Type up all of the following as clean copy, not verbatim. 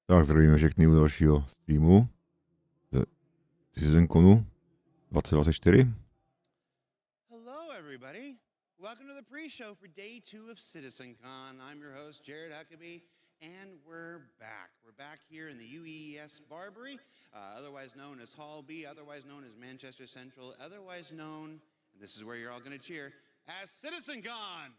Tak zdravíme všechny u dalšího streamu ze CitizenConu 2024. Hello everybody. Welcome to the pre-show for day 2 of CitizenCon. I'm your host Jared Huckabee and we're back. We're back here in the UES Barbary, otherwise known as Hall B, otherwise known as Manchester Central, otherwise known, and this is where you're all going to cheer, as CitizenCon.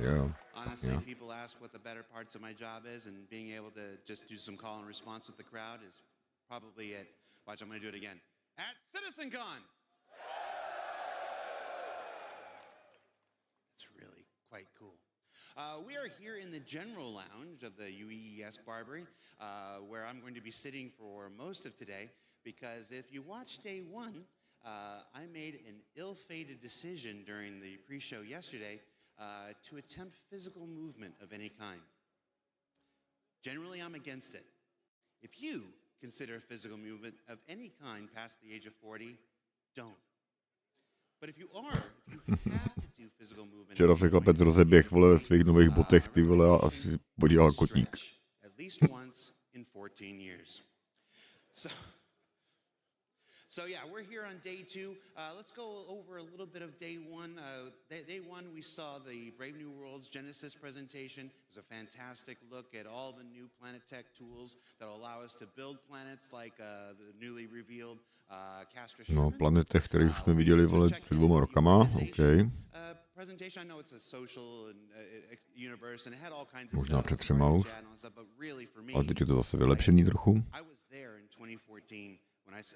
Yeah. Honestly, people ask what the better parts of my job is, and being able to just do some call and response with the crowd is probably it. Watch, I'm going to do it again. At CitizenCon! It's really quite cool. We are here in the general lounge of the UES Barbary, where I'm going to be sitting for most of today, because if you watched day 1, I made an ill-fated decision during the pre-show yesterday to attempt physical movement of any kind. Generally, I'm against it. If you consider physical movement of any kind past the age of 40, don't. But if you are, if you have to do physical movement, Včera se chlapec rozeběh, vole, ve svých nových botech, ty vole, a asi podělal kotník. At least once in 14 years. So yeah, we're here on day 2. Let's go over a little bit of day 1. Day 1, we saw the Brave New Worlds Genesis presentation. It was a fantastic look at all the new Planet Tech tools that will allow us to build planets like the newly revealed Castor Sherman. No, Planet Tech, který jsme viděli, vole, před 2 rokama, OK. Presentation, I know it's a social universe and it had all kinds of Možná stuff, před 3 už, but really for me, ale teď je to zase vylepšený trochu. I was there in 2014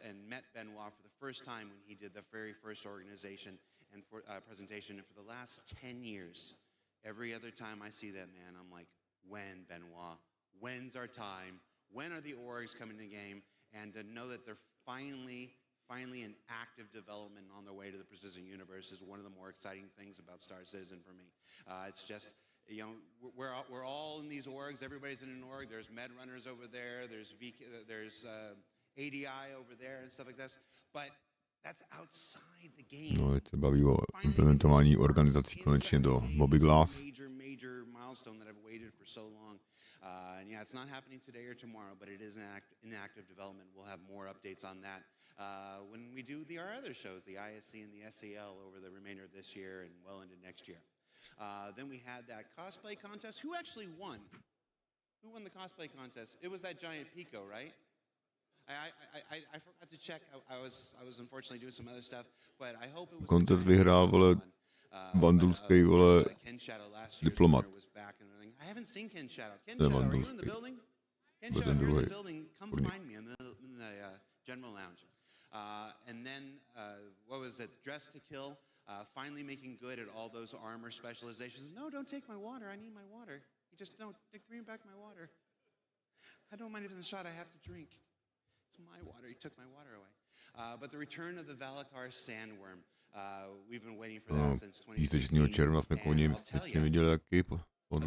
and met Benoit for the first time when he did the very first organization and presentation. And for the last 10 years, every other time I see that man, I'm like, when, Benoit? When's our time? When are the orgs coming to the game? And to know that they're finally in active development on their way to the Precision Universe is one of the more exciting things about Star Citizen for me. It's just, you know, we're all in these orgs. Everybody's in an org. There's med runners over there. There's ADI over there and stuff like this, but that's outside the game. No, teď se baví o implementování organizací konečně do Mobiglass. Major milestone that I've waited for so long. And yeah, it's not happening today or tomorrow, but it is in active development. We'll have more updates on that when we do our other shows, the ISC and the SAL over the remainder of this year and well into next year. Then we had that cosplay contest. Who actually won? Who won the cosplay contest? It was that giant Pico, right? I forgot to check. I was unfortunately doing some other stuff, but I hope it was. Contest vyhrál, vole, vandulský, vole, diplomat. I haven't seen Ken Shadow. Ken Shadow, are you in the building? Ken Shadow, you're in the building. Come find me in the general lounge. And then, what was it? Dress to Kill. Finally making good at all those armor specializations. No, don't take my water. I need my water. You just don't bring back my water. I don't mind if it's a shot I have to drink. It's my water. He took my water away. But the return of the Valakar sandworm. We've been waiting for that since 2016. června jsme po něm viděli taky od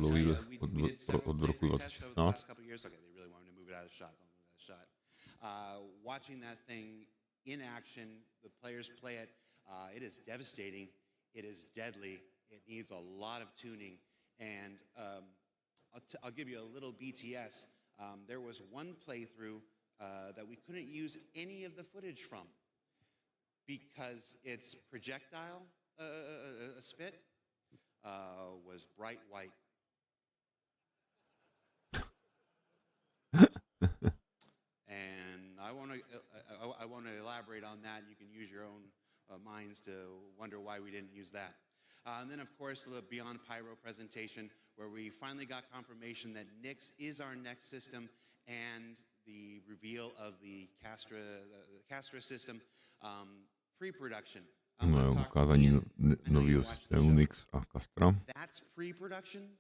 roku 2016. Watching that thing in action, the players play it. It is devastating. It is deadly. It needs a lot of tuning. And I'll give you a little BTS. There was one playthrough that we couldn't use any of the footage from because its projectile spit was bright white. And I want to elaborate on that. You can use your own minds to wonder why we didn't use that. And then, of course, the Beyond Pyro presentation, where we finally got confirmation that Nyx is our next system, and the reveal of the Castra system pre-production. No, ukázání nového systému Nyx a Castra. That's pre-production?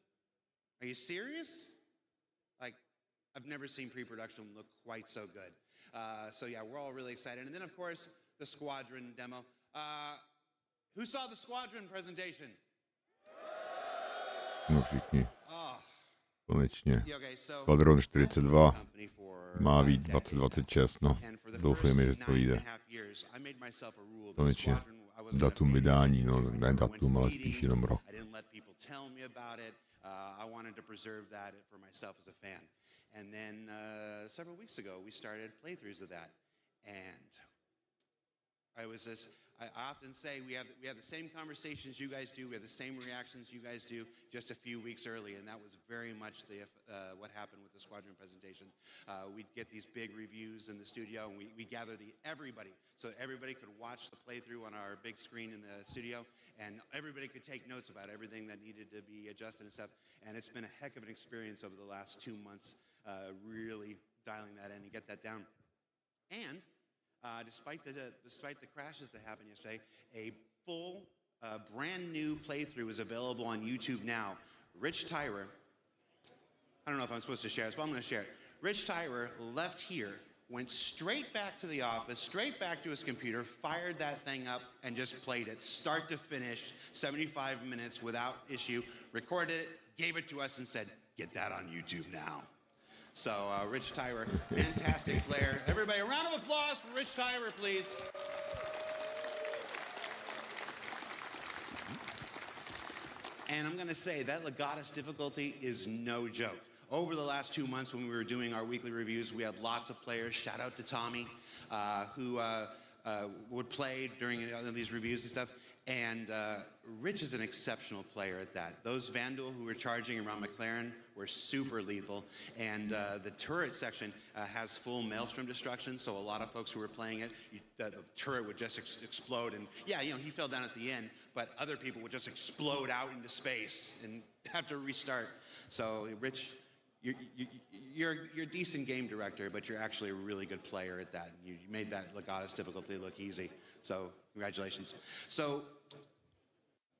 Are you serious? Like, I've never seen pre-production look quite so good. So yeah, we're all really excited. And then, of course, the Squadron demo. Who saw the Squadron presentation? No všichni. Konečně. Squadron 42 má být 2026, no. Doufujeme, že to jde. Konečně. Datum vydání, no, ne datum, ale spíš jenom rok. I wanted to preserve that for myself as a fan. And then several weeks ago, we started playthroughs of that. And I often say we have the same conversations you guys do, we have the same reactions you guys do, just a few weeks early, and that was very much what happened with the Squadron presentation. We'd get these big reviews in the studio, and we gather everybody, so everybody could watch the playthrough on our big screen in the studio, and everybody could take notes about everything that needed to be adjusted and stuff, and it's been a heck of an experience over the last 2 months, really dialing that in and get that down. And despite the crashes that happened yesterday, a full, brand new playthrough is available on YouTube now. Rich Tyrer, I don't know if I'm supposed to share this, but I'm going to share it. Rich Tyrer left here, went straight back to the office, straight back to his computer, fired that thing up, and just played it, start to finish, 75 minutes without issue, recorded it, gave it to us, and said, "Get that on YouTube now." So, Rich Tyrer, fantastic player. Everybody, a round of applause for Rich Tyrer, please. And I'm going to say that Legatus difficulty is no joke. Over the last 2 months when we were doing our weekly reviews, we had lots of players. Shout out to Tommy, who would play during these reviews and stuff. And Rich is an exceptional player at that. Those Vandal who were charging around McLaren were super lethal. And the turret section has full Maelstrom destruction, so a lot of folks who were playing it, the turret would just explode. And yeah, you know, he fell down at the end, but other people would just explode out into space and have to restart. So Rich, you're a decent game director, but you're actually a really good player at that. You made that Legatus difficulty look easy. So congratulations. So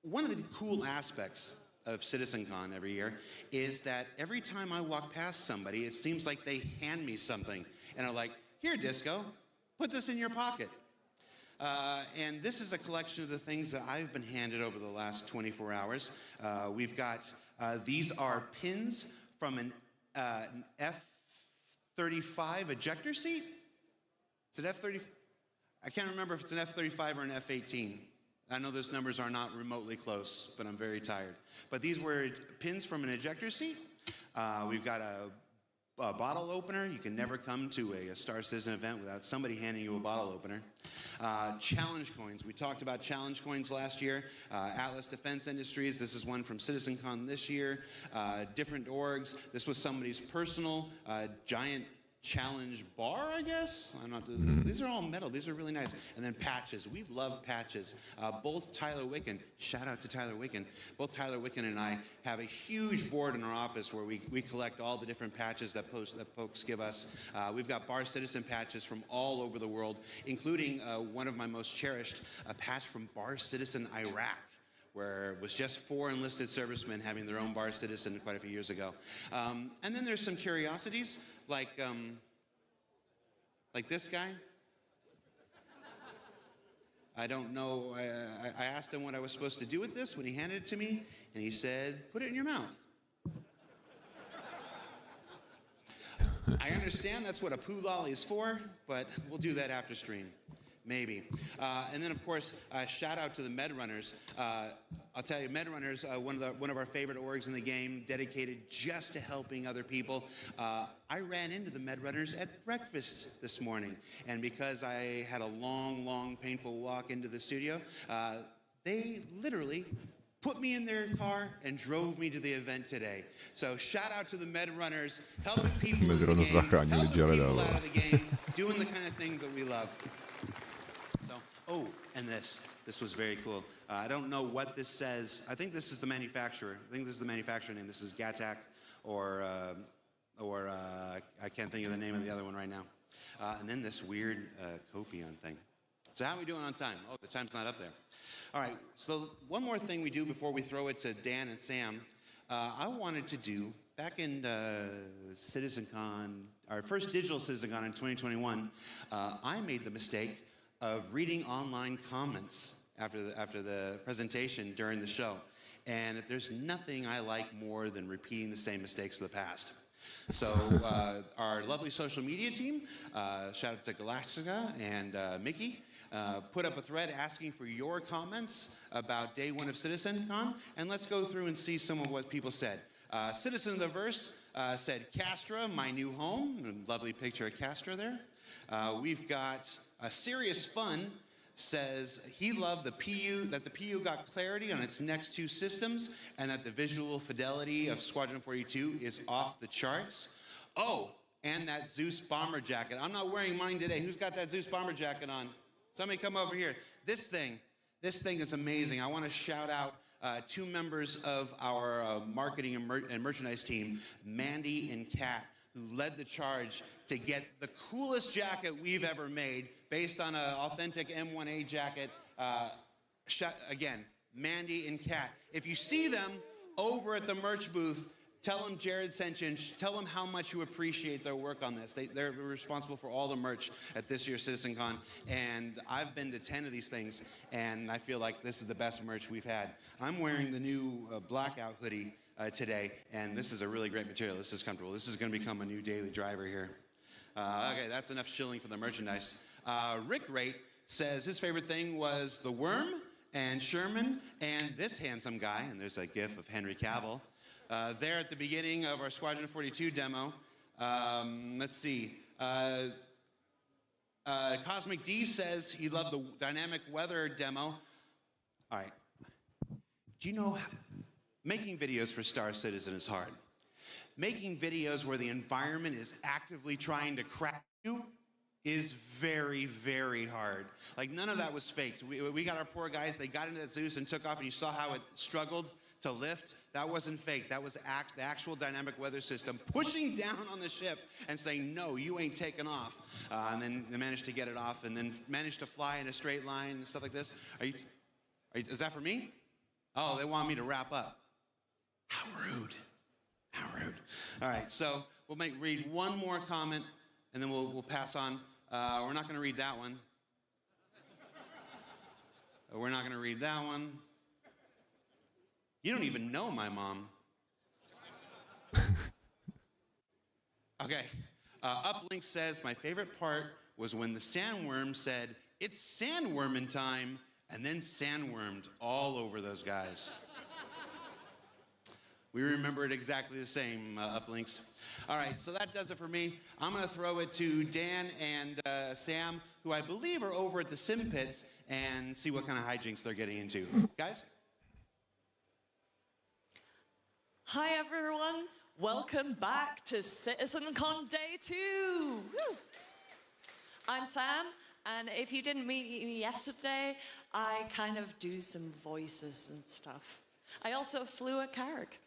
one of the cool aspects of CitizenCon every year is that every time I walk past somebody, it seems like they hand me something and are like, "Here, Disco, put this in your pocket." And this is a collection of the things that I've been handed over the last 24 hours. We've got, these are pins from an F-35 ejector seat. Is it F-30? I can't remember if it's an F-35 or an F-18. I know those numbers are not remotely close, but I'm very tired. But these were pins from an ejector seat. We've got a bottle opener. You can never come to a Star Citizen event without somebody handing you a bottle opener. Challenge coins. We talked about challenge coins last year. Atlas Defense Industries. This is one from CitizenCon this year. Different orgs. This was somebody's personal giant challenge bar, I guess. I'm not. These are all metal. These are really nice. And then patches. We love patches. Both Tyler Wicken, shout out to Tyler Wicken. Both Tyler Wicken and I have a huge board in our office where we collect all the different patches that folks give us. We've got Bar Citizen patches from all over the world, including one of my most cherished, a patch from Bar Citizen Iraq, where it was just 4 enlisted servicemen having their own Bar Citizen quite a few years ago. And then there's some curiosities, like this guy. I don't know, I asked him what I was supposed to do with this when he handed it to me, and he said, "Put it in your mouth." I understand that's what a poo lolly is for, but we'll do that after stream. Maybe. And then, of course, shout out to the Med Runners. I'll tell you, Med Runners, one of our favorite orgs in the game, dedicated just to helping other people. I ran into the Med Runners at breakfast this morning, and because I had a long, painful walk into the studio, they literally put me in their car and drove me to the event today. So shout out to the Med Runners, helping people in the game, helping people out of the game, doing the kind of things that we love. Oh, and this was very cool. I don't know what this says. I think this is the manufacturer. I think this is the manufacturer name. This is Gatak, or I can't think of the name of the other one right now. And then this weird Copion thing. So how are we doing on time? Oh, the time's not up there. All right, so one more thing we do before we throw it to Dan and Sam. I wanted to do, back in CitizenCon, our first digital CitizenCon in 2021, I made the mistake of reading online comments after the presentation during the show. And if there's nothing I like more than repeating the same mistakes of the past. So our lovely social media team, shout out to Galactica and Mickey, put up a thread asking for your comments about day 1 of CitizenCon, and let's go through and see some of what people said. Citizen of the Verse said, Castra, my new home. A lovely picture of Castra there. We've got Serious Fun says he loved the PU, that the PU got clarity on its next two systems and that the visual fidelity of Squadron 42 is off the charts. Oh, and that Zeus bomber jacket. I'm not wearing mine today. Who's got that Zeus bomber jacket on? Somebody come over here. This thing is amazing. I want to shout out two members of our marketing and merchandise team, Mandy and Kat, who led the charge to get the coolest jacket we've ever made based on an authentic M1A jacket. Again, Mandy and Kat. If you see them over at the merch booth, tell them Jared sent you and tell them how much you appreciate their work on this. They're responsible for all the merch at this year's CitizenCon, and I've been to 10 of these things, and I feel like this is the best merch we've had. I'm wearing the new blackout hoodie today, and this is a really great material. This is comfortable. This is going to become a new daily driver here. Okay, that's enough shilling for the merchandise. Rick Rate says his favorite thing was the Worm and Sherman and this handsome guy, and there's a gif of Henry Cavill. There at the beginning of our Squadron 42 demo. Let's see. Cosmic D says he loved the dynamic weather demo. All right. Do you know, making videos for Star Citizen is hard. Making videos where the environment is actively trying to crack you is very, very hard. Like, none of that was faked. We got our poor guys, they got into that Zeus and took off, and you saw how it struggled to lift. That wasn't fake. That was the actual dynamic weather system pushing down on the ship and saying, no, you ain't taking off. And then they managed to get it off and then managed to fly in a straight line and stuff like this. Is that for me? Oh, they want me to wrap up. How rude. How rude. All right, so we'll read one more comment and then we'll pass on. We're not going to read that one. We're not going to read that one. You don't even know my mom. Okay. Uplink says, my favorite part was when the sandworm said, it's sandworming time, and then sandwormed all over those guys. We remember it exactly the same, Uplinks. All right, so that does it for me. I'm going to throw it to Dan and Sam, who I believe are over at the Sim Pits, and see what kind of hijinks they're getting into. Guys? Hi everyone, welcome back to CitizenCon Day 2. Woo. I'm Sam, and if you didn't meet me yesterday, I kind of do some voices and stuff. I also flew a Carrick.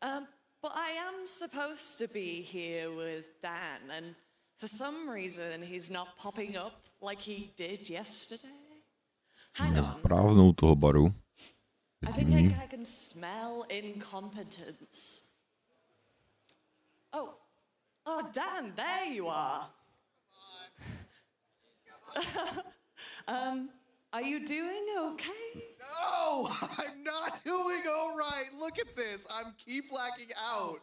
But I am supposed to be here with Dan, and for some reason he's not popping up like he did yesterday. Hang on. Prázdnou toho baru. I think I can smell incompetence. Oh, Dan, there you are. Are you doing okay? No, I'm not doing all right. Look at this. I'm keep blacking out.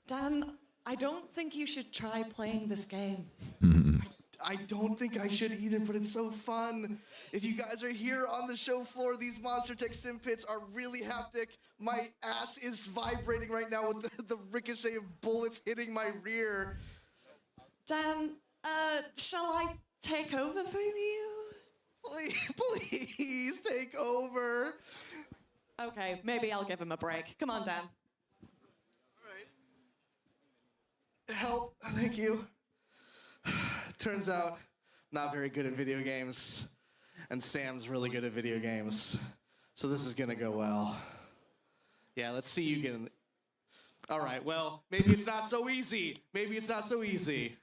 Dan, I don't think you should try playing this game. I don't think I should either, but it's so fun. If you guys are here on the show floor, these Monster Tech Sim Pits are really haptic. My ass is vibrating right now with the ricochet of bullets hitting my rear. Dan, shall I take over for you? Please take over. Okay, maybe I'll give him a break. Come on, Dan. All right. Help, thank you. Turns out, not very good at video games, and Sam's really good at video games. So this is gonna go well. Yeah, let's see you get in. All right, well, maybe it's not so easy. Maybe it's not so easy.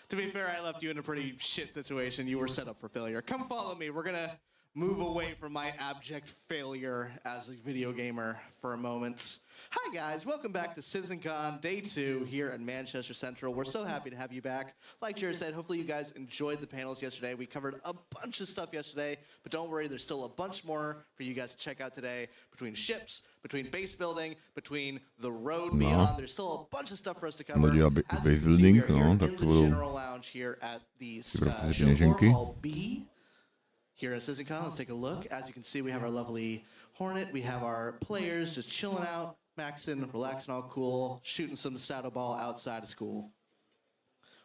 To be fair, I left you in a pretty shit situation. You were set up for failure. Come follow me. We're gonna move away from my abject failure as a video gamer for a moment. Hi guys, welcome back to CitizenCon Day 2 here in Manchester Central. We're so happy to have you back. Like Jared said, hopefully you guys enjoyed the panels yesterday. We covered a bunch of stuff yesterday, but don't worry, there's still a bunch more for you guys to check out today. Between ships, between base building, between the road beyond, there's still a bunch of stuff for us to cover. As you can see, we are here in the general lounge here at the show floor, Hall B. Here at CitizenCon, let's take a look. As you can see, we have our lovely Hornet. We have our players just chilling out, maxing, relaxing all cool, shooting some saddle ball outside of school.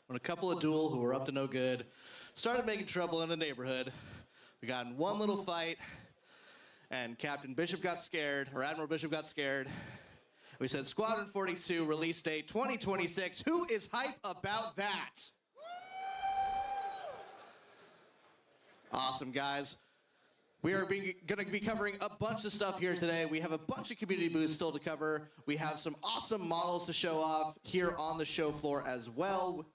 When a couple of duel who were up to no good started making trouble in the neighborhood, we got in one little fight, and Captain Bishop got scared, or Admiral Bishop got scared. We said, Squadron 42, release date 2026. Who is hype about that? Awesome, guys. We are going to be covering a bunch of stuff here today. We have a bunch of community booths still to cover. We have some awesome models to show off here on the show floor as well.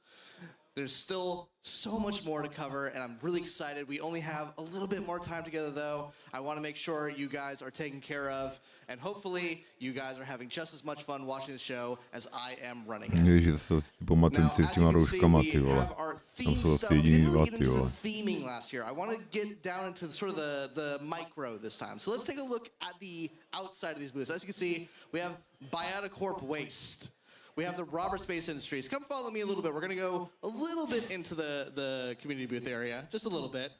There's still so much more to cover, and I'm really excited. We only have a little bit more time together, though. I want to make sure you guys are taken care of, and hopefully you guys are having just as much fun watching the show as I am running it. Ježiš, sa pamatujem s těma rouškama, ty vole. Tam jsou asi jediný dva, ty vole. Theming last year. I want to get down into sort of the micro this time. So let's take a look at the outside of these booths. As you can see, we have Bioticorp Waste. We have the Robert Space Industries. Come follow me a little bit. We're going to go a little bit into the community booth area, just a little bit.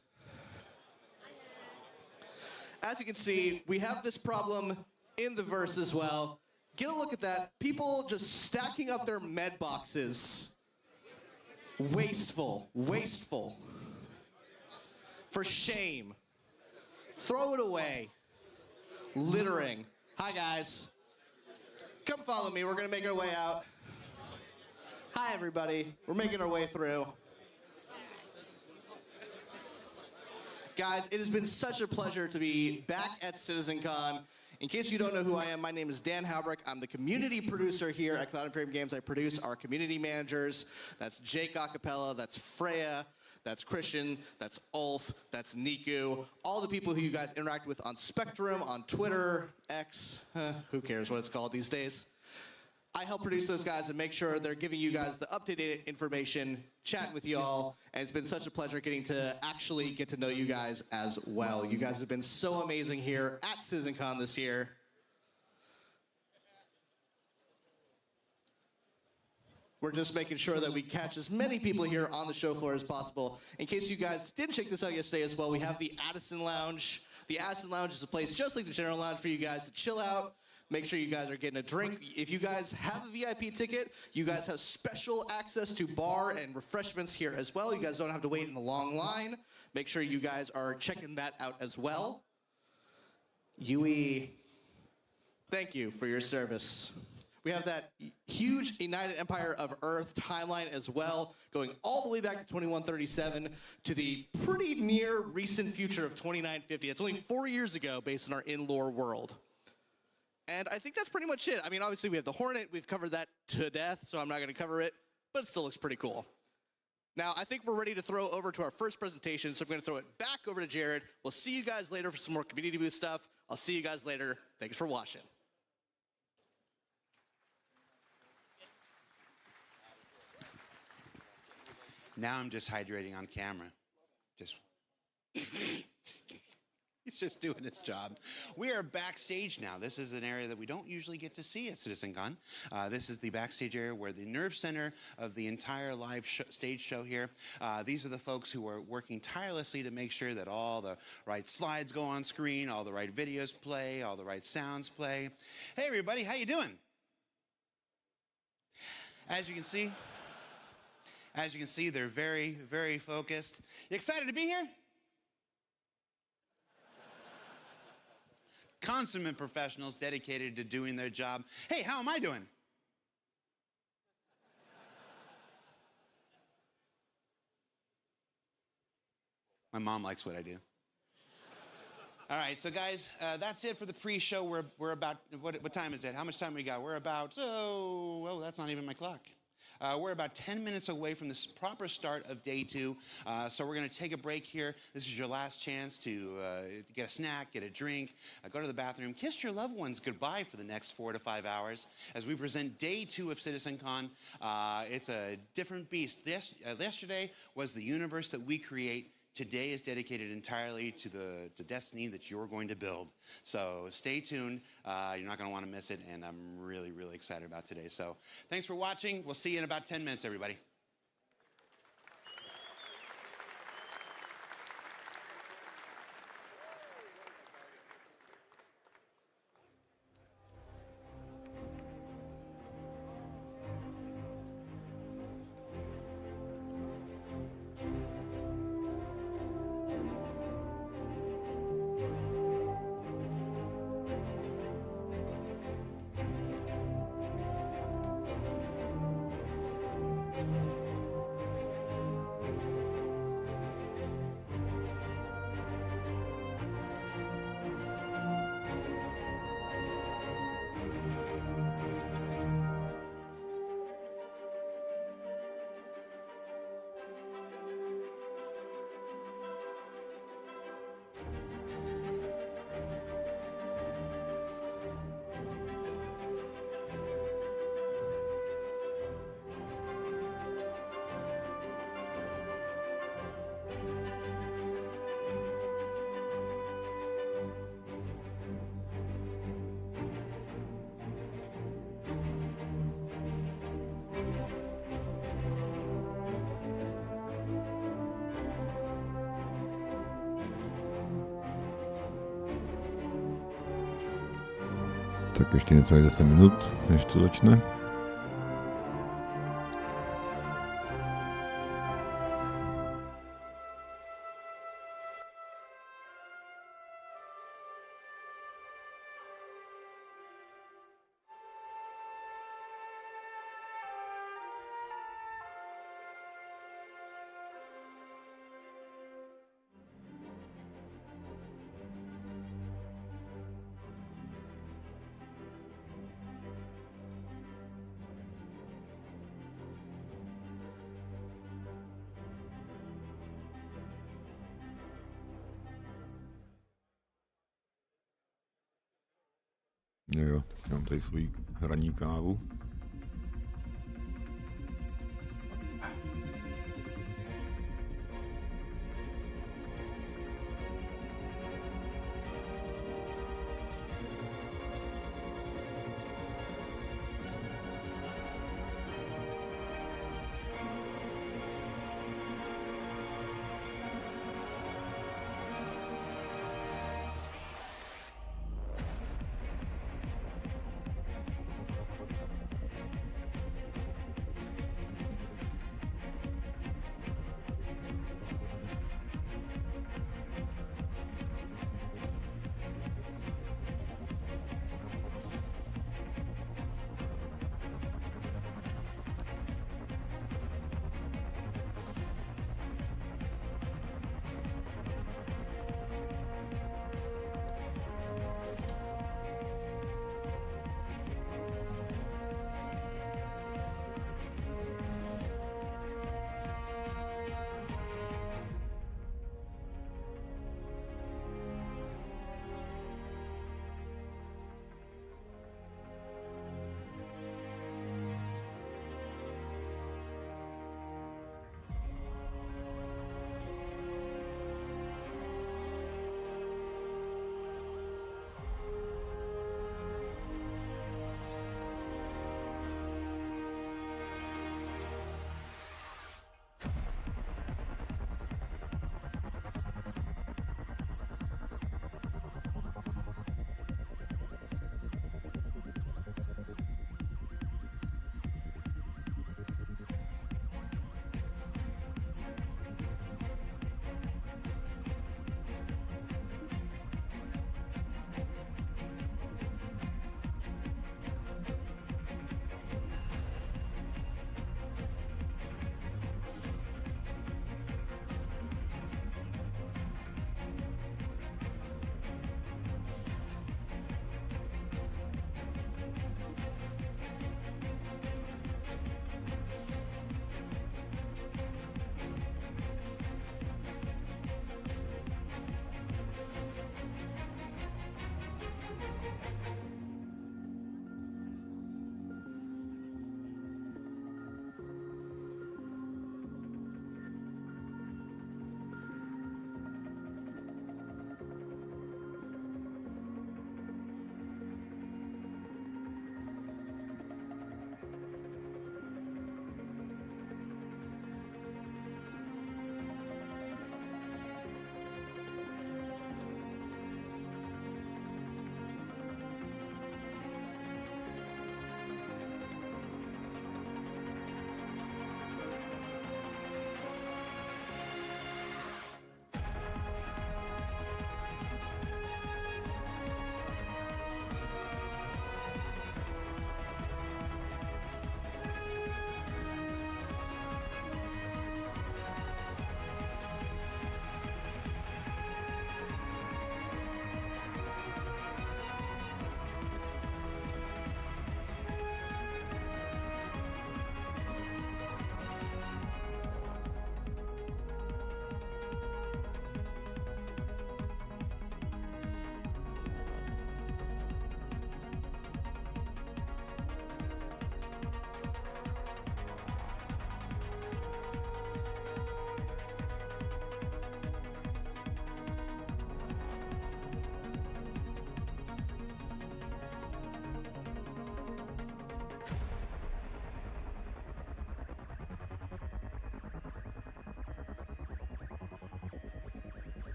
As you can see, we have this problem in the verse as well. Get a look at that. People just stacking up their med boxes. Wasteful. Wasteful. For shame. Throw it away. Littering. Hi, guys. Come follow me. We're going to make our way out. Hi, everybody. We're making our way through. Guys, it has been such a pleasure to be back at CitizenCon. In case you don't know who I am, my name is Dan Halbrick. I'm the community producer here at Cloud Imperium Games. I produce our community managers. That's Jake Acapella. That's Freya. That's Christian, that's Ulf, that's Niku, all the people who you guys interact with on Spectrum, on Twitter, X, who cares what it's called these days. I help produce those guys and make sure they're giving you guys the up-to-date information, chatting with you all, and it's been such a pleasure getting to actually get to know you guys as well. You guys have been so amazing here at CitizenCon this year. We're just making sure that we catch as many people here on the show floor as possible. In case you guys didn't check this out yesterday as well, we have the Addison Lounge. The Addison Lounge is a place just like the General Lounge for you guys to chill out. Make sure you guys are getting a drink. If you guys have a VIP ticket, you guys have special access to bar and refreshments here as well. You guys don't have to wait in a long line. Make sure you guys are checking that out as well. UE, thank you for your service. We have that huge United Empire of Earth timeline as well, going all the way back to 2137 to the pretty near recent future of 2950. It's only 4 years ago based on our in-lore world. And I think that's pretty much it. I mean, obviously we have the Hornet. We've covered that to death, so I'm not going to cover it, but it still looks pretty cool. Now, I think we're ready to throw over to our first presentation, so I'm going to throw it back over to Jared. We'll see you guys later for some more community booth stuff. I'll see you guys later. Thanks for watching. Now I'm just hydrating on camera. Just he's just doing his job. We are backstage now. This is an area that we don't usually get to see at CitizenCon. This is the backstage area where the nerve center of the entire live stage show here. These are the folks who are working tirelessly to make sure that all the right slides go on screen, all the right videos play, all the right sounds play. Hey everybody, how you doing? As you can see, they're very, very focused. You excited to be here? Consummate professionals dedicated to doing their job. Hey, how am I doing? My mom likes what I do. All right, so guys, that's it for the pre-show. We're about, what time is it? How much time we got? We're about, oh, that's not even my clock. We're about 10 minutes away from the proper start of day 2, so we're going to take a break here. This is your last chance to get a snack, get a drink, go to the bathroom, kiss your loved ones goodbye for the next 4 to 5 hours as we present day 2 of CitizenCon. It's a different beast. Yesterday was the universe that we create. Today is dedicated entirely to the destiny that you're going to build. So stay tuned. You're not going to want to miss it, and I'm really, really excited about today. So thanks for watching. We'll see you in about 10 minutes, everybody. Tak ještě necelých 10 minut, než to začne. Jo, tak mám tady svoji hraní kávu.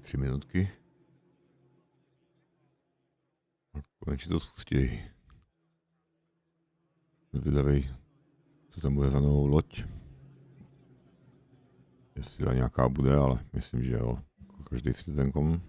3 minutky. A konečně to spustí. Vydavej, co tam bude za novou loď. Jestli ta nějaká bude, ale myslím, že jo. Jako každý CitizenCon.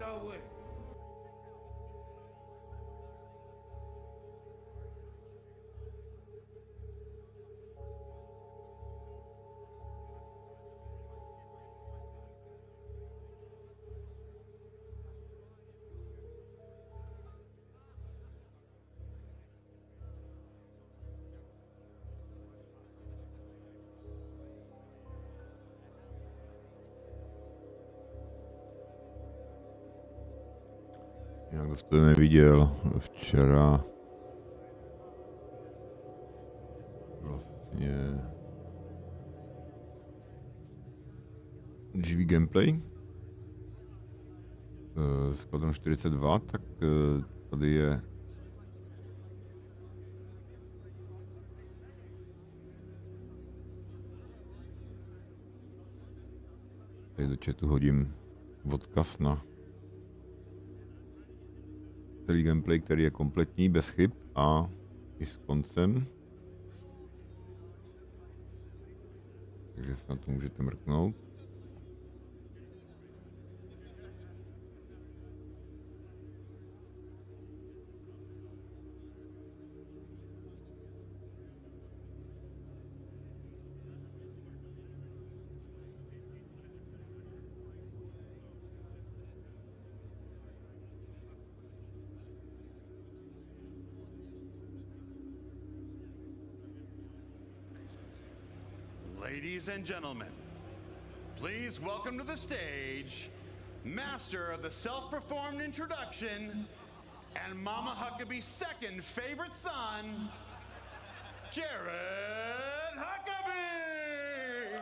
No way. Jak to jste neviděl včera, vlastně živý gameplay Squadron 42, tak tady je tady do chatu hodím odkaz na celý gameplay, který je kompletní, bez chyb a i s koncem. Takže se na to můžete mrknout. Ladies and gentlemen, please welcome to the stage, master of the self-performed introduction and Mama Huckabee's second favorite son, Jared Huckabee!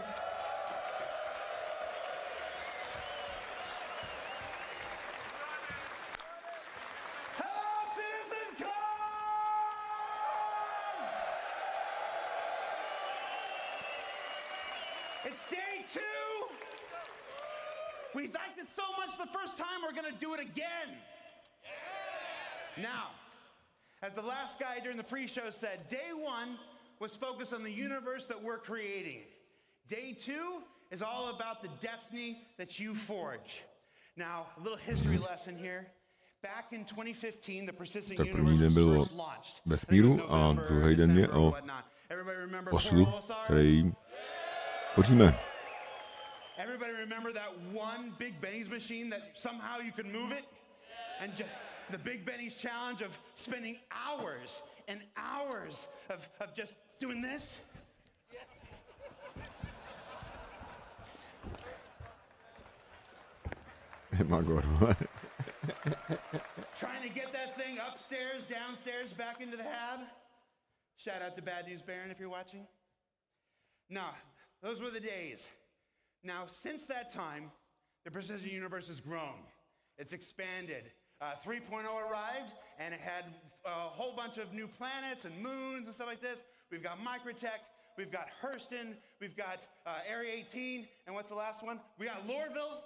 Hello, CitizenCon! It's day 2. We liked it so much the first time, we're gonna do it again. Now, as the last guy during the pre-show said, day 1 was focused on the universe that we're creating. Day 2 is all about the destiny that you forge. Now, a little history lesson here. Back in 2015, the persistent universe was first launched. Vesmíru a druhý den je o osudu, který tvoříme. Everybody remember that one Big Benny's machine that somehow you could move it? And the Big Benny's challenge of spending hours and hours of just doing this? Trying to get that thing upstairs, downstairs, back into the hab? Shout out to Bad News Baron if you're watching. No, those were the days. Now, since that time, the precision universe has grown. It's expanded. 3.0 arrived, and it had a whole bunch of new planets and moons and stuff like this. We've got Microtech, we've got Hurston, we've got Area 18, and what's the last one? We got Lorville.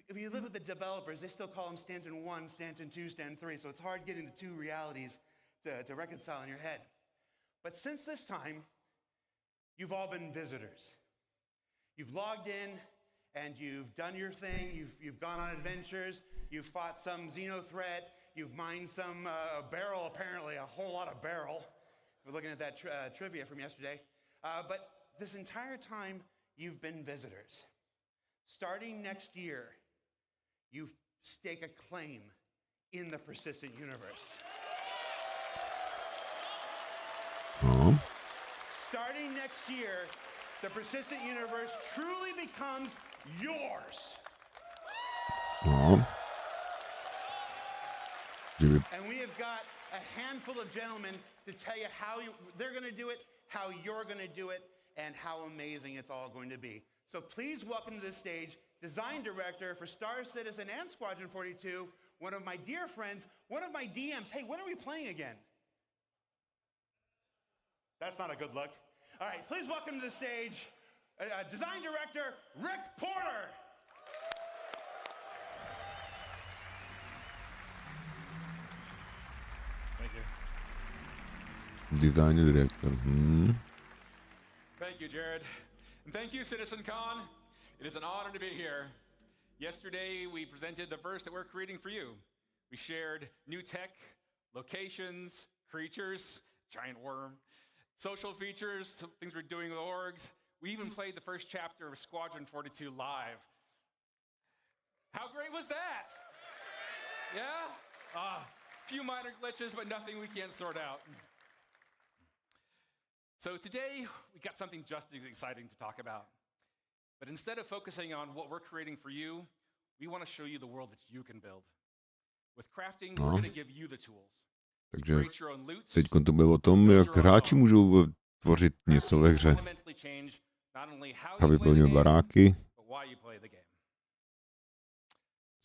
if you live with the developers, they still call them Stanton 1, Stanton 2, Stanton 3, so it's hard getting the two realities to reconcile in your head. But since this time, you've all been visitors. You've logged in and you've done your thing, you've gone on adventures, you've fought some Xeno threat, you've mined some barrel, apparently a whole lot of barrel. We're looking at that trivia from yesterday. But this entire time, you've been visitors. Starting next year, you stake a claim in the persistent universe. Starting next year, the persistent universe truly becomes yours. And we have got a handful of gentlemen to tell you how they're going to do it, how you're going to do it, and how amazing it's all going to be. So please welcome to the stage Design Director for Star Citizen and Squadron 42, one of my dear friends, one of my DMs. Hey, when are we playing again? That's not a good look. All right, please welcome to the stage Design Director Rick Porter. Thank you. Design Director. Thank you, Jared. And thank you, CitizenCon. It is an honor to be here. Yesterday, we presented the verse that we're creating for you. We shared new tech, locations, creatures, giant worm, social features, things we're doing with orgs. We even played the first chapter of Squadron 42 live. How great was that? Yeah? Few minor glitches, but nothing we can't sort out. So today, we got something just as exciting to talk about. But instead of focusing on what we're creating for you, we want to show you the world that you can build. With crafting, we're going to give you the tools. Takže teď to bude o tom, jak hráči můžou tvořit něco ve hře. A vyplňovat baráky.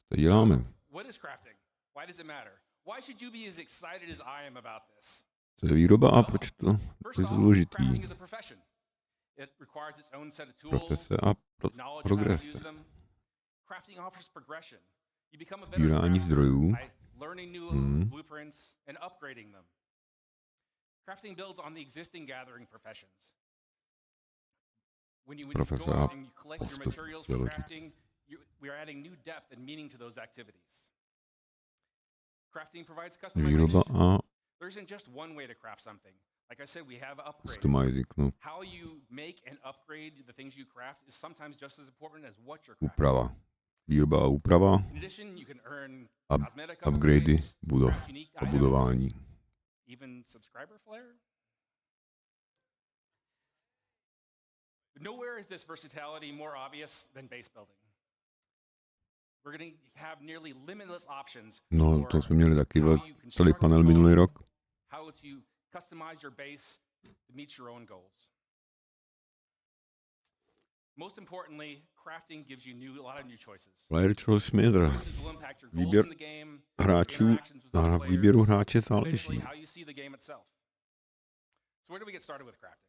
Co děláme? Co je výroba a proč to je důležitý? Profese a progrese. Sbírání zdrojů. Profese a postup. Výroba a customizing, no. Úprava. Výroba a úprava a upgradey budov a budování. Nowhere is this versatility more obvious than base building. We're going to have nearly limitless options. No, to jsme měli taky celý panel minulý rok. How to customize your base to meet your own goals. Most importantly, crafting gives you a lot of new choices. Player choice meter. Výběr hráčů a výběru hráče záleží. So where do we get started with crafting?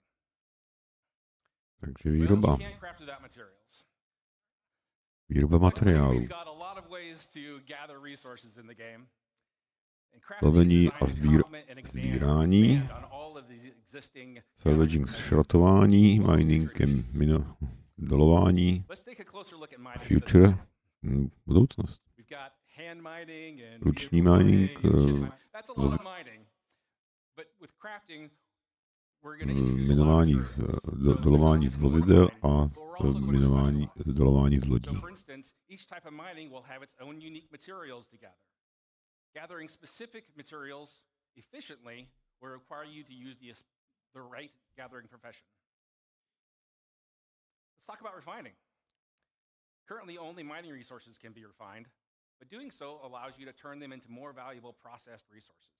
Takže výroba. Výroba materiálů. Lovení a sbírání. Salvaging, šrotování, mining, dolování. Future. Budoucnost. Ruční mining. Minování dolování z vozidel a dolování z lodí. Gathering specific materials efficiently will require you to use the right gathering profession. Let's talk about refining. Currently, only mining resources can be refined, but doing so allows you to turn them into more valuable processed resources.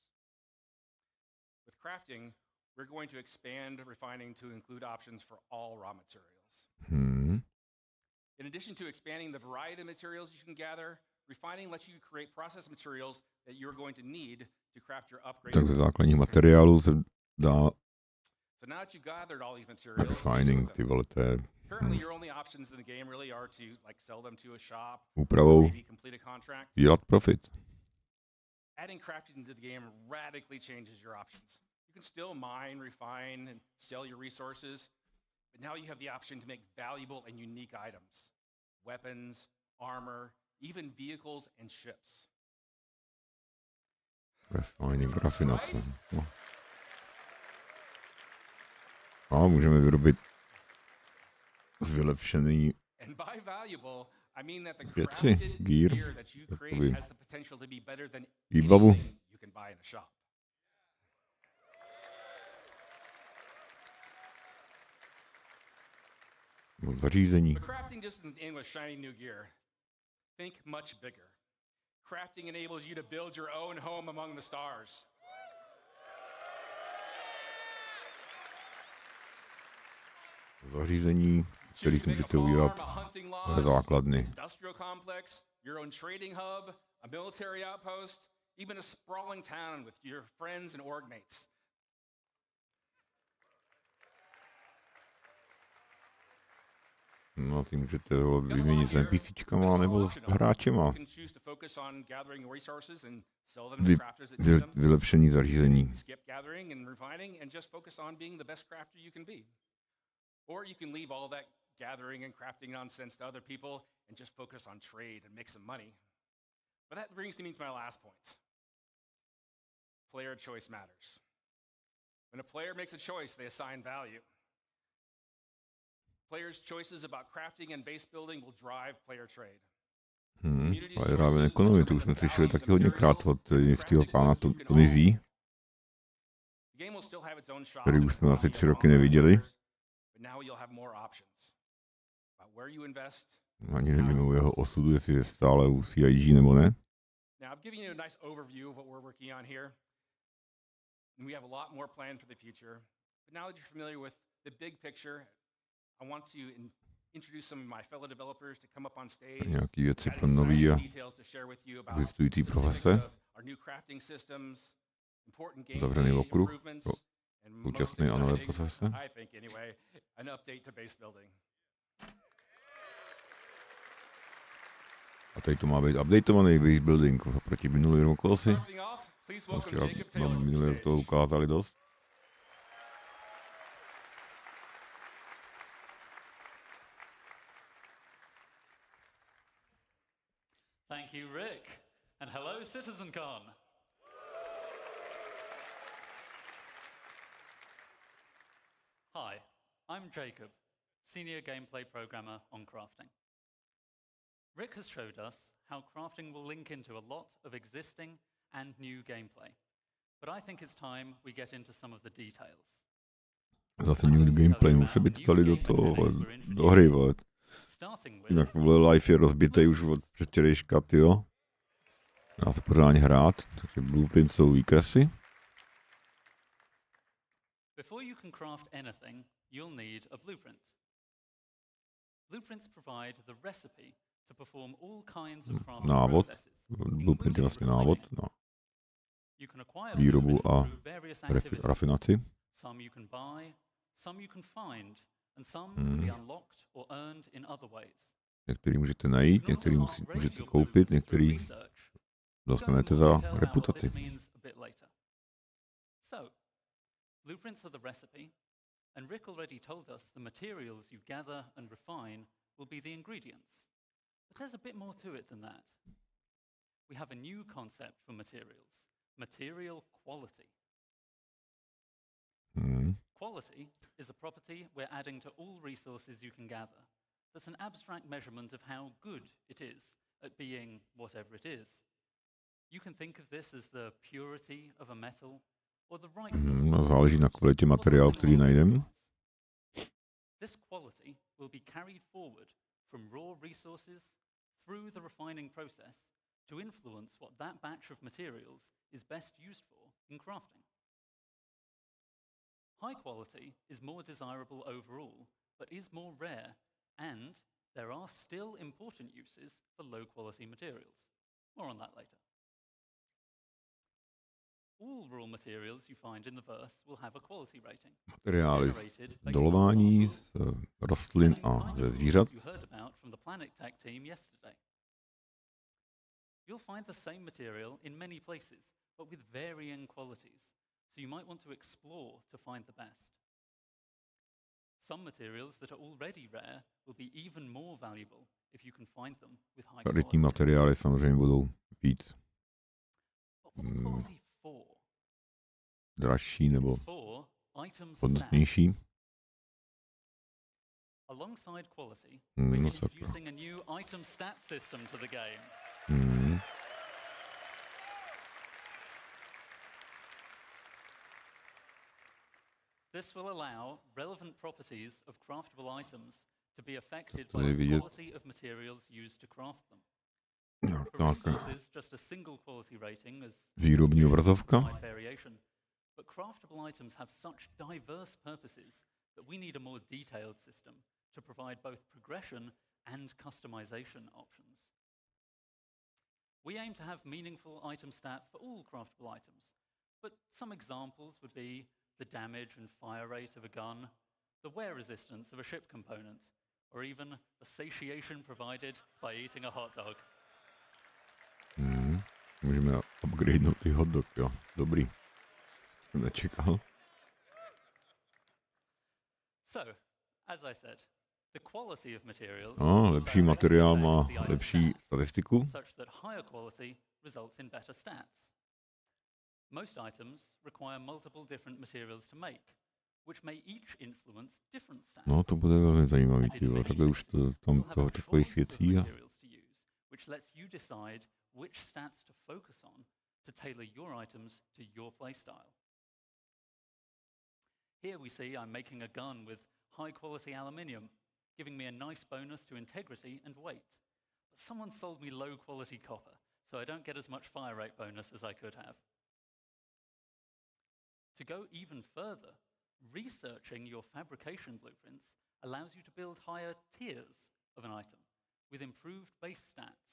With crafting, we're going to expand refining to include options for all raw materials. In addition to expanding the variety of materials you can gather, refining lets you create process materials that you're going to need to craft your upgrade. Takže základních materiálů se dá So now that you've gathered all these materials, Refining, ty vole, to je currently your only options in the game really are to like sell them to a shop, úpravou maybe complete a contract. dělat profit. Adding crafting into the game radically changes your options. You can still mine, refine, and sell your resources, but now you have the option to make valuable and unique items. Weapons, armor, even vehicles and ships. Refining, rafinace. No. A můžeme vyrobit vylepšený And by valuable, I mean that the věci, crafted gear, gear that you create jakoby has the potential to be better than výbavu. anything you can buy in a shop. Zařízení. But crafting just isn't in with shiny new gear. Think much bigger. Crafting enables you to build your own home among the stars. Zařízení, z kterých můžete udělat základny. Industrial complex, your own trading hub, a military outpost, even a sprawling town with your friends and org mates. No, ty můžete vyměnit s NPCčkama nebo s hráčema. Vylepšení zařízení. Or you can leave all that gathering and crafting nonsense to other people and just focus on trade and make some money. But that brings me to my last point. Player choice matters. When a player makes a choice, they assign value. Players' choices about crafting and base building will drive player trade. Playerově ekonomii, to už jsme slyšeli taky hodněkrát od jistého pána Tony, který už jsme asi 3 roky neviděli. Ani nevíme o jeho osudu, jestli je stále u CIG nebo ne. Now I've given you a nice overview of what we're working on here. And we have a lot more planned for the future. But now that you're familiar with the big picture, I want to introduce some of my fellow developers to come up on stage. Nějaký věci pro nový a existující profese. Zavřený okruh pro současné a nové profese. A tady to má být updateovaný base building oproti minulý rok asi. Nám minulý rok to ukázali dost. Thank you, Rick. And hello, CitizenCon. Hi, I'm Jacob, Senior Gameplay Programmer on crafting. Rick has showed us how crafting will link into a lot of existing and new gameplay. But I think it's time we get into some of the details. Zase new gameplay, už se by to dali do hry, vole. Jinak vole, life je rozbitej už od předčerejška, tyjo. Dá se pořádně hrát, takže blueprint jsou výkresy. Before you can craft anything, you'll need a blueprint. Blueprints provide the recipe to perform all kinds of crafting návod. processes. Blueprint je vlastně návod na výrobu a rafinaci. Some you can buy, some you can find, and some can be unlocked or earned in other ways. Některý můžete najít, některý můžete koupit, některý dostanete za reputaci. So, blueprints are the recipe, and Rick already told us the materials you gather and refine will be the ingredients. But there's a bit more to it than that. We have a new concept for materials, material quality. Quality is a property we're adding to all resources you can gather. That's an abstract measurement of how good it is at being whatever it is. You can think of this as the purity of a metal or the rightness. Záleží na kvalitě materiálu, který najdeme. This quality will be carried forward from raw resources through the refining process to influence what that batch of materials is best used for in crafting. High quality is more desirable overall, but is more rare, and there are still important uses for low quality materials. More on that later. All raw materials you find in the verse will have a quality rating. Materiály z dolování z rostlin a ze zvířat. You heard about from the Planet Tech team yesterday. You'll find the same material in many places, but with varying qualities, so you might want to explore to find the best. Some materials that are already rare will be even more valuable if you can find them with high quality. Raritní materiály samozřejmě budou víc dražší nebo hodnotnější. Alongside quality, we're introducing a new item stat system to the game. This will allow relevant properties of craftable items to be affected by the quality of materials used to craft them. For resources, just a single quality rating is výrobní obrazovka. Variation, but craftable items have such diverse purposes that we need a more detailed system to provide both progression and customization options. We aim to have meaningful item stats for all craftable items, but some examples would be the damage and fire rate of a gun, the wear resistance of a ship component, or even the satiation provided by eating a hot dog. Můžeme upgradenout i hot dog, jo. Dobrý. Jsem nečekal. So, as I said, the quality of materials lepší materiál má lepší statistiku. Such that higher quality results in better stats. Most items require multiple different materials to make, which may each influence different stats. No, to bude velmi zajímavý, tyjo. Takhle už to tam toho takových věcí. Which lets you decide which stats to focus on to tailor your items to your playstyle. Here we see I'm making a gun with high quality aluminium, giving me a nice bonus to integrity and weight. But someone sold me low quality copper, so I don't get as much fire rate bonus as I could have. To go even further, researching your fabrication blueprints allows you to build higher tiers of an item with improved base stats.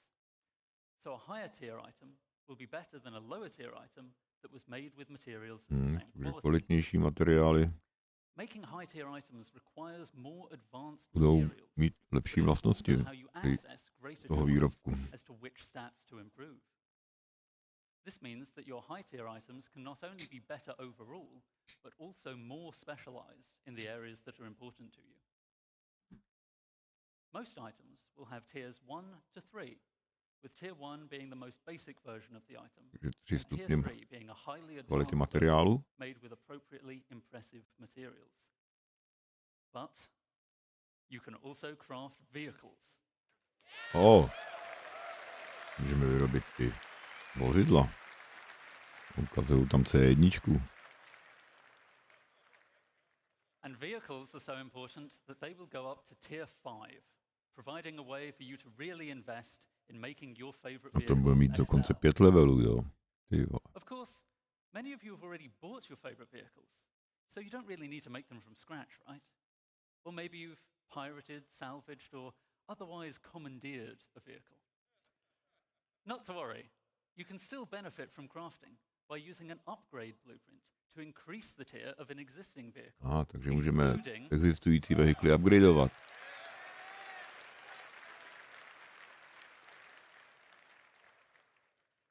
So a higher tier item will be better than a lower tier item that was made with materials of the same quality. Kvalitnější materiály Making high tier items requires more advanced budou materials, mít lepší vlastnosti toho výrobku. as to which stats to improve. This means that your high tier items can not only be better overall, but also more specialized in the areas that are important to you. Most items will have tiers 1 to 3, with tier 1 being the most basic version of the item, and tier 3 being a highly advanced materiálu made with appropriately impressive materials. But you can also craft vehicles. Můžeme vyrobit ty vozidla. Ukazují tam C1. And vehicles are so important that they will go up to tier 5, providing a way for you to really invest in making your favorite vehicles. To bude mít dokonce 5 levelů, jo. Of course, many of you have already bought your favorite vehicles, so you don't really need to make them from scratch, right? Or maybe you've pirated, salvaged, or otherwise commandeered a vehicle. Not to worry, you can still benefit from crafting by using an upgrade blueprint to increase the tier of an existing vehicle. Takže můžeme existující vehikly upgradeovat.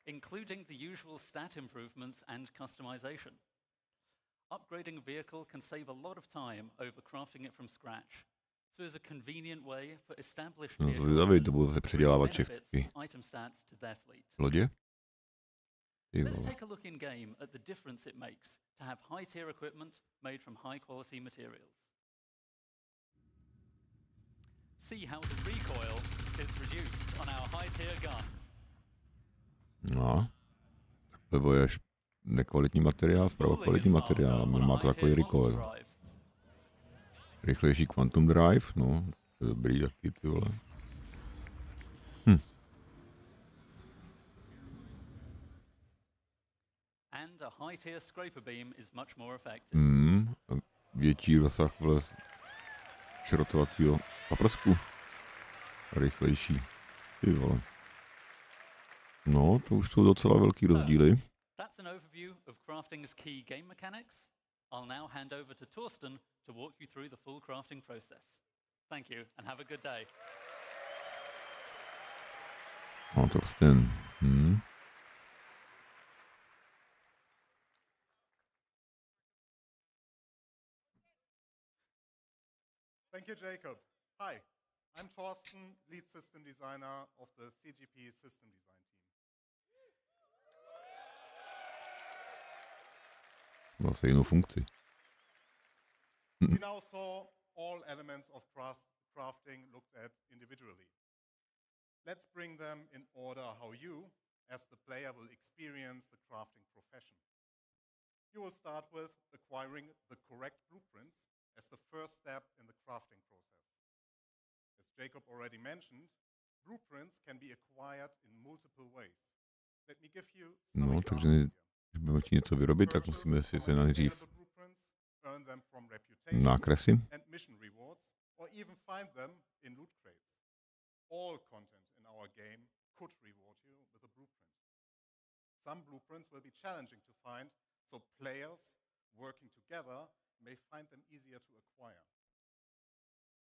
Including the usual stat improvements and customization. Upgrading a vehicle can save a lot of time over crafting it from scratch, so it's a convenient way for established item stats to their fleet. Lodě? Let's take a look in game at the difference it makes to have high tier equipment made from high quality materials. See how the recoil is reduced on our high tier gun. No, takhle voješ nekvalitní materiál, zprava kvalitní materiál, má to takový recoil. Rychlejší quantum drive, no, to je dobrý taky, ty vole. And a high tier scraper beam is much more effective. Větší rozsah šrotovacího paprsku. Rychlejší, ty vole. No, to už jsou docela velký rozdíly. That's an overview of crafting's key game mechanics, I'll now hand over to Torsten to walk you through the full crafting process. Thank you and have a good day. No, Torsten. Thank you, Jacob. Hi, I'm Torsten, lead system designer of the CGP system design team. Má se jinou funkci. We now saw all elements of crafting looked at individually. Let's bring them in order how you, as the player, will experience the crafting profession. You will start with acquiring the correct blueprints as the first step in the crafting process. As Jacob already mentioned, blueprints can be acquired in multiple ways. Let me give you some No, examples takže here. když budeme chtít něco vyrobit, tak musíme si se nejdřív earn them from reputation nákresy. and mission rewards, or even find them in loot crates. All content in our game could reward you with a blueprint. Some blueprints will be challenging to find, so players working together may find them easier to acquire.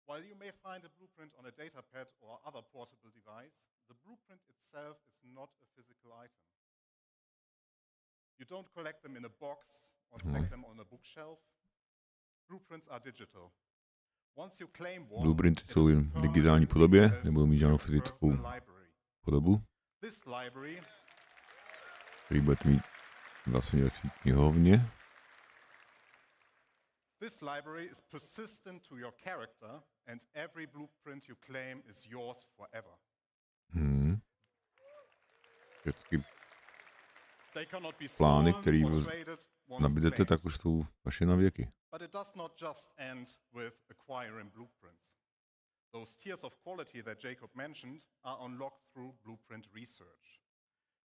While you may find a blueprint on a datapad or other portable device, the blueprint itself is not a physical item. You don't collect them in a box or stack them on a bookshelf. Blueprints are digital. Once you claim one, Blueprinty jsou jen v digitální podobě, nebudou mít žádnou fyzickou podobu, This library který budete mít vlastně ve svý knihovně. This library is persistent to your character, and every blueprint you claim is yours forever. Všechny They cannot be plány, stolen které or traded once nabídete, claimed. tak už jsou vaše na věky. But it does not just end with acquiring blueprints. Those tiers of quality that Jacob mentioned are unlocked through blueprint research.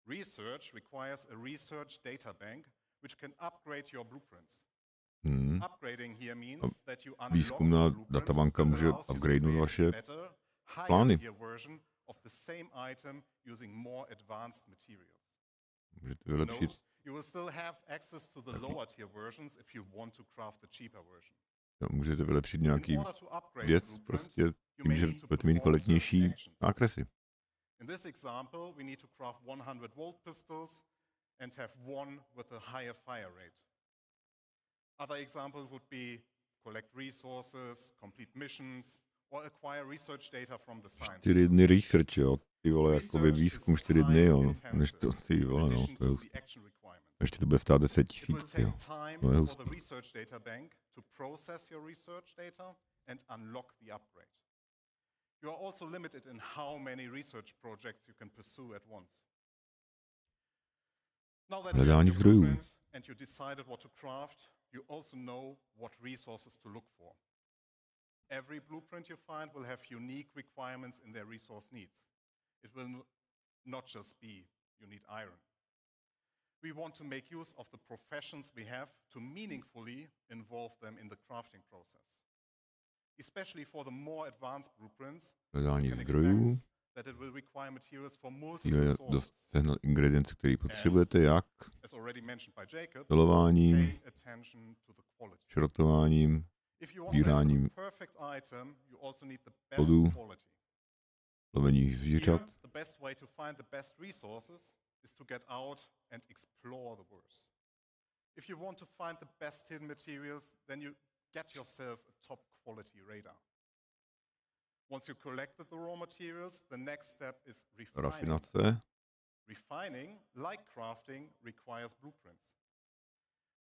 Research requires a research data bank which can upgrade your blueprints. Upgrading here means that you unlock Výzkumná the blueprint databanka that může allows you to upgradenout create vaše a better, plány. higher tier version of the same item using more advanced materials. Můžete vylepšit. Note, you will still have access to the lower tier versions if you want to craft the cheaper version. Můžete vylepšit nějaký In order to upgrade věc, the blueprint, prostě you tím, may že need to budete mít perform kvalitnější certain actions. nákresy. In this example, we need to craft 100 volt pistols and have one with a higher fire rate. Other examples would be collect resources, complete missions, or acquire research data from the science. 4 dny research, jo. Ty vole, jakoby výzkum 4 dny, jo. Než to, ty vole, no. To je hustý. Ještě to bude stát 10 000, jo. To je For the hustý. research data bank to process your research data and unlock the upgrade. You are also limited in how many research projects you can pursue at once. Now that you have Hledání your zdrojů. blueprint and you decided what to craft, you also know what resources to look for. Every blueprint you find will have unique requirements in their resource needs. It will not just be you need iron. We want to make use of the professions we have to meaningfully involve them in the crafting process. Especially for the more advanced blueprints, Hledání you can zdrojů. expect that it will require materials from Cíl multiple je sources. sehnat ingredience, které potřebujete, jak As already mentioned by Jacob, dolováním, pay attention to the quality. šrotováním, If you want to have sbíráním a perfect item, you also need the best plodů, quality. lovení zvířat. Here, the best way to find the best resources is to get out and explore the works. If you want to find the best hidden materials, then you get yourself a top quality radar. Once you collected the raw materials, the next step is refining. Rafinace. Refining, like crafting, requires blueprints.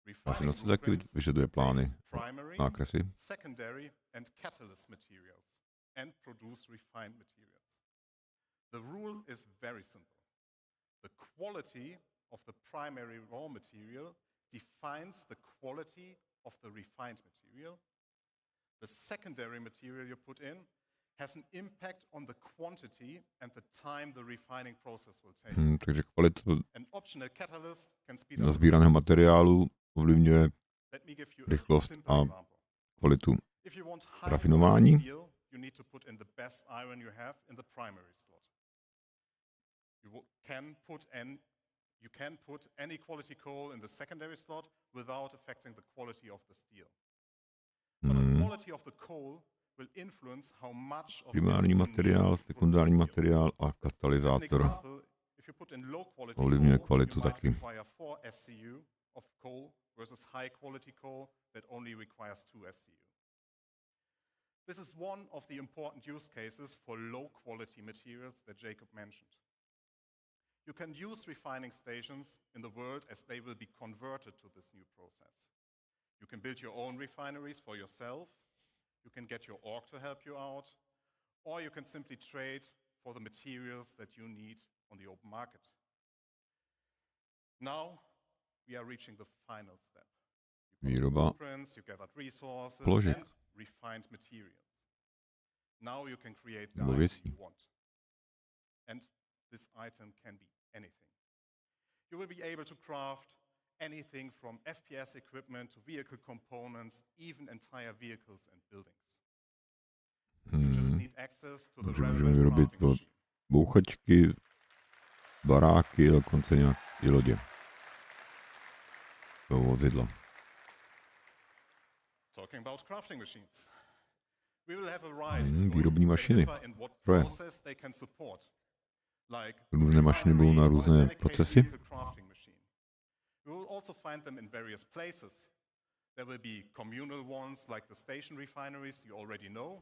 Refining Rafinace taky blueprints vyžaduje plány, contain primary, nákresy. secondary, and catalyst materials, and produce refined materials. The rule is very simple. The quality of the primary raw material defines the quality of the refined material. The secondary material you put in has an impact on the quantity and the time the refining process will take. Takže kvalitu An optional catalyst can speed up the nazbíraného process. materiálu ovlivňuje Let me give you rychlost a simple a example. kvalitu If you want high rafinování. quality steel, you need to put in the best iron you have in the primary slot. You can put in You can put any quality coal in the secondary slot without affecting the quality of the steel. But the quality of the coal will influence how much of Primární materiál, sekundární materiál a katalyzátor if you put in low quality ovlivňuje coal, kvalitu you might taky. require 4 SCU of coal versus high quality coal that only requires 2 SCU. This is one of the important use cases for low quality materials that Jacob mentioned. You can use refining stations in the world as they will be converted to this new process. You can build your own refineries for yourself, you can get your org to help you out, or you can simply trade for the materials that you need on the open market. Now we are reaching the final step. Výroba You gathered resources položek. and refined materials. Now you can create the Nebo item věcí. you want. And this item can be anything. You will be able to craft anything from FPS equipment to vehicle components, even entire vehicles and buildings. You just need access to the Takže můžeme relevant vyrobit crafting machine. bouchačky, baráky, dokonce nějaké lodě. To vozidla. Talking about crafting machines. We will have a ride Výrobní mašiny. in what Stroje. process they can support. Like Různé mašiny budou na různé procesy. crafting machine. We will also find them in various places. There will be communal ones like the station refineries you already know.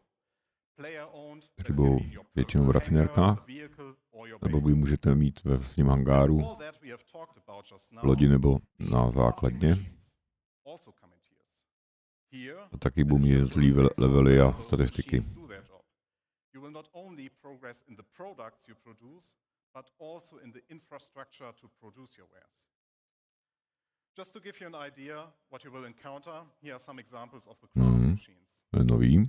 Player-owned, that Které can budou be in your většinou v personal rafinérkách, hangar, vehicle or your nebo base. vy můžete mít ve svém hangáru, All that we have talked about just now, lodi nebo these na crafting základně. machines also come in tiers. Here, A taky budou mít let's just jednotlivý look at levely how a those statistiky. machines do their job. You will not only progress in the products you produce, but also in the infrastructure to produce your wares. Just to give you an idea what you will encounter, here are some examples of the crafting machines. To je nový.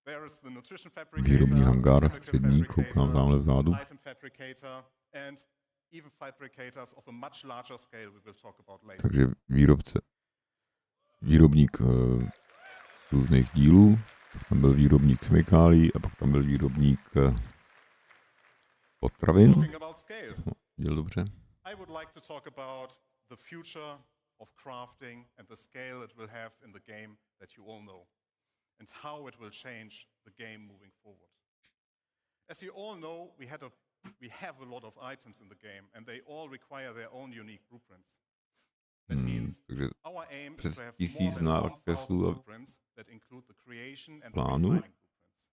There is the nutrition fabricator, Výrobní hangár, chemical střední, koukám fabricator, tamhle vzadu. item fabricator, and even fabricators of a much larger scale we will talk about later. Takže výrobník různých dílů, pak tam byl výrobník chemikálií a pak tam byl výrobník potravin. Talking about scale. Děl dobře. I would like to talk about the future of crafting and the scale it will have in the game that you all know, and how it will change the game moving forward. As you all know, we have a lot of items in the game, and they all require their own unique blueprints. That means Takže our aim is přes to have 1000 more than nákresů 1,000 a blueprints that include the creation and the plánů. refining blueprints.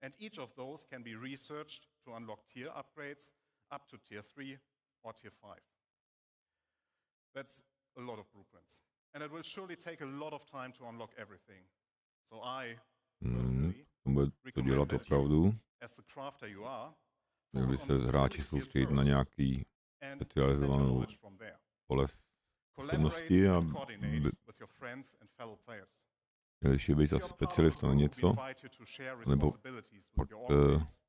And each of those can be researched to unlock tier upgrades up to tier 3 or tier 5. That's a lot of blueprints. And it will surely take a lot of time to unlock everything. So I personally Bude to dělat recommend that opravdu. you, as the crafter you are, Měli by focus on se the hráči specific soustředit field na first nějaký and specializovanou extend your knowledge from there. pole Collaborate osobnosti a and coordinate with your friends and fellow players. měli by být If you're part of specialista a na group, něco, we invite you to share nebo responsibilities with your eh, org-mates.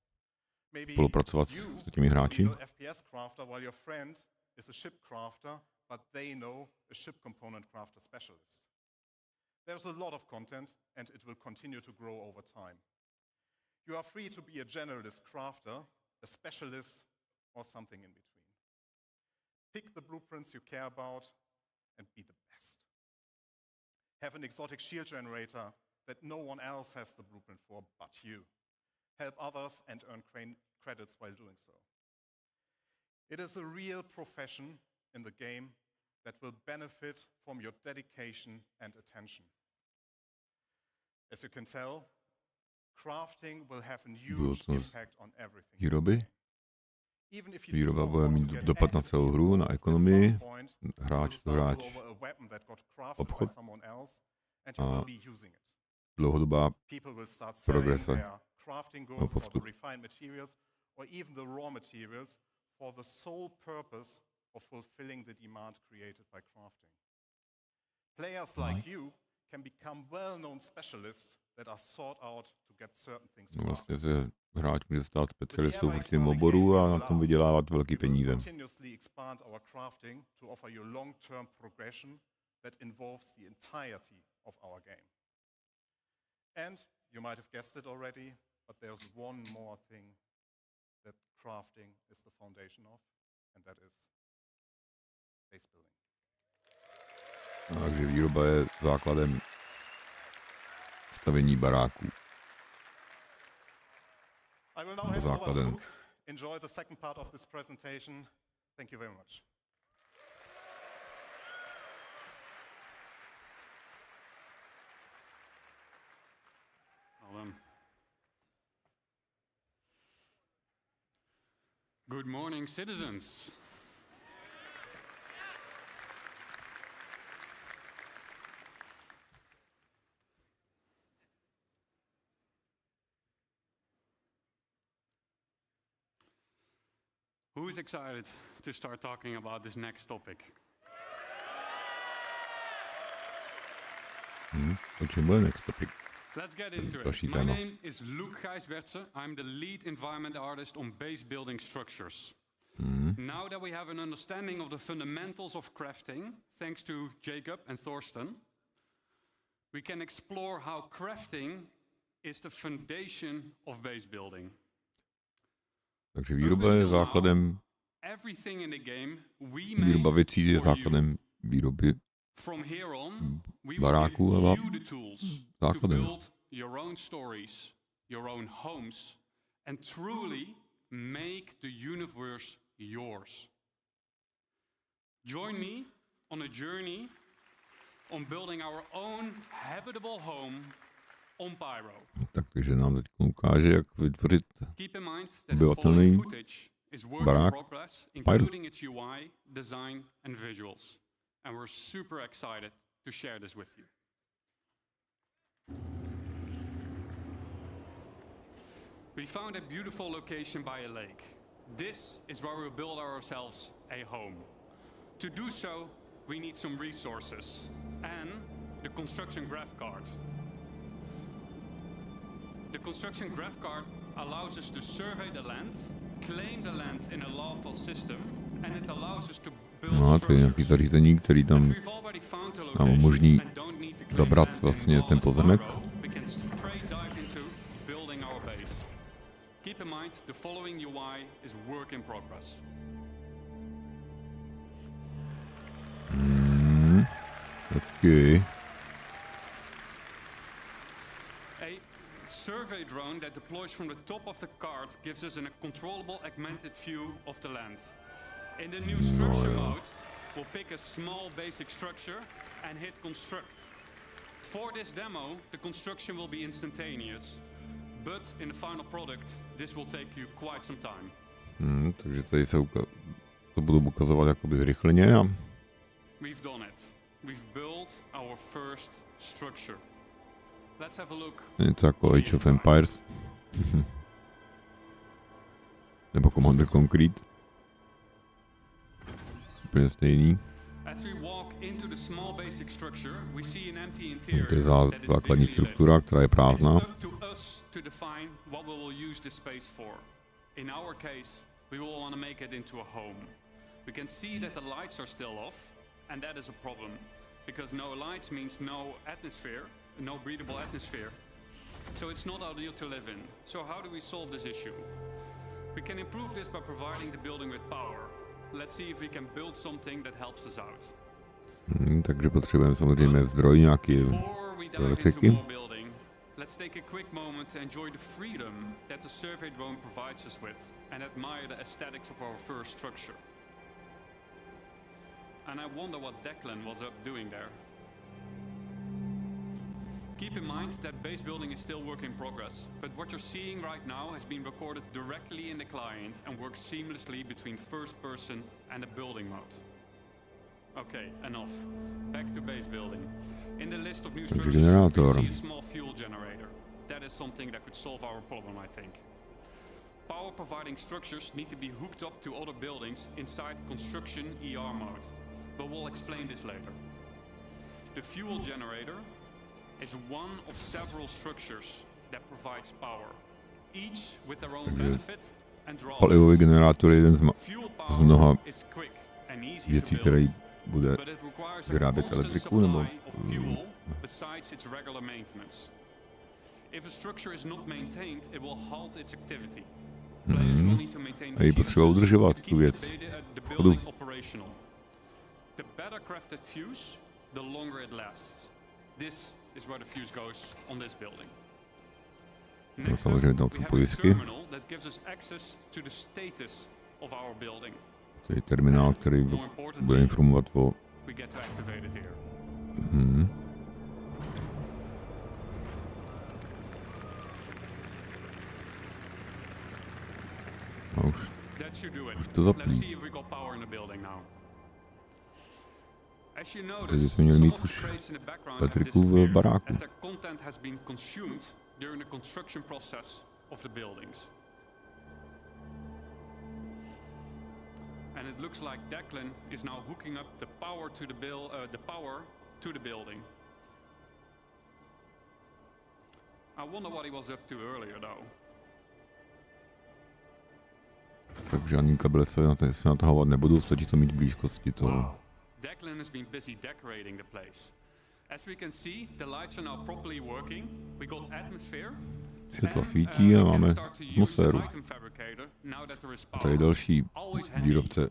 Maybe spolupracovat you s těmi hráči. be the FPS crafter while your friend is a ship crafter, but they know a ship component crafter specialist. There's a lot of content, and it will continue to grow over time. You are free to be a generalist crafter, a specialist, or something in between. Pick the blueprints you care about and be the best. Have an exotic shield generator that no one else has the blueprint for but you. Help others and earn credits while doing so. It is a real profession in the game that will benefit from your dedication and attention. As you can tell, crafting will have a huge Budoucnost impact on everything. výroby. Even if you Výroba do bude not mít want to get dopad na actively celou hru, na involved, at ekonomii, some point, you will hráč to stumble hráč, over a weapon that got crafted by obchod someone else, and you a will be using it. dlouhodobá People will start selling progrese their crafting goods or the postup. refined materials or even the raw materials for the sole purpose of fulfilling the demand created by crafting. Players like you can become well-known specialists that are sought out to get certain things No, crafted. vlastně se hráč může stát With the specialistou v RYZEN určitém game oboru you a will na tom love, vydělávat velký we will peníze. continuously expand our crafting to offer you long-term progression that involves the entirety of our game. And you might have guessed it already, but there's one more thing that crafting is the foundation of, and that is base building. Takže výroba je základem stavění baráků. I will now hand over to Luke. Enjoy the second part of this presentation. Thank you very much. Good morning, citizens. Who is excited to start talking about this next topic? Okay, well, next topic. Let's get into it. My name is Luke Gijsbertse. I'm the lead environment artist on base building structures. Now that we have an understanding of the fundamentals of crafting, thanks to Jacob and Thorsten, we can explore how crafting is the foundation of base building. Takže výroba je základem, výroba věcí je základem výroby baráků a základem. Your own stories, your own homes, and truly make the universe yours. Join me on a journey on building our own habitable home on Pyro. Takže nám teď ukáže, jak vytvořit obyvatelný barák Pyro. UI, design and visuals. And we're super excited to share this with you. We found a beautiful location by a lake. This is where we'll build ourselves a home. To do so, we need some resources and the construction graph card. The construction graph card allows us to survey the land, claim the land in a lawful system, and it allows us to build No, to je nějaký zařízení, který tam nám umožní zabrat vlastně ten pozemek. Keep in mind, the following UI is work in progress. That's good. A survey drone that deploys from the top of the card gives us a controllable augmented view of the land. In the new structure mode, we'll pick a small basic structure and hit construct. For this demo, the construction will be instantaneous. But in the final product, this will take you quite some time. Takže tady se to budu ukazovat jakoby zrychleně. We've done it. We've built our first structure. Let's have a look. Něco jako Age of Empires. Nebo Commander Concrete. Úplně stejný. As we walk into the small basic structure, we see an empty interior. To je základní struktura, která je prázdná. To define what we will use this space for. In our case, we will want to make it into a home. We can see that the lights are still off, and that is a problem, because no lights means no atmosphere, no breathable atmosphere. So it's not ideal to live in. So how do we solve this issue? We can improve this by providing the building with power. Let's see if we can build something that helps us out. Takže potřebujeme samozřejmě zdroj nějaký elektriky. Let's take a quick moment to enjoy the freedom that the survey drone provides us with and admire the aesthetics of our first structure. And I wonder what Declan was up doing there. Keep in mind that base building is still work in progress, but what you're seeing right now has been recorded directly in the client and works seamlessly between first person and the building mode. Okay, enough. Back to base building. In the list of new structures, we see a small fuel generator. That is something that could solve our problem, I think. Power providing structures need to be hooked up to other buildings inside construction ER mode, but we'll explain this later. The fuel generator is one of several structures that provides power, each with their own benefit and drawbacks. Palivový generátor je jeden z mnoha věcí, které bude vyrábět elektriku nebo a je potřeba udržovat tu věc. building operational. The better crafted fuse, the longer it lasts. This is where the fuse goes on this building. Next up, we have a terminal that gives us access to the status of our building. To je terminál, který bude informovat o... We get to activate it here. That should do it. Let's see if we got power in the building now. As you notice, some of the crates in the background have disappeared as their content has been consumed during the construction process of the buildings. And it looks like Declan is now hooking up the power to the building. I wonder what he was up to earlier though. Tak žádný kabele se natahovat nebudou, stačí to mít v blízkosti toho. Wow. Declan has been busy decorating the place. As we can see, the lights are now properly working. We got atmosphere. Světla svítí a máme atmosféru. A tady je další výrobce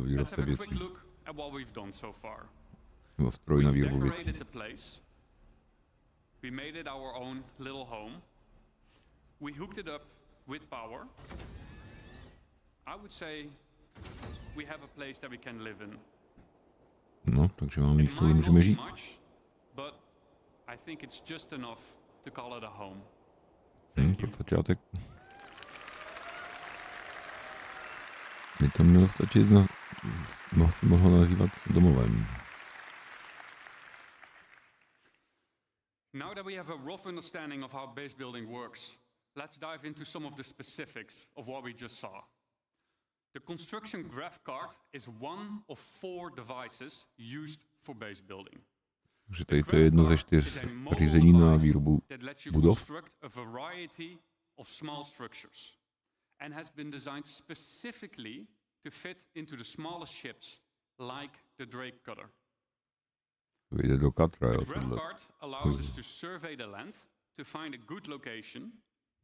výrobce věcí. Nebo stroj na výrobu věcí. We made it our own little home. We hooked it up with power. I would say we have a place that we can live in. No, takže máme místo, kde můžeme žít. But I think it's just enough to call it a home. Pro začátek. By to mělo stačit na... se mohlo nazývat domovem. Now that we have a rough understanding of how base building works, let's dive into some of the specifics of what we just saw. The construction graph card is one of 4 devices used for base building. Takže tady to je jedno ze 4 řízení na výrobu budov. A variety of small structures and has been designed specifically to fit into the smallest ships like the Drake cutter. Vyjde do Katra, jo, the graph card allows us to survey the land, to find a good location,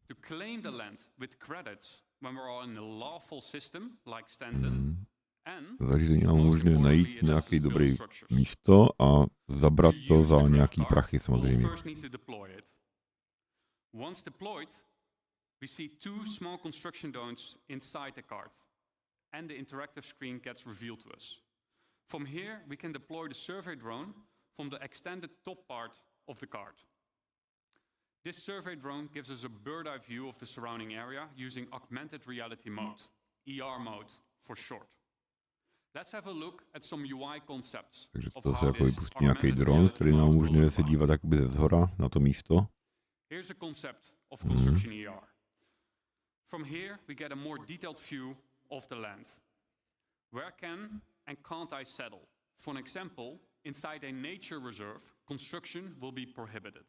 to claim the land with credits when we're in a lawful system like Stanton. Zařízení nám umožňuje najít nějaký dobrý místo a zabrat to za nějaký prachy samozřejmě. Once deployed, we see 2 small construction drones inside the card, and the interactive screen gets revealed to us. From here, we can deploy the survey drone from the extended top part of the card. This survey drone gives us a bird's eye view of the surrounding area using augmented reality mode, ER mode for short. Let's have a look at some UI concepts. Takže to se jako vypustí nějaký dron, který nám umožňuje se dívat jakoby ze zhora na to místo. Here's a concept of construction ER. From here, we get a more detailed view of the land. Where can and can't I settle? For an example, inside a nature reserve, construction will be prohibited.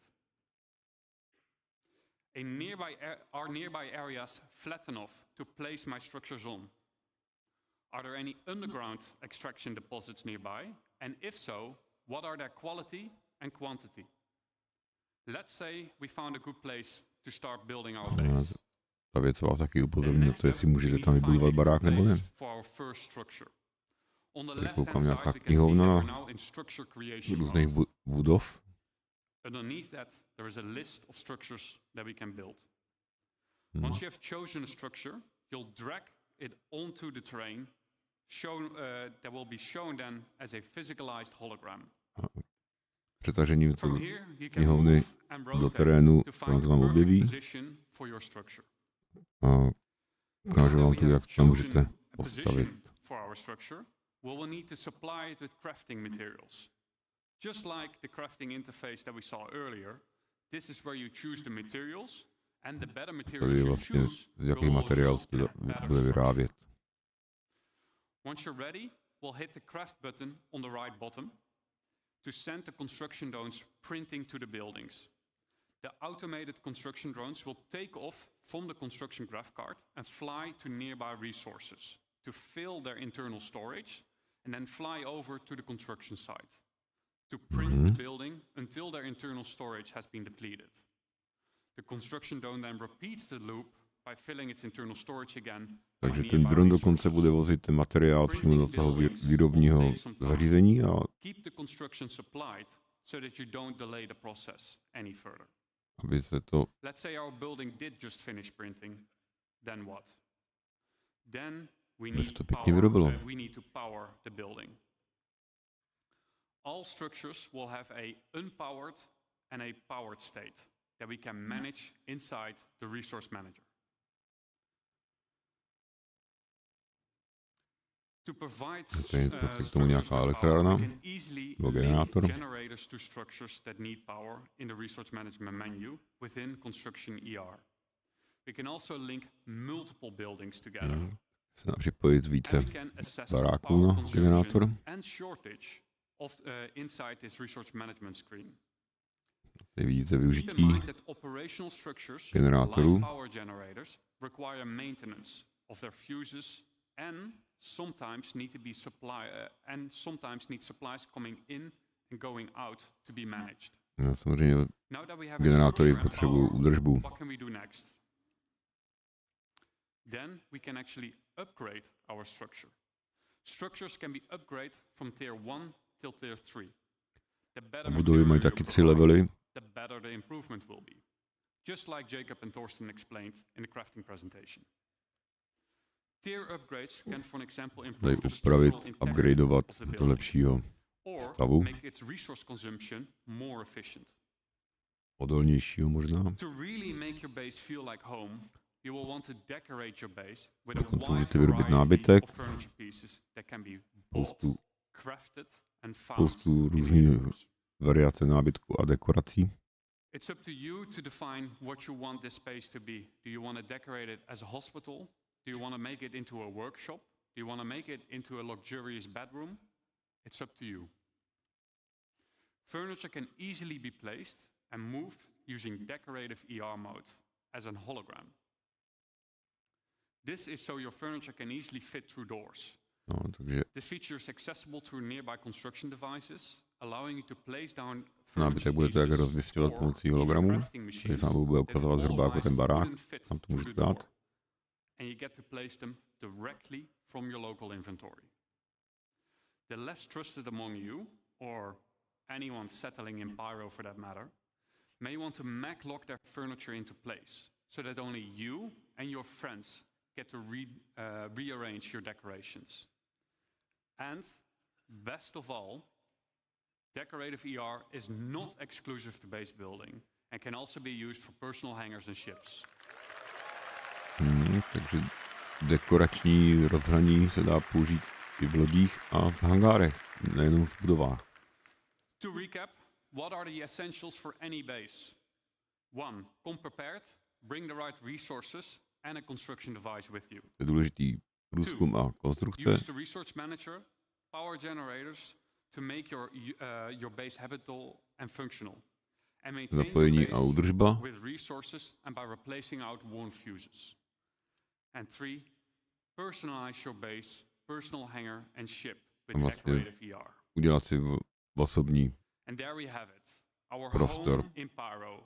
Are nearby areas flat enough to place my structures on? Are there any underground extraction deposits nearby? And if so, what are their quality and quantity? Let's say we found a good place to start building our base. Ta věc vás taky upozorní na to, jestli můžete tam vybudovat barák nebo ne. Tady koukám nějaká knihovna různých budov. Underneath that, there is a list of structures that we can build. Once you have chosen a structure, you'll drag it onto the terrain, that will be shown then as a physicalized hologram. Přetažením to knihovny do terénu, tam to tam objeví. A ukážu vám tu, jak tam můžete postavit. We will need to supply it with crafting materials. Just like the crafting interface that we saw earlier, this is where you choose the materials, and the better materials you choose will also bude vyrábět. Once you're ready, we'll hit the craft button on the right bottom to send the construction drones printing to the buildings. The automated construction drones will take off from the construction graph card and fly to nearby resources to fill their internal storage and then fly over to the construction site to print the building until their internal storage has been depleted. The construction drone then repeats the loop by filling its internal storage again. Takže ten dron dokonce bude vozit ten materiál přímo do toho výrobního zařízení a keep the construction supplied so that you don't delay the process any further. aby se to... Let's say our building did just finish printing, then what? Then we need to power the building. All structures will have a unpowered and a powered state that we can manage inside the resource manager. To provide structures with power, we can easily link generators to structures that need power in the resource management menu within construction ER. We can also link multiple buildings together. Se dá připojit více baráků na generátor. And shortage of inside this resource management screen. Tady vidíte využití generátorů. Power generators require maintenance of their fuses and sometimes need to be sometimes need supplies coming in and going out to be managed. No, samozřejmě generátory potřebují údržbu. What can we do next? Then we can actually upgrade our structure. Structures can be upgraded from tier 1 till tier 3. The better budovy mají taky 3 levely. The better the improvement will be. Just like Jacob and Thorsten explained in the crafting presentation. Tier upgrades can, for example, improve the structural integrity of the building, or make its resource consumption more efficient. Odolnějšího možná. To really make your base feel like home, you will want to decorate your base with a wide variety of furniture pieces that can be bought, crafted, and found různých variace nábytku a dekorací. It's up to you to define what you want this space to be. Do you want to decorate it as a hospital? Do you want to make it into a workshop? Do you want to make it into a luxurious bedroom? It's up to you. Furniture can easily be placed and moved using decorative ER mode as a hologram. This is so your furniture can easily fit through doors. This feature is accessible through nearby construction devices, allowing you to place down nábytek budete jak rozmísťovat pomocí hologramu, který se vám bude ukazovat zhruba jako ten barák, tam to můžete dát. And you get to place them directly from your local inventory. The less trusted among you, or anyone settling in Pyro for that matter, may want to lock their furniture into place, so that only you and your friends get to rearrange your decorations. And best of all, decorative ER is not exclusive to base building and can also be used for personal hangars and ships. Takže dekorační rozhraní se dá použít i v lodích a v hangárech, nejenom v budovách. To recap, what are the essentials for any base? 1. Come prepared, bring the right resources and a construction device with you. Je důležitý průzkum a konstrukce. Use the resource manager, power generators to make your base habitable and functional. And maintain zapojení your a údržba. base with resources and by replacing out worn fuses. And 3. Personalize your base, personal hangar and ship with decorative ER. Udělat si osobní and there we have it, our prostor home in Pyro.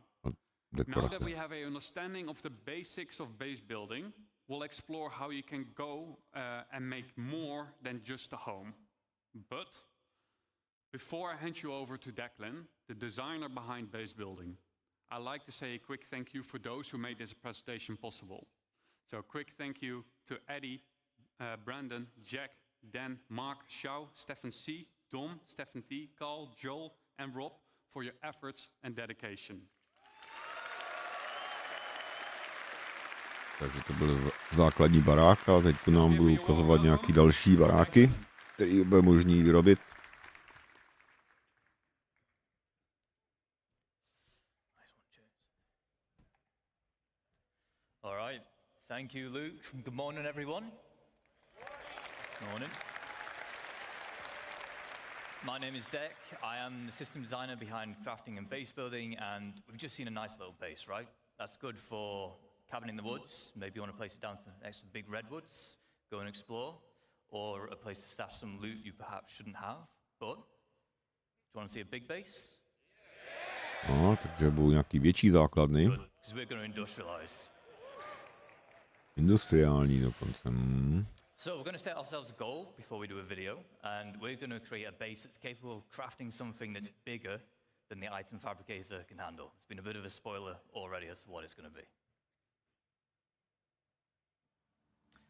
Dekorace. Now that we have a understanding of the basics of base building, we'll explore how you can go and make more than just a home. But before I hand you over to Declan, the designer behind base building, I'd like to say a quick thank you for those who made this presentation possible. So a quick thank you to Eddie, Brandon, Jack, Dan, Mark, Xiao, Stefan C, Dom, Stefan T, Carl, Joel, and Rob for your efforts and dedication. Takže to byl základní barák a teď nám budu ukazovat nějaký další baráky, který bude možný vyrobit. All right. Thank you, Luke. Good morning, everyone. Good morning. My name is Dec. I am the system designer behind crafting and base building, and we've just seen a nice little base, right? That's good for cabin in the woods. Maybe you want to place it down to next to big redwoods, go and explore, or a place to stash some loot you perhaps shouldn't have. But do you want to see a big base? No, takže budou nějaký větší základny. Good, because we're going to industrialize. Industriální dokonce. So we're going to set ourselves a goal before we do a video, and we're going to create a base that's capable of crafting something that's bigger than the item fabricator can handle. It's been a bit of a spoiler already as to what it's going to be.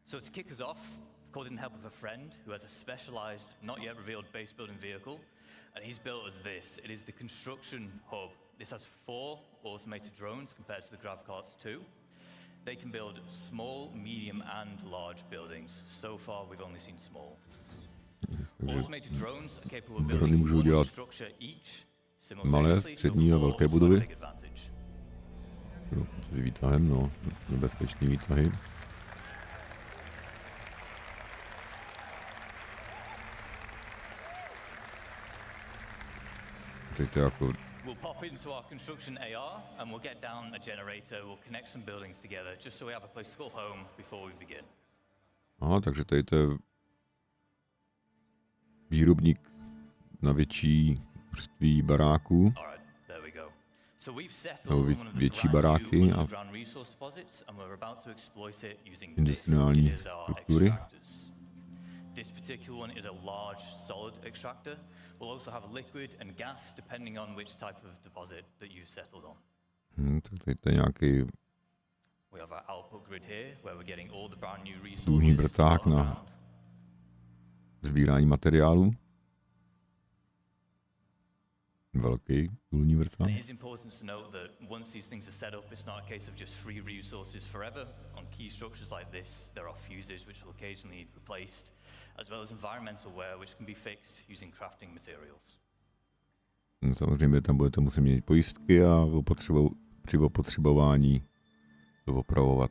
So to kick us off, called in the help of a friend who has a specialized, not yet revealed base building vehicle, and he's built us this. It is the construction hub. This has 4 automated drones compared to the GravCarts 2. They can build small, medium, and large buildings. So far, we've only seen small. Automated drones are capable of building one structure each, simultaneously, so 4 is a big advantage. Jo, s výtahem, no, nebezpečný výtahy. Teď to jako... We'll pop into our construction AR and we'll get down a generator, we'll connect some buildings together, just so we have a place to call home before we begin. Aha, takže tady to je výrobník na větší vrství baráků. Nebo větší baráky a industriální struktury. This particular one is a large solid extractor. We'll also have liquid and gas depending on which type of deposit that you've settled on. Tak tady to je nějaký We have our output grid here where we're getting all the brand new resources. důlní vrták na sbírání materiálů. Velký důlní vrták. And it is important to note that once these things are set up, it's not a case of just free resources forever. On key structures like this, there are fuses which will occasionally need replaced, as well as environmental wear which can be fixed using crafting materials. Samozřejmě tam budete muset mít pojistky a při opotřebování to opravovat.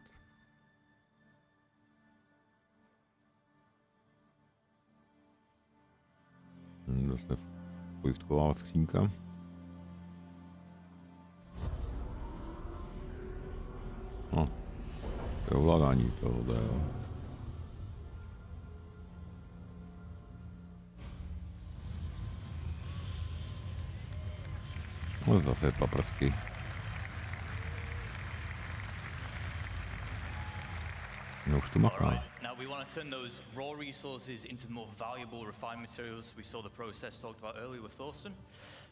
Zase pojistková skřínka. No, to je ovládání toho, jo. No, zase paprsky. No, už to maká. Now we want to turn those raw resources into the more valuable refined materials we saw the process talked about earlier with Thorsten.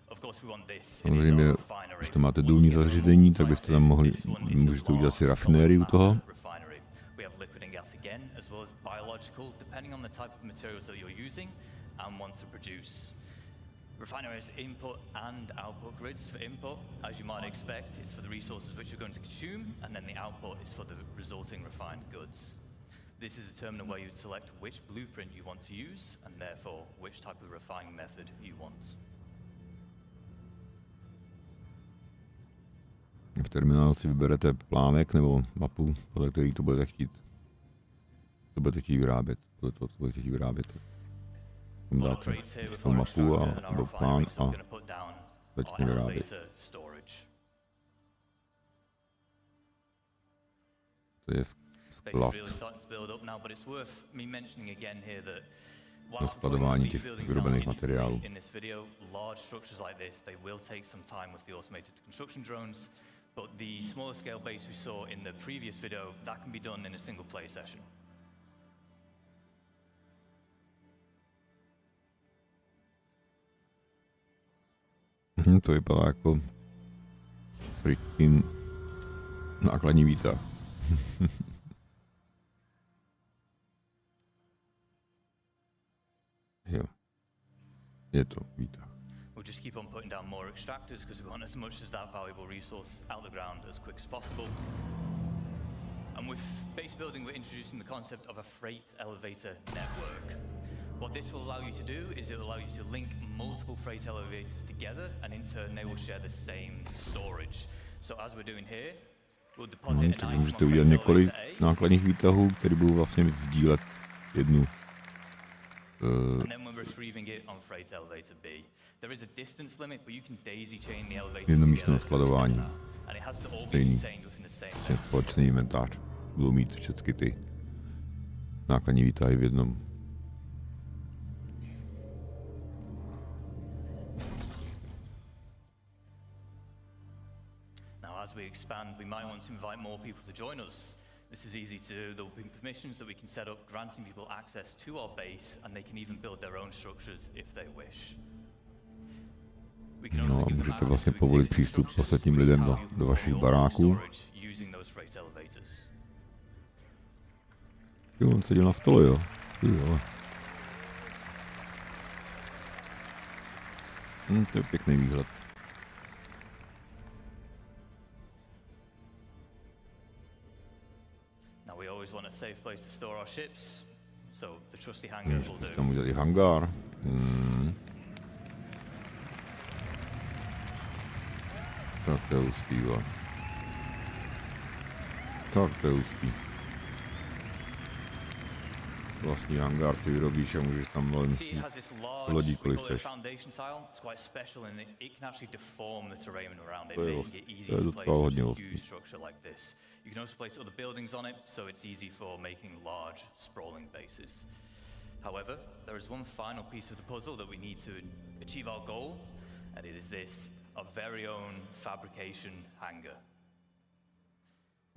Of course we want this. Samozřejmě, když to máte důlní zařízení, tak byste tam můžete udělat si rafinériu u toho. We have liquid and gas again, as well as biological, depending on the type of materials that you're using and want to produce. Refinery has input and output grids. For input, as you might expect, is for the resources which you're going to consume, and then the output is for the resulting refined goods. This is determining where you'd select which blueprint you want to use, and therefore which type of refining method you want. V terminálu si vyberete plánek nebo mapu, podle který to budete chtít. To budete chtít vyrábět. Podle toho, co budete chtít vyrábět. Tam dáte tu mapu a nebo plán a začne vyrábět. To je sklad. Na skladování těch vyrobených materiálů. But the smaller scale base we saw in the previous video, that can be done in a single play session. To vypadá jako freaking nákladní výtah. Jo, je to výtah. We'll just keep on putting down more extractors because we want as much as that valuable resource out the ground as quick as possible. And with base building, we're introducing the concept of a freight elevator network. What this will allow you to do is it will allow you to link multiple freight elevators together, and in turn they will share the same storage. So as we're doing here, we'll deposit an item můžete udělat několik nákladních výtahů, které budou vlastně sdílet jednu. And then when we're retrieving it on freight elevator B, there is a distance limit, but you can daisy chain the elevators jedno místo na skladování. And it has to all be Stejný. contained within the same Vlastně společný inventář. Budou mít všechny ty nákladní výtahy v jednom. Now as we expand, we might want to invite more people to join us. This is easy to do. There will be permissions that we can set up, granting people access to our base, and they can even build their own structures if they wish. No a můžete vlastně povolit přístup ostatním lidem do vašich baráků. Jo, on seděl na stole, jo. To je pěkný výhled. Můžete tam udělat i hangár. Tak to je hustý, jo. Tak to je hustý. Vlastní hangár si vyrobíš a můžeš tam lodí, kolik chceš. To je docela hodně hustý. You can also place other buildings on it, so it's easy for making large, sprawling bases. However, there is one final piece of the puzzle that we need to achieve our goal, and it is this, our very own fabrication hangar.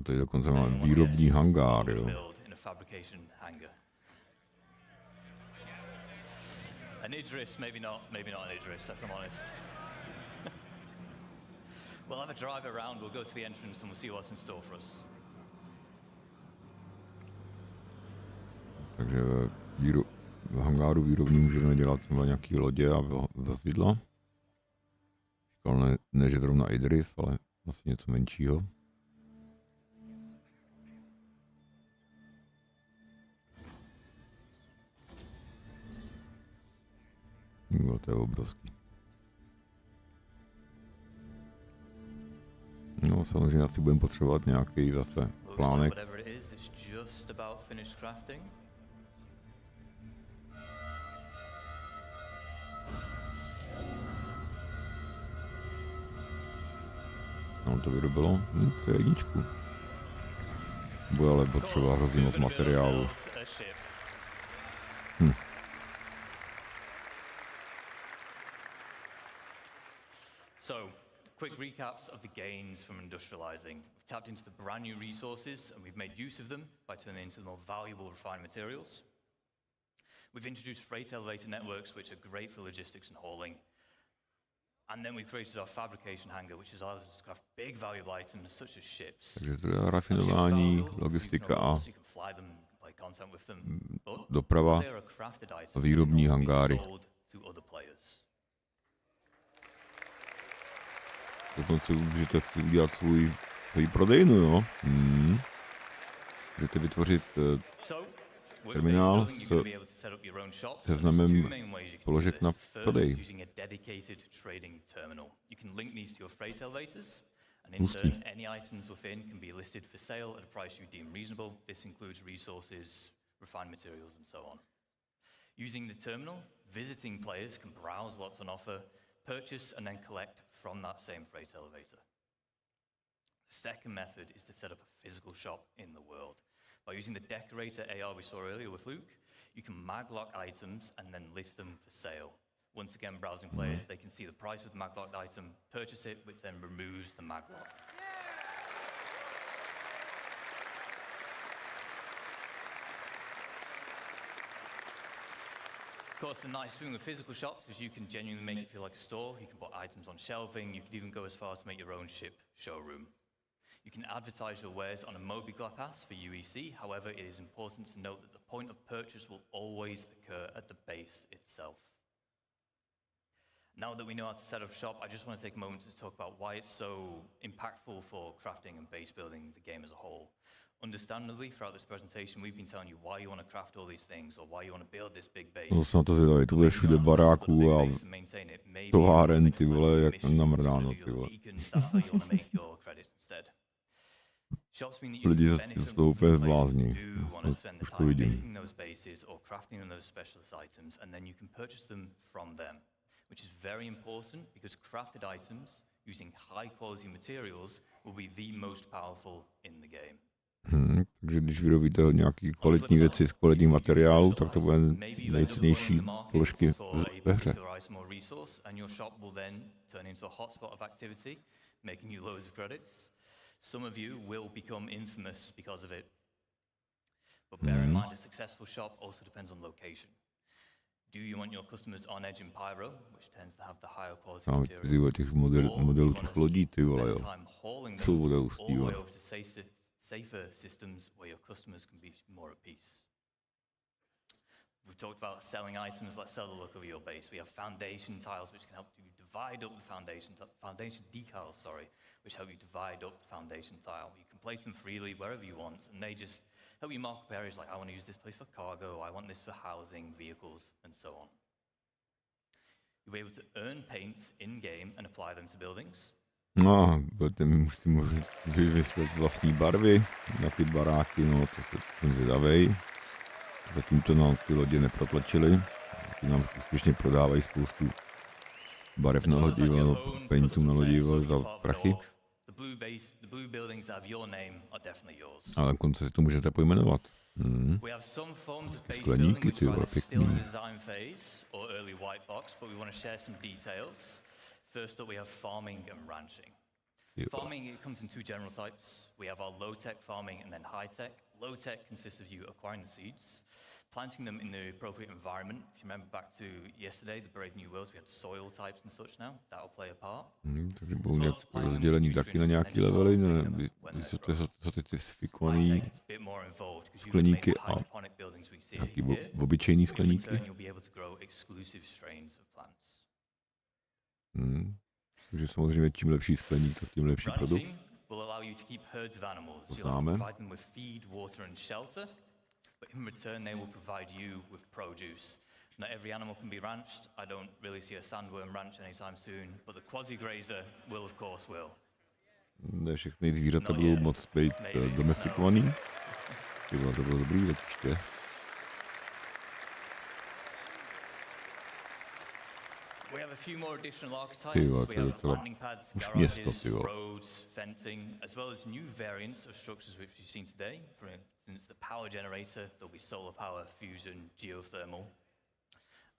To je dokonce máme výrobní hangár, jo. An Idris, maybe not an Idris, if I'm honest. We'll have a drive around, we'll go to the entrance and we'll see what's in store for us. Takže v hangáru výrobní můžeme dělat nějaký lodě a vozidla. Ne, že zrovna Idris, ale vlastně něco menšího. No, to je obrovský. No, samozřejmě asi budeme potřebovat nějaký zase plánek. No, to vyrobilo, to je jedničku. Bude ale potřeba hrozně moc materiálu. So, quick recaps of the gains from industrializing. We've tapped into the brand new resources and we've made use of them by turning into the more valuable refined materials. We've introduced freight elevator networks which are great for logistics and hauling. And then we've created our fabrication hangar which allows us to craft big valuable items such as ships. Takže to je rafinování, logistika a doprava a výrobní hangáry. Dokonce můžete si udělat svůj prodejnu, jo? Můžete vytvořit terminál se seznamem položek na prodej. Hustý. Using the terminal, visiting players can browse what's on offer, purchase and then collect from that same freight elevator. The second method is to set up a physical shop in the world. By using the decorator AR we saw earlier with Luke, you can maglock items and then list them for sale. Once again, browsing players, they can see the price of the maglocked item, purchase it, which then removes the maglock. Of course, the nice thing with physical shops is you can genuinely make it feel like a store. You can put items on shelving. You can even go as far as to make your own ship showroom. You can advertise your wares on a mobile pass for UEC. However, it is important to note that the point of purchase will always occur at the base itself. Now that we know how to set up shop, I just want to take a moment to talk about why it's so impactful for crafting and base building the game as a whole. Understandably, throughout this presentation, we've been telling you why you want to craft all these things or why you want to build this big base. No, jsem to zvědavý, tu bude všude baráků a továren, ty vole, jak namrdáno, ty vole. Lidi z toho úplně zblázní, už to vidím. Which is very important because crafted items using high quality materials will be the most powerful in the game. Takže když vyrobíte nějaké kvalitní věci z kvalitních materiálů, tak to bude nejcennější položky ve hře. Some of you will become infamous because of it. But bear in mind, a successful shop also depends on location. Do you want your customers on edge in Pyro, which tends to have the higher quality Tam material, ty vole, těch modelů těch lodí, ty vole, jo. Jsou vodoustí, all the vole. way over to safer systems where your customers can be more at peace. We've talked about selling items. Let's sell the look of your base. We have foundation tiles, which can help you divide up the foundation decals, sorry, which help you divide up the foundation tile. You can place them freely wherever you want, and they just help you mark up areas like, I want to use this place for cargo, I want this for housing, vehicles, and so on. You'll be able to earn paint in-game and apply them to buildings. No, potom musím vymyslet vlastní barvy na ty baráky, no, to jsem zvědavej. Zatím to nám ty lodě neprotlačili. Ty nám úspěšně prodávají spoustu barev na lodi, no, paintů na lodi za prachy. Ale na konci si to můžete pojmenovat. Skleníky, ty vole, pěkný. First up, we have farming and ranching. Farming, it comes in two general types. We have our low-tech farming and then high-tech. Low-tech consists of you acquiring the seeds, planting them in the appropriate environment. If you remember back to yesterday, the Brave New Worlds, we had soil types and such now. That'll play a part. Takže budou nějak rozdělení taky na nějaký levely, jsou ty specifikovaný skleníky a nějaký obyčejný skleníky. Takže samozřejmě čím lepší skleník, tak tím lepší produkt. To známe. But in return, they will provide you with produce. Not every animal can be ranched. I don't really see a sandworm ranch anytime soon, but the quasi-grazer will, of course, will. Ne, všechny zvířata budou moc být domestikovaný. To bylo dobrý letiště. We have a few more additional archetypes. We have landing pads, garages, roads, fencing, as well as new variants of structures which you've seen today. For instance, the power generator, there'll be solar power, fusion, geothermal,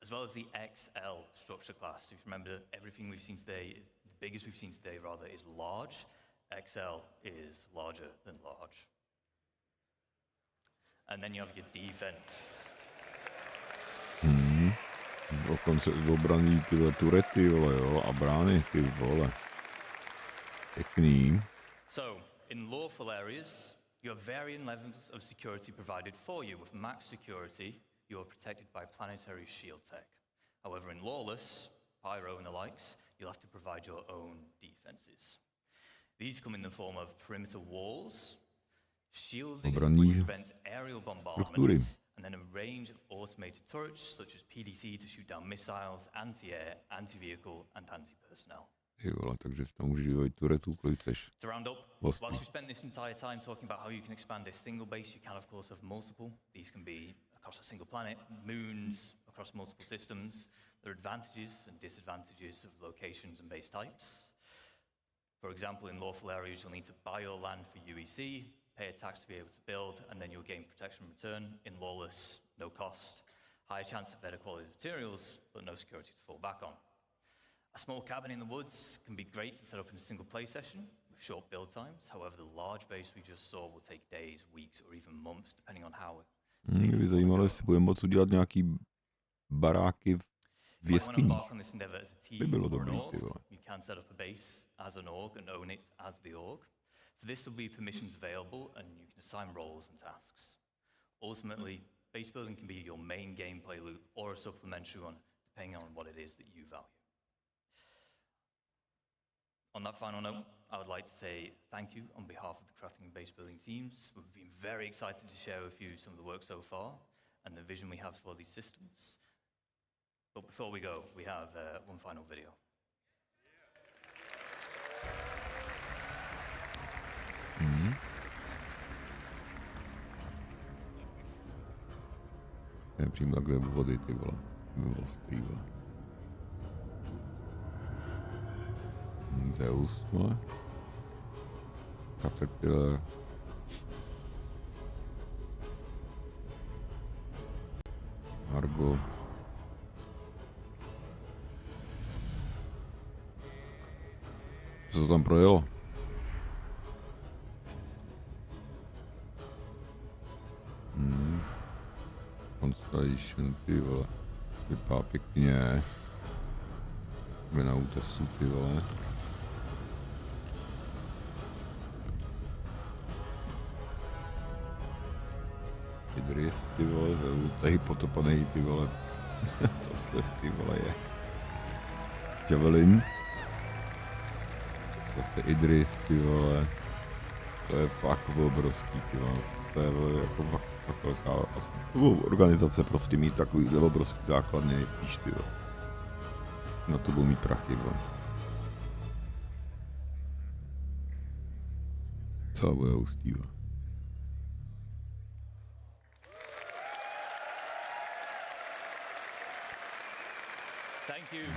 as well as the XL structure class. If you remember, everything we've seen today, the biggest we've seen today rather, is large. XL is larger than large. And then you have your defense. Obraný ty vole, turety, vole, jo, a brány, ty vole. Pěkný. So, in lawful areas, you have varying levels of security provided for you. With max security, you are protected by planetary shield tech. However, in lawless, pyro and the likes, you'll have to provide your own defenses. These come in the form of perimeter walls, shielding which prevents aerial bombardments, and then a range of automated turrets, such as PDC to shoot down missiles, anti-air, anti-vehicle, and anti-personnel. Takže tam můžeš vyvojit turetů, kolik chceš. To round up, whilst you spent this entire time talking about how you can expand a single base, you can of course have multiple. These can be across a single planet, moons, across multiple systems. There are advantages and disadvantages of locations and base types. For example, in lawful areas, you'll need to buy your land for UEC, pay a tax to be able to build, and then you'll gain protection in return. In lawless, no cost. Higher chance of better quality materials, but no security to fall back on. A small cabin in the woods can be great to set up in a single play session with short build times. However, the large base we just saw will take days, weeks, or even months, depending on how it... Mě by zajímalo, jestli budeme moct udělat nějaký baráky v jeskyních. By bylo dobrý, ty vole. You can set up a base as an org and own it as the org. For this, there'll be permissions available, and you can assign roles and tasks. Ultimately, base building can be your main gameplay loop or a supplementary one, depending on what it is that you value. On that final note, I would like to say thank you on behalf of the crafting and base building teams. We've been very excited to share with you some of the work so far and the vision we have for these systems. But before we go, we have one final video. Je přímo takhle vody, ty vole. Ostrý, vole. Zeus, vole. Caterpillar. Argo. Co to tam projelo? Constellation, ty vole. Vypadá pěkně. Jde na útesu, ty vole. Idris, ty vole, to je potopanej, ty vole. Co to ty vole je? Javelin. Zase Idris, ty vole. To je fakt obrovský, ty vole. To je vole, jako fakt velká organizace prostě mít takový obrovský základně nejspíš, ty vole. Na to budou mít prachy, vole. Co bude hustý, vole.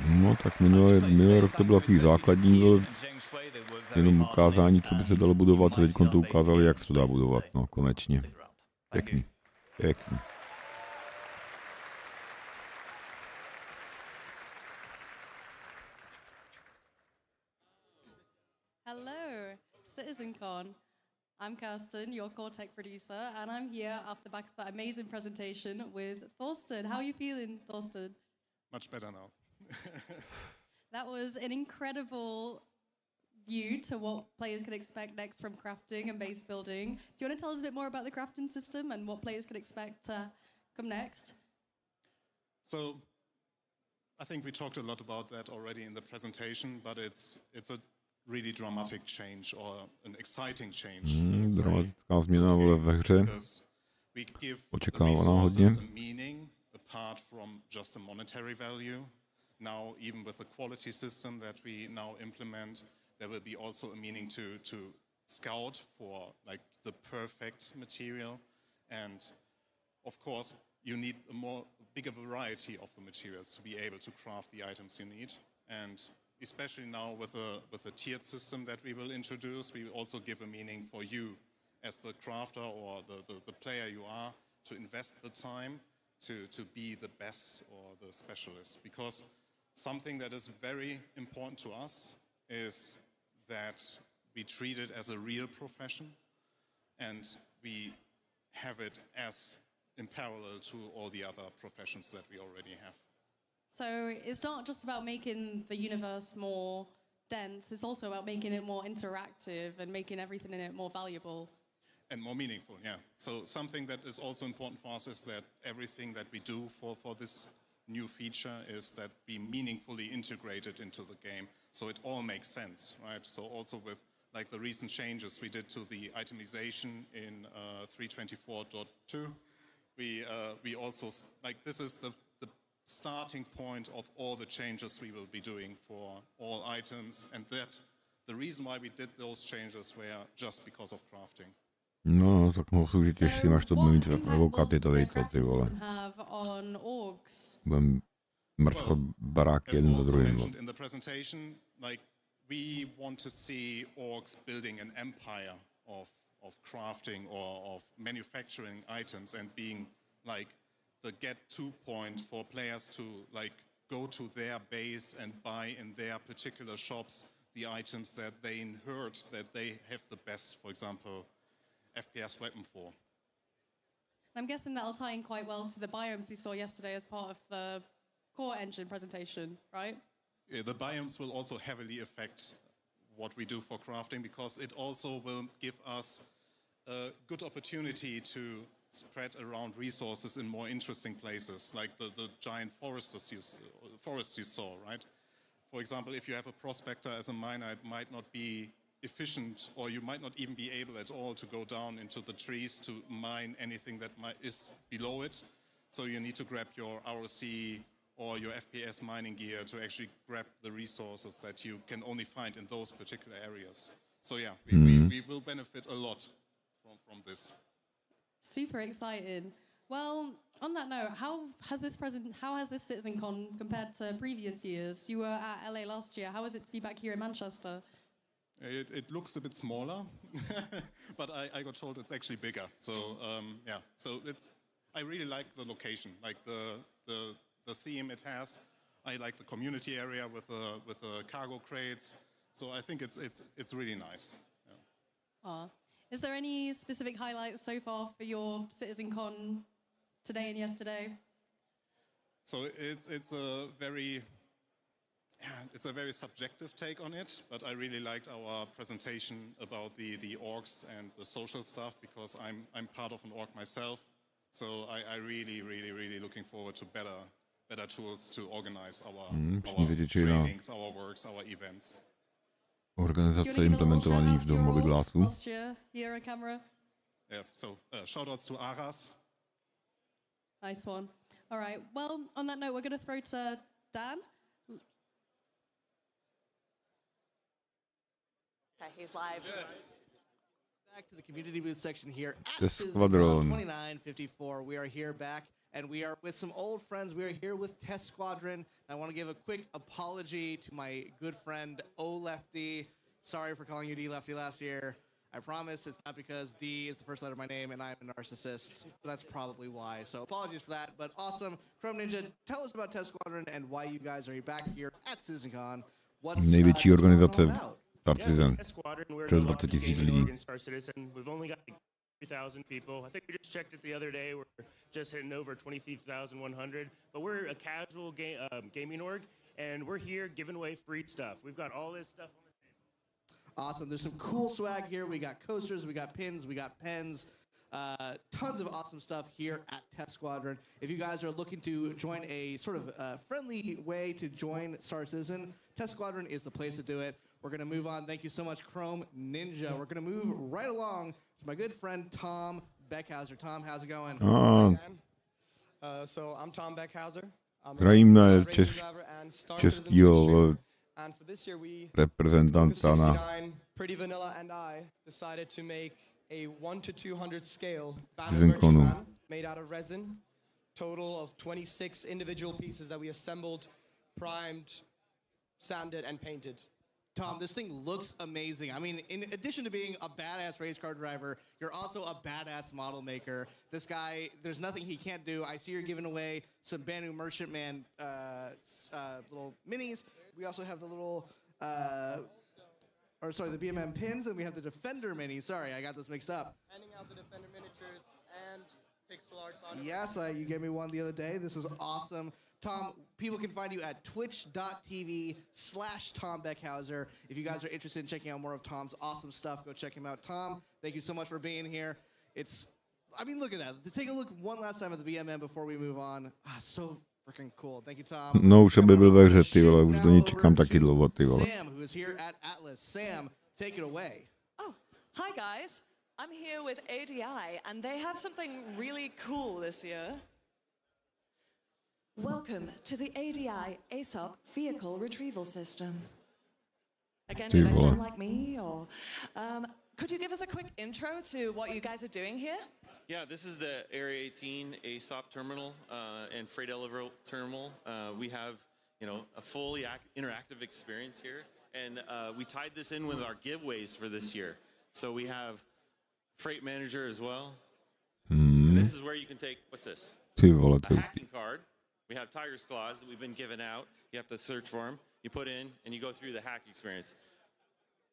No tak minulý rok to bylo takový základní, jenom ukázání, co by se dalo budovat, a teď to ukázali, jak se to dá budovat, no konečně. Pěkný, pěkný. Hello, CitizenCon. I'm Kirsten, your core tech producer, and I'm here off the back of that amazing presentation with Thorsten. How are you feeling, Thorsten? Much better now. That was an incredible view to what players can expect next from crafting and base building. Do you want to tell us a bit more about the crafting system and what players can expect to come next? So, I think we talked a lot about that already in the presentation, but it's a really dramatic change or an exciting change. Dramatická změna ve hře. Očekávaná hodně. Apart from just a monetary value. Now, even with the quality system that we now implement, there will be also a meaning to scout for like the perfect material. And of course, you need a bigger variety of the materials to be able to craft the items you need. And especially now with the tiered system that we will introduce, we will also give a meaning for you as the crafter or the player you are to invest the time to be the best or the specialist. Because something that is very important to us is that we treat it as a real profession and we have it as in parallel to all the other professions that we already have. So it's not just about making the universe more dense, it's also about making it more interactive and making everything in it more valuable. And more meaningful, yeah. So something that is also important for us is that everything that we do for this new feature is that we meaningfully integrate it into the game, so it all makes sense, right? So also with like the recent changes we did to the itemization in 324.2, we also, like this is the starting point of all the changes we will be doing for all items, and that the reason why we did those changes were just because of crafting. No, tak mohl soužit, když si máš to mít v evokaty, ty vole. Budem mrskot baráky jeden za druhým. In the presentation, like we want to see orgs building an empire of crafting or of manufacturing items and being like the get-to point for players to like go to their base and buy in their particular shops the items that they inherit, that they have the best, for example, FPS weapon for. I'm guessing that'll tie in quite well to the biomes we saw yesterday as part of the core engine presentation, right? Yeah, the biomes will also heavily affect what we do for crafting because it also will give us a good opportunity to spread around resources in more interesting places, like the giant forests you saw, right? For example, if you have a prospector as a miner, it might not be efficient, or you might not even be able at all to go down into the trees to mine anything that is below it. So you need to grab your ROC or your FPS mining gear to actually grab the resources that you can only find in those particular areas. So yeah, we will benefit a lot from this. Super exciting. Well, on that note, how has this CitizenCon compared to previous years? You were at LA last year. How is it to be back here in Manchester? It looks a bit smaller, but I got told it's actually bigger. So yeah, so I really like the location, like the theme it has. I like the community area with the cargo crates. So I think it's really nice. Yeah. Is there any specific highlights so far for your CitizenCon today and yesterday? So it's a very subjective take on it, but I really liked our presentation about the orgs and the social stuff because I'm part of an org myself. So I really looking forward to better tools to organize our trainings, our works, our events. Organizace implementovaný v domově glasu. Here on camera. Yeah, so shoutouts to Aras. Nice one. All right. Well, on that note, we're going to throw to Dan. Okay, he's live. Good. Back to the community booth section here at The SSD 2954. We are here back, and we are with some old friends. We are here with Test Squadron. I want to give a quick apology to my good friend O Lefty. Sorry for calling you D Lefty last year. I promise it's not because D is the first letter of my name and I'm a narcissist. That's probably why. So apologies for that. But awesome. Chrome Ninja, tell us about Test Squadron and why you guys are back here at CitizenCon. What's Největší organizace Starcitizen. Přes 20 000 lidí. We've only got 3,000 people. I think we just checked it the other day. We're just hitting over 23,100. But we're a casual gaming org, and we're here giving away free stuff. We've got all this stuff on the table. Awesome. There's some cool swag here. We got coasters, we got pins, we got pens. Tons of awesome stuff here at Test Squadron. If you guys are looking to join a sort of friendly way to join Star Citizen, Test Squadron is the place to do it. We're going to move on. Thank you so much, Chrome Ninja. We're going to move right along to my good friend Tom Beckhauser. Tom, how's it going? So I'm Tom Beckhauser. Zdravím českýho reprezentanta na Pretty Vanilla and I decided to make a 1 to 200 scale CitizenConu. made out of resin. Total of 26 individual pieces that we assembled, primed, sanded, and painted. Tom, this thing looks amazing. I mean, in addition to being a badass race car driver, you're also a badass model maker. This guy, there's nothing he can't do. I see you're giving away some Banu Merchantman little minis. We also have the little, the BMM pins, and we have the Defender mini. Sorry, I got those mixed up. Handing out the Defender miniatures and pixel art. Yes, you gave me one the other day. This is awesome. Tom, people can find you at twitch.tv/Tom Beckhauser. If you guys are interested in checking out more of Tom's awesome stuff, go check him out. Tom, thank you so much for being here. Look at that. To take a look one last time at the BMM before we move on. So freaking cool. Thank you, Tom. No, už aby byl ve hře, ty vole, už do něj čekám taky dlouho, ty vole. Sam, who is here at Atlas. Sam, take it away. Oh, hi guys. I'm here with ADI, and they have something really cool this year. Welcome to the ADI ASOP Vehicle Retrieval System. Again, did I sound like me, or could you give us a quick intro to what you guys are doing here? Yeah, this is the Area 18 ASOP terminal and freight elevator terminal. We have, a fully interactive experience here, and we tied this in with our giveaways for this year. So we have Freight Manager as well. And this is where you can take, what's this? A hacking card. We have Tiger's Claws that we've been giving out. You have to search for them. You put in, and you go through the hack experience.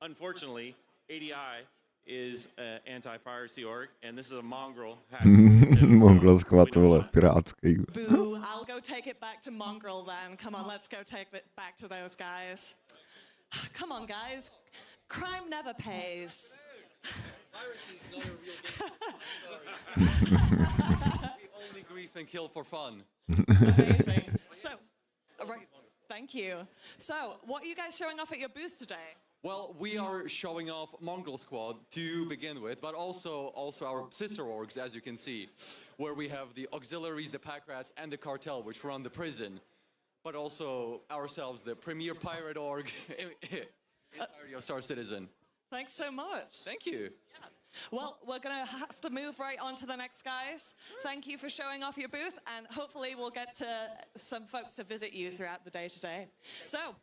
Unfortunately, ADI is an anti-piracy org, and this is a mongrel hack. Mongrelská, vole, pirátský. Boo, I'll go take it back to mongrel then. Come on, let's go take it back to those guys. Come on, guys. Crime never pays. Piracy is not a real game. We only grief and kill for fun. Amazing. So, right, thank you. So, what are you guys showing off at your booth today? Well, we are showing off Mongrel Squad to begin with, but also our sister orgs, as you can see, where we have the auxiliaries, the pack rats, and the cartel, which run the prison, but also ourselves, the premier pirate org entirety of Star Citizen. Thanks so much. Thank you. Yeah. Well, we're going to have to move right on to the next guys. Thank you for showing off your booth, and hopefully we'll get to some folks to visit you throughout the day today. So,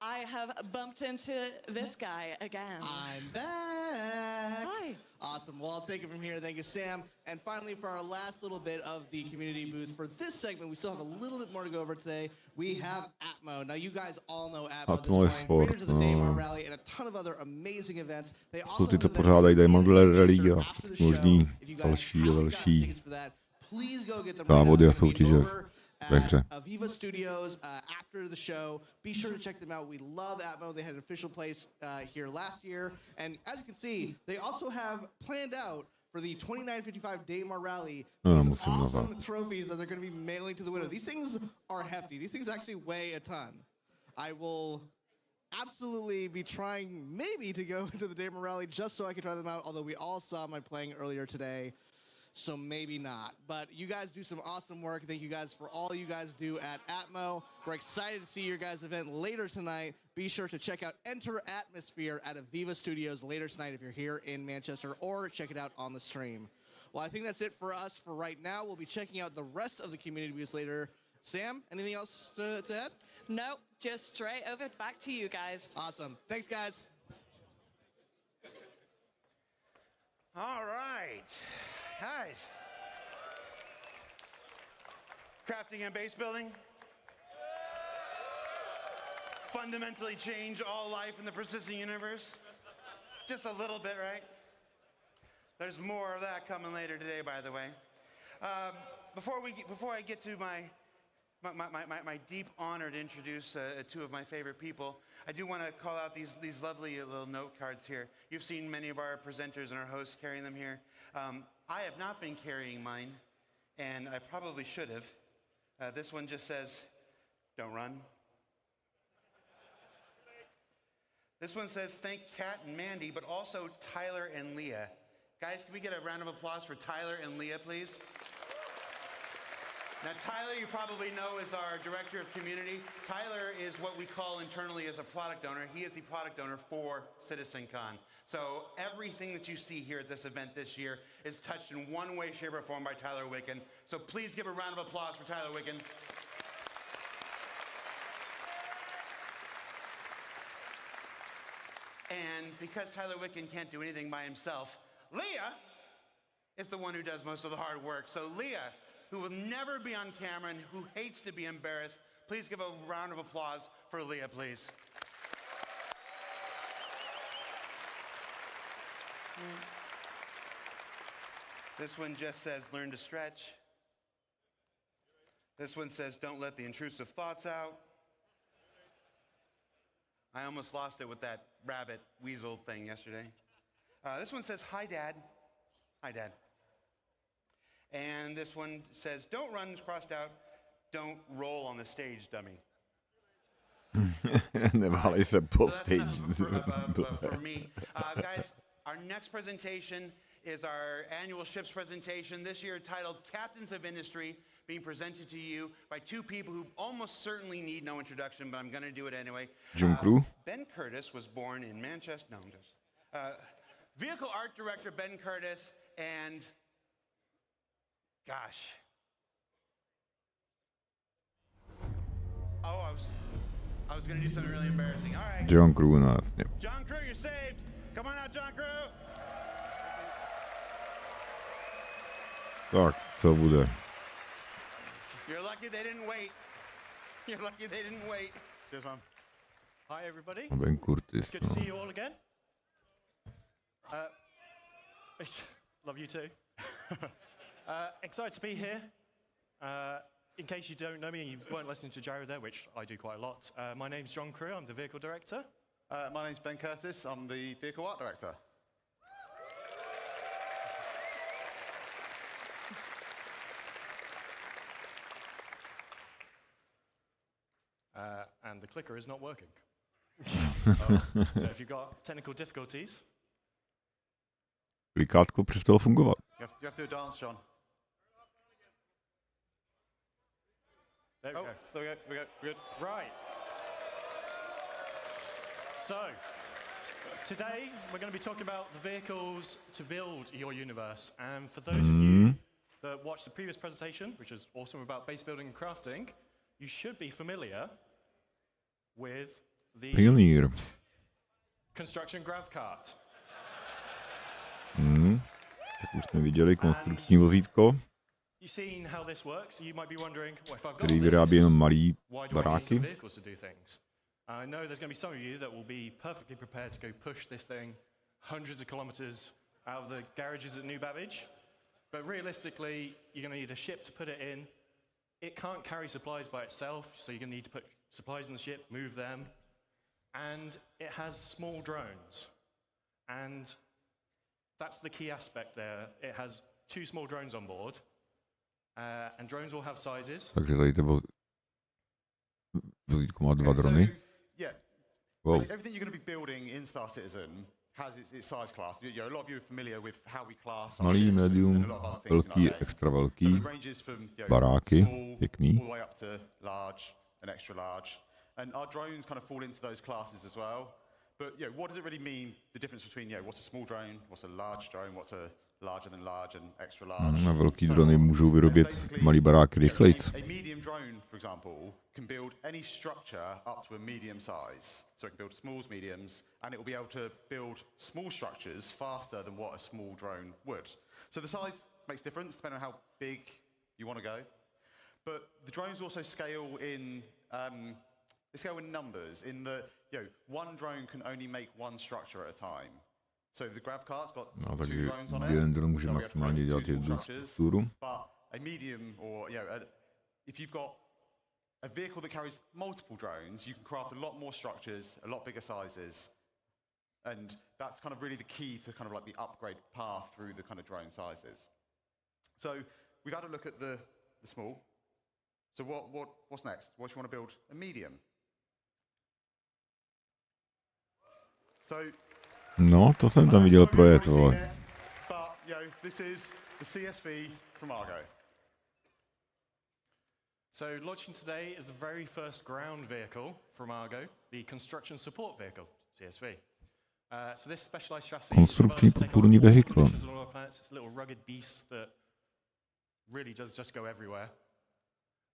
I have bumped into this guy again. I'm back. Hi. Awesome. Well, I'll take it from here. Thank you, Sam. And finally, for our last little bit of the community boost for this segment, we still have a little bit more to go over today. We have Atmo. Now, you guys all know Atmo. Atmo je sport, Creators of the Daymar Rally and a ton of other amazing events. They Jsou also ty, co have pořádají Daymar Rally a after the show. možný If you guys další a haven't další gotten tickets for that, please go get them závody a right now. They're gonna be soutěže over ve hře. at Aviva Studios after the show. Be sure to check them out. We love Atmo. They had an official place here last year. And as you can see, they also have planned out for the 2955 Daymar Rally these awesome trophies that they're going to be mailing to the winner. These things are hefty. These things actually weigh a ton. I will absolutely be trying maybe to go to the Daymar Rally just so I can try them out, although we all saw my playing earlier today. So maybe not. But you guys do some awesome work. Thank you guys for all you guys do at Atmo. We're excited to see your guys' event later tonight. Be sure to check out Enter Atmosphere at Aviva Studios later tonight if you're here in Manchester, or check it out on the stream. Well, I think that's it for us for right now. We'll be checking out the rest of the community booths later. Sam, anything else to add? Nope, just straight over back to you guys. Awesome. Thanks, guys. All right. Guys. Crafting and base building. Fundamentally change all life in the persistent universe. Just a little bit, right? There's more of that coming later today, by the way. Before I get to my deep honor to introduce two of my favorite people, I do want to call out these lovely little note cards here. You've seen many of our presenters and our hosts carrying them here. I have not been carrying mine, and I probably should have. This one just says, "Don't run." This one says, "Thank Kat and Mandy, but also Tyler and Leah." Guys, can we get a round of applause for Tyler and Leah, please? Now, Tyler, you probably know, is our Director of Community. Tyler is what we call internally as a product owner. He is the product owner for CitizenCon. So everything that you see here at this event this year is touched in one way, shape, or form by Tyler Wicken. So please give a round of applause for Tyler Wicken. And because Tyler Wicken can't do anything by himself, Leah is the one who does most of the hard work. So Leah, who will never be on camera and who hates to be embarrassed, please give a round of applause for Leah, please. This one just says, "Learn to stretch." This one says, "Don't let the intrusive thoughts out." I almost lost it with that rabbit weasel thing yesterday. This one says, "Hi, Dad." Hi, Dad. And this one says, "Don't run," crossed out, "Don't roll on the stage, dummy." Neválej se po stage. For me. Guys, our next presentation is our annual ships presentation, this year titled Captains of Industry, being presented to you by two people who almost certainly need no introduction, but I'm going to do it anyway. John Crew. Ben Curtis was born in Manchester. No, I'm just. Vehicle art director Ben Curtis, and gosh. Oh, I was going to do something really embarrassing. All right. John Crew, no jasně. John Crew, you're saved. Come on out, John Crew. Tak, co bude? You're lucky they didn't wait. You're lucky they didn't wait. Cheers, Mom. Hi, everybody. Ben Curtis. Good to see you all again. Love you too. Excited to be here. In case you don't know me and you weren't listening to Jared there, which I do quite a lot, my name's John Crew. I'm the vehicle director. My name's Ben Curtis. I'm the vehicle art director. And the clicker is not working. So if you've got technical difficulties... Klikátko přestalo fungovat. You have to do a dance, John. There we go. There we go. Good. Right. So, today we're going to be talking about the vehicles to build your universe. And for those of you that watched the previous presentation, which is awesome about base building and crafting, you should be familiar with Pioneer. Construction grav cart. Tak už jsme viděli konstrukční vozítko, You've seen how this works. You might be wondering, well, if I've got který vyrábí jenom malý why do I need baráky. some vehicles to do things? I know there's going to be some of you that will be perfectly prepared to go push this thing hundreds of kilometers out of the garages at New Babbage. But realistically, you're going to need a ship to put it in. It can't carry supplies by itself, so you're going to need to put supplies in the ship, move them. And it has small drones. And that's the key aspect there. It has 2 small drones on board. And drones will have sizes. Takže tady to vozítko má 2 drony. Yeah. Wow. Everything you're going to be building in Star Citizen has its size class. A lot of you are familiar with how we class our Malý, ships medium, and a lot of other things in velký, our game. extra So velký, it ranges from baráky, small pěkný. all the way up to large and extra large. And our drones kind of fall into those classes as well. But what does it really mean, the difference between what's a small drone, what's a large drone, what's a larger than large and extra large? A velký drony můžou vyrobit malý baráky rychlejc. A medium drone, for example, can build any structure up to a medium size. So it can build smalls, mediums, and it will be able to build small structures faster than what a small drone would. So the size makes difference depending on how big you want to go. But the drones also scale in numbers. In the one drone can only make 1 structure at a time. So the grav cart's got 2 drones on it. Jeden dron může maximálně dělat jednu strukturu. But a medium, or if you've got a vehicle that carries multiple drones, you can craft a lot more structures, a lot bigger sizes, and that's kind of really the key to kind of like the upgrade path through the kind of drone sizes. So we've had a look at the small. So what's next? What do you want to build? A medium. No, to jsem tam viděl projet, vole. But this is the CSV from Argo. So launching today is the very first ground vehicle from Argo, the Construction Support Vehicle, CSV. So this specialized chassis Konstrukční podpůrný vehikl. It's a little rugged beast that really does just go everywhere.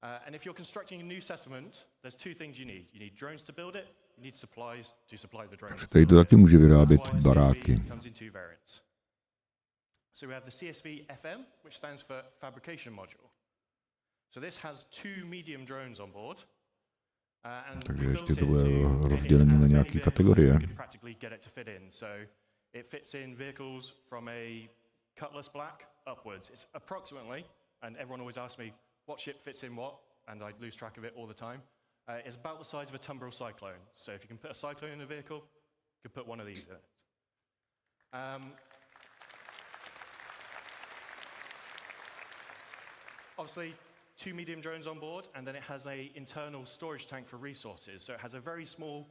And if you're constructing a new settlement, there's 2 things you need. You need drones to build it, you need supplies to supply the drones. Tady to taky může vyrábět baráky. Comes in 2 variants. So we have the CSV FM, which stands for Fabrication Module. So this has 2 medium drones on board. Takže ještě to bude rozdělené na nějaké kategorie. Practically get it to fit in. So it fits in vehicles from a Cutlass Black upwards. It's approximately, and everyone always asks me, what ship fits in what, and I lose track of it all the time. It's about the size of a Tumbrel Cyclone. So if you can put a Cyclone in a vehicle, you can put one of these in it. Obviously, 2 medium drones on board, and then it has an internal storage tank for resources. So it has a very small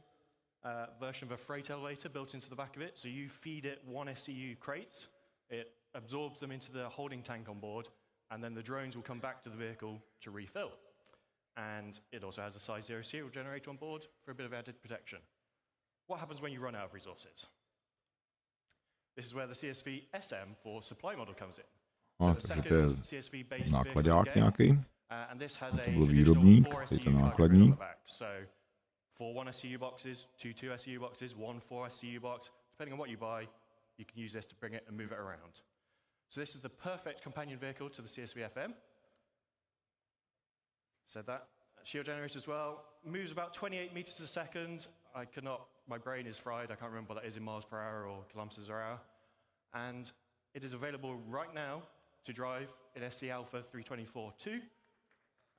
version of a freight elevator built into the back of it. So you feed it 1 SCU crates, it absorbs them into the holding tank on board, and then the drones will come back to the vehicle to refill. And it also has a size 0 serial generator on board for a bit of added protection. What happens when you run out of resources? This is where the CSV SM for supply model comes in. Takže to je nákladák nějaký. To byl výrobník, to je ten nákladní. So for 1 SCU boxes, 2 SCU boxes, 1 4 SCU box, depending on what you buy, you can use this to bring it and move it around. So this is the perfect companion vehicle to the CSV FM. Said that. Shield generator as well. Moves about 28 meters a second. My brain is fried. I can't remember what that is in miles per hour or kilometers per hour. And it is available right now to drive in SC Alpha 324.2.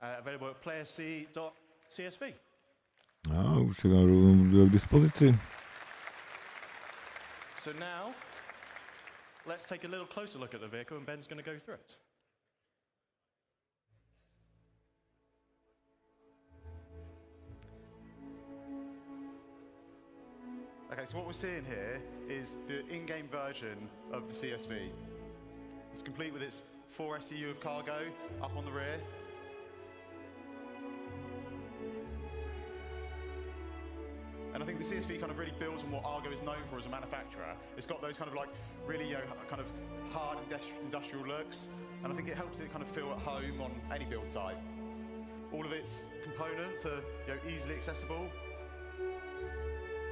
Available at playersc.csv. Už je k dispozici. So now, let's take a little closer look at the vehicle, and Ben's going to go through it. Okay, so what we're seeing here is the in-game version of the CSV. It's complete with its 4 SCU of cargo up on the rear. And I think the CSV kind of really builds on what Argo is known for as a manufacturer. It's got those kind of like really kind of hard industrial looks, and I think it helps it kind of feel at home on any build site. All of its components are easily accessible.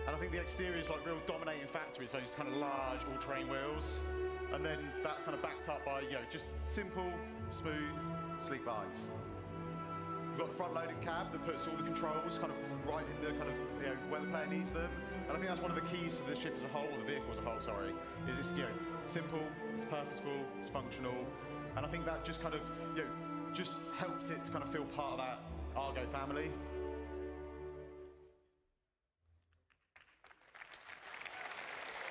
And I think the exterior is like real dominating factor. It's those kind of large all-terrain wheels. And then that's kind of backed up by, just simple, smooth, sleek lines. We've got the front-loaded cab that puts all the controls kind of right in the kind of, where the player needs them. And I think that's one of the keys to the ship as a whole, or the vehicle as a whole, sorry, is it's, simple, it's purposeful, it's functional. And I think that just kind of, just helps it to kind of feel part of that Argo family.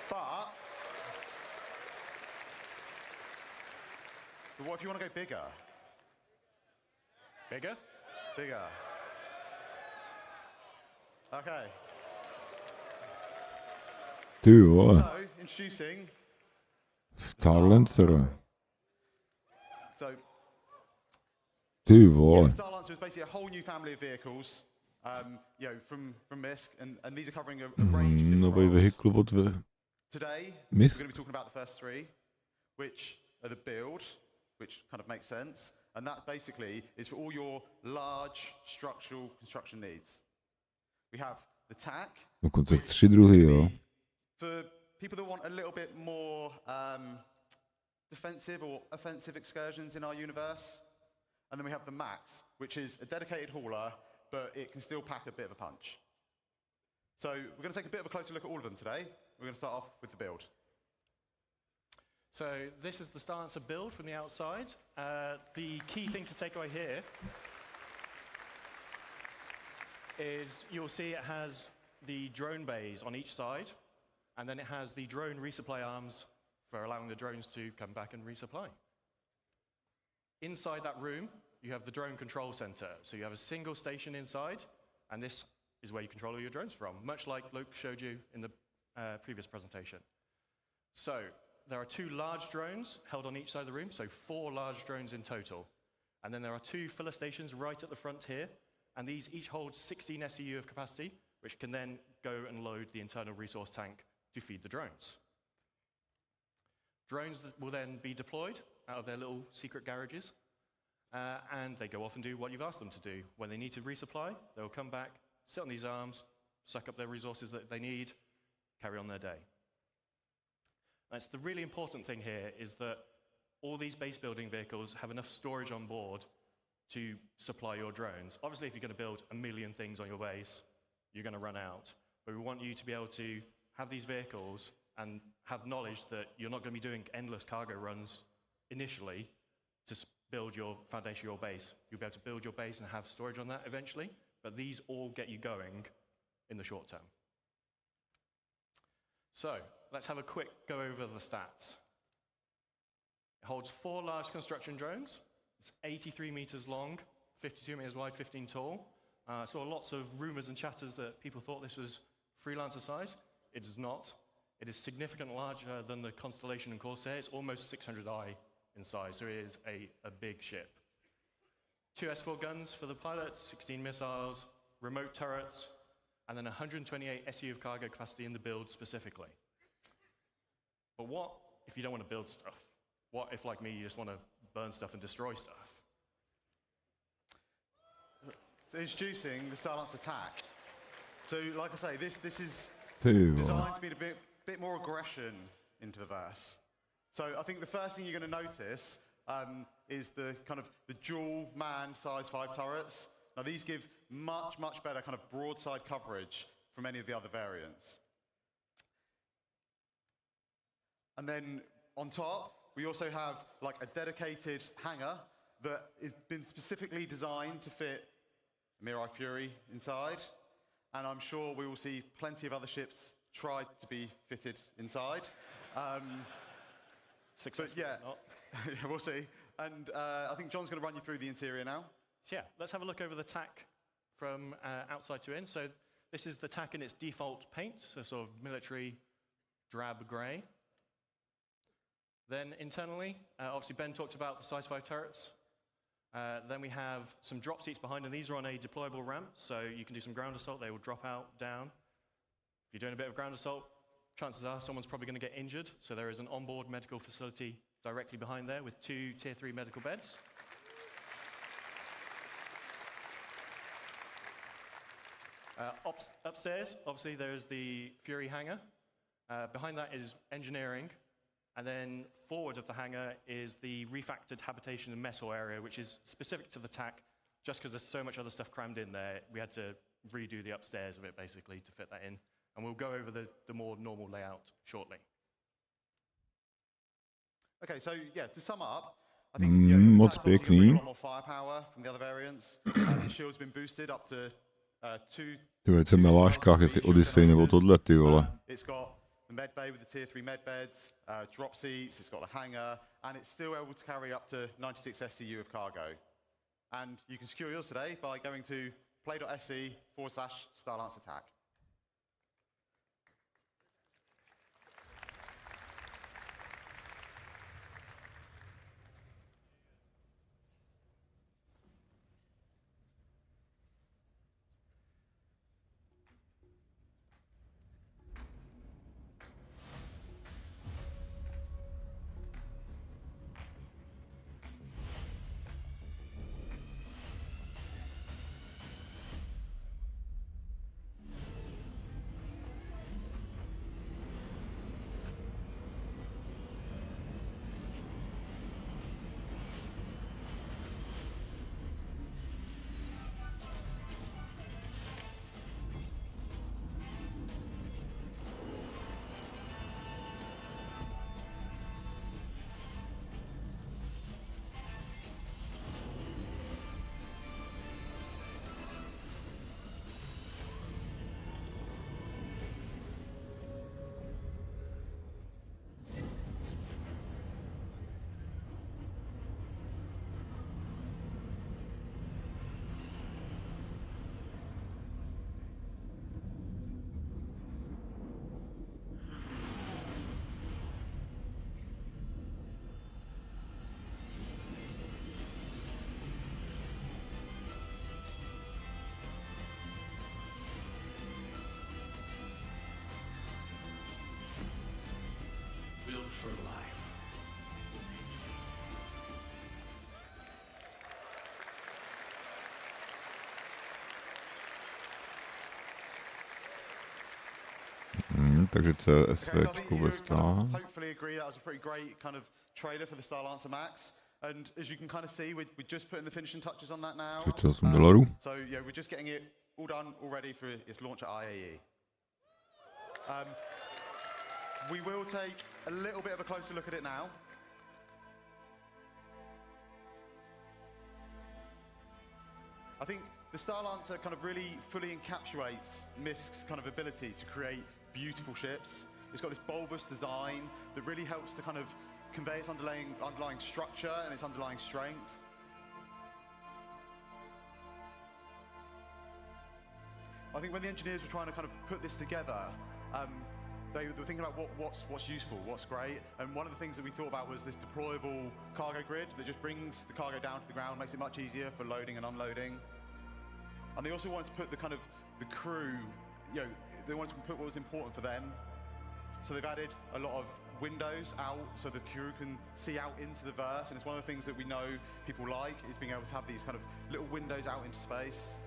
But what if you want to go bigger? Bigger? Bigger. Okay. Ty vole. So, introducing Starlancer. So, Ty vole. Starlancer is basically a whole new family of vehicles, from MISC, and these are covering a range of different Nový roles. vehikl od Today, MISC. we're going to be talking about the first three, which are the build, which kind of makes sense, and that basically is for all your large structural construction needs. We have the TAC. Dokonce 3 druhy, jo. For people that want a little bit more defensive or offensive excursions in our universe. And then we have the Max, which is a dedicated hauler, but it can still pack a bit of a punch. So we're going to take a bit of a closer look at all of them today. We're going to start off with the build. So this is the Starlancer build from the outside. The key thing to take away here is you'll see it has the drone bays on each side, and then it has the drone resupply arms for allowing the drones to come back and resupply. Inside that room, you have the drone control center. So you have a single station inside, and this is where you control all your drones from, much like Luke showed you in the previous presentation. So there are 2 large drones held on each side of the room, so 4 large drones in total. And then there are 2 filler stations right at the front here, and these each hold 16 SEU of capacity, which can then go and load the internal resource tank to feed the drones. Drones that will then be deployed out of their little secret garages, and they go off and do what you've asked them to do. When they need to resupply, they'll come back, sit on these arms, suck up their resources that they need, carry on their day. That's the really important thing here, is that all these base building vehicles have enough storage on board to supply your drones. Obviously, if you're going to build 1 million things on your base, you're going to run out. But we want you to be able to have these vehicles and have knowledge that you're not going to be doing endless cargo runs initially to build your foundation, your base. You'll be able to build your base and have storage on that eventually, but these all get you going in the short term. So let's have a quick go over the stats. It holds 4 large construction drones. It's 83 meters long, 52 meters wide, 15 tall. I saw lots of rumors and chatters that people thought this was freelancer size. It is not. It is significantly larger than the Constellation and Corsair. It's almost 600i in size, so it is a big ship. 2 S4 guns for the pilots, 16 missiles, remote turrets, and then 128 SU of cargo capacity in the build specifically. But what if you don't want to build stuff? What if, like me, you just want to burn stuff and destroy stuff? So introducing the Starlancer attack. So like I say, this is Ty designed vole. to be a bit more aggression into the verse. So I think the first thing you're going to notice is the kind of the dual man size 5 turrets. Now these give much better kind of broadside coverage from any of the other variants. And then on top, we also have like a dedicated hangar that has been specifically designed to fit Mirai Fury inside. And I'm sure we will see plenty of other ships try to be fitted inside. Successful yeah, or not. yeah, we'll see. And I think John's going to run you through the interior now. So yeah, let's have a look over the TAC from outside to in. So this is the TAC in its default paint, so sort of military drab grey. Then internally, obviously Ben talked about the size 5 turrets. Then we have some drop seats behind, and these are on a deployable ramp, so you can do some ground assault. They will drop out, down. If you're doing a bit of ground assault, chances are someone's probably going to get injured, so there is an onboard medical facility directly behind there with 2 Tier 3 medical beds. Upstairs, obviously, there's the Fury hangar. Behind that is engineering. And then forward of the hangar is the refactored habitation and metal area, which is specific to the TAC, just because there's so much other stuff crammed in there. We had to redo the upstairs of it, basically, to fit that in. And we'll go over the more normal layout shortly. Okay, so yeah, to sum up, I think the TAC's obviously gonna bring a lot more firepower from the other variants. The shield's been boosted up to 2. Ty vole, jsem na vážkách, jestli Odyssey nebo tohle, ty vole. It's got the med bay with the tier 3 med beds, drop seats, it's got the hangar, and it's still able to carry up to 96 SCU of cargo. And you can secure yours today by going to play.se/Starlance Attack. Built for life. Takže CSVčko bez K. Hopefully agree that was a pretty great kind of trailer for the Starlancer Max. And as you can kind of see, we're just putting the finishing touches on that now. $38. So yeah, we're just getting it all done, all ready for its launch at IAE. We will take a little bit of a closer look at it now. I think the Starlancer kind of really fully encapsulates MISC's kind of ability to create beautiful ships. It's got this bulbous design that really helps to kind of convey its underlying structure and its underlying strength. I think when the engineers were trying to kind of put this together, they were thinking about what's useful, what's great, and one of the things that we thought about was this deployable cargo grid that just brings the cargo down to the ground, makes it much easier for loading and unloading. And they also wanted to put the kind of the crew, they wanted to put what was important for them. So they've added a lot of windows out so the crew can see out into the verse, and it's one of the things that we know people like is being able to have these kind of little windows out into space.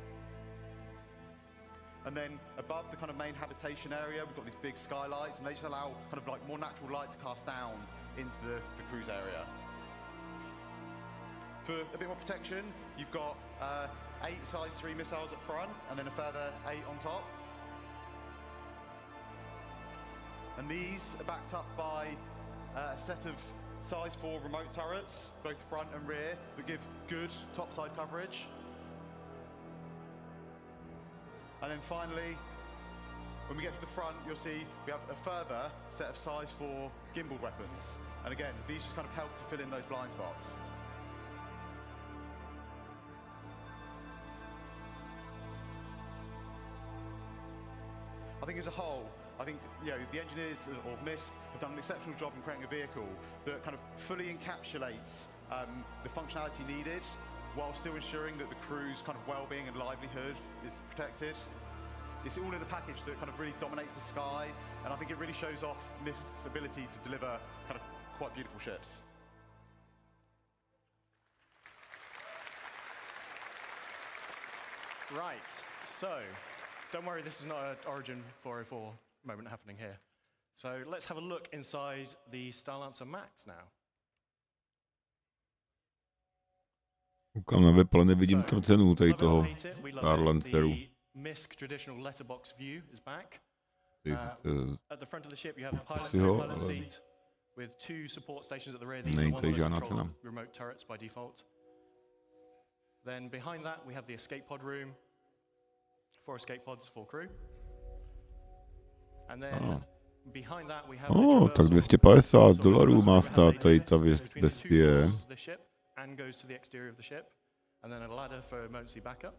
And then above the kind of main habitation area, we've got these big skylights, and they just allow kind of like more natural light to cast down into the cruise area. For a bit more protection, you've got 8 size 3 missiles up front, and then a further 8 on top. And these are backed up by a set of size 4 remote turrets, both front and rear, that give good topside coverage. And then finally, when we get to the front, you'll see we have a further set of size 4 gimbal weapons. And again, these just kind of help to fill in those blind spots. I think as a whole, the engineers or MISC have done an exceptional job in creating a vehicle that kind of fully encapsulates the functionality needed, while still ensuring that the crew's kind of well-being and livelihood is protected. It's all in a package that kind of really dominates the sky, and I think it really shows off MISC's ability to deliver kind of quite beautiful ships. Right, so don't worry, this is not an Origin 404 moment happening here. So let's have a look inside the Starlancer Max now. Koukám na web, ale nevidím tam cenu tady toho Starlanceru. MISC traditional letterbox view is back. At the front of the ship, you have the pilot seat with 2 support stations at the rear. These are the ones that control remote turrets by default. Then behind that, we have the escape pod room. 4 escape pods, 4 crew. And then behind that, we have tak $250 má stát tady ta vestie. And goes to the exterior of the ship. And then a ladder for emergency backup.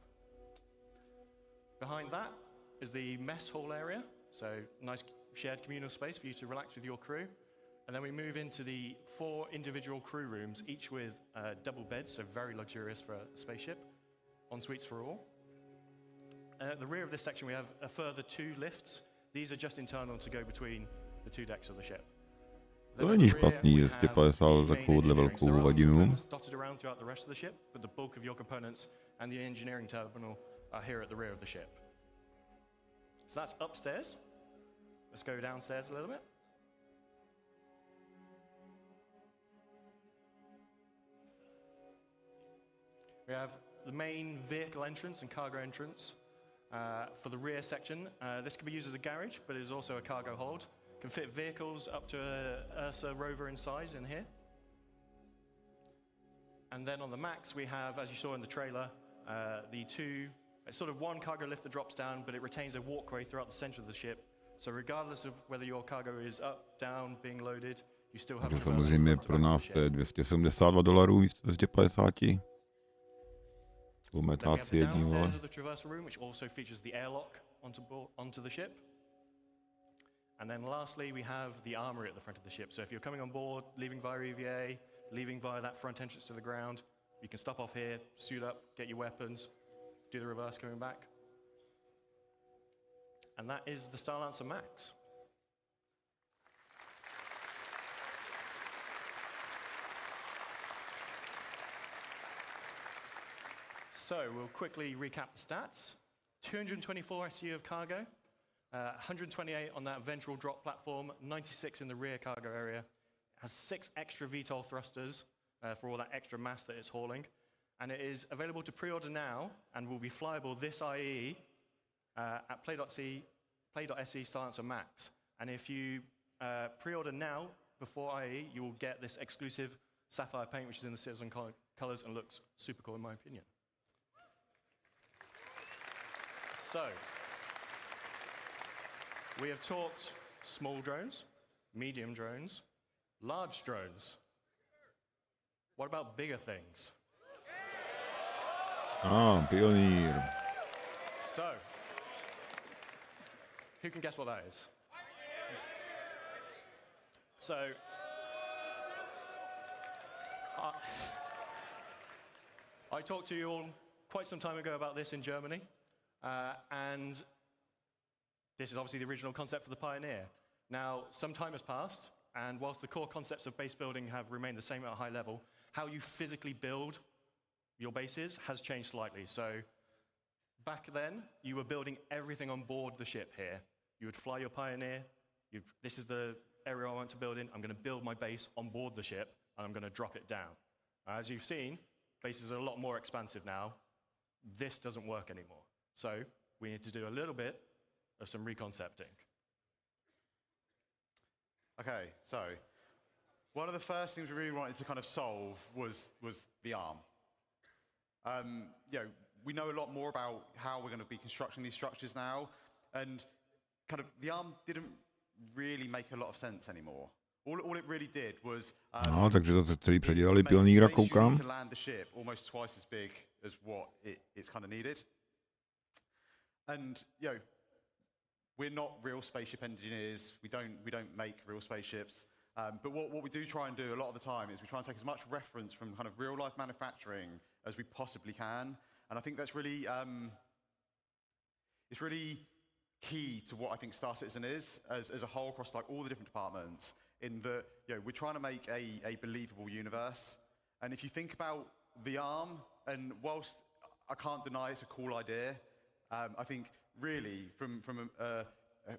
Behind that is the mess hall area. So nice shared communal space for you to relax with your crew. And then we move into the 4 individual crew rooms, each with double beds, so very luxurious for a spaceship. En suites for all. At the rear of this section, we have a further 2 lifts. These are just internal to go between the 2 decks of the ship. To není špatný, 250 takovouhle velkou hovadinu. Dotted around throughout the rest of the ship, but the bulk of your components and the engineering terminal are here at the rear of the ship. So that's upstairs. Let's go downstairs a little bit. We have the main vehicle entrance and cargo entrance for the rear section. This can be used as a garage, but it is also a cargo hold. Can fit vehicles up to a Ursa rover in size in here. And then on the Max, we have, as you saw in the trailer, the 2, it's sort of 1 cargo lift that drops down, but it retains a walkway throughout the center of the ship. So regardless of whether your cargo is up, down, being loaded, you still have. Samozřejmě pro nás to je $272 místo 250. Umetáci jedním, vole. The traversal room, which also features the airlock onto the ship. And then lastly, we have the armory at the front of the ship. So if you're coming on board, leaving via EVA, leaving via that front entrance to the ground, you can stop off here, suit up, get your weapons, do the reverse coming back. And that is the Starlancer Max. So we'll quickly recap the stats. 224 SU of cargo, 128 on that ventral drop platform, 96 in the rear cargo area. Has 6 extra VTOL thrusters for all that extra mass that it's hauling. And it is available to pre-order now and will be flyable this IE at play.se Starlancer Max. And if you pre-order now before IE, you will get this exclusive sapphire paint, which is in the CitizenCon colors and looks super cool in my opinion. So, we have talked small drones, medium drones, large drones. What about bigger things? Pioneer. So, who can guess what that is? So, I talked to you all quite some time ago about this in Germany, and this is obviously the original concept for the Pioneer. Now, some time has passed, and whilst the core concepts of base building have remained the same at a high level, how you physically build your bases has changed slightly. So, back then, you were building everything on board the ship here. You would fly your Pioneer, this is the area I want to build in, I'm going to build my base on board the ship, and I'm going to drop it down. As you've seen, bases are a lot more expansive now. This doesn't work anymore. So, we need to do a little bit of some reconcepting. Okay, so one of the first things we really wanted to kind of solve was the ARM. We know a lot more about how we're going to be constructing these structures now, and kind of the ARM didn't really make a lot of sense anymore. All it really did was takže to celý předělali Pioneera, koukám. to land the ship almost twice as big as what it's kind of needed. And we're not real spaceship engineers. We don't make real spaceships. But what we do try and do a lot of the time is we try and take as much reference from kind of real life manufacturing as we possibly can. And I think that's really it's really key to what I think Star Citizen is as a whole across like all the different departments. In that we're trying to make a believable universe. And if you think about the ARM, and whilst I can't deny it's a cool idea, I think really, from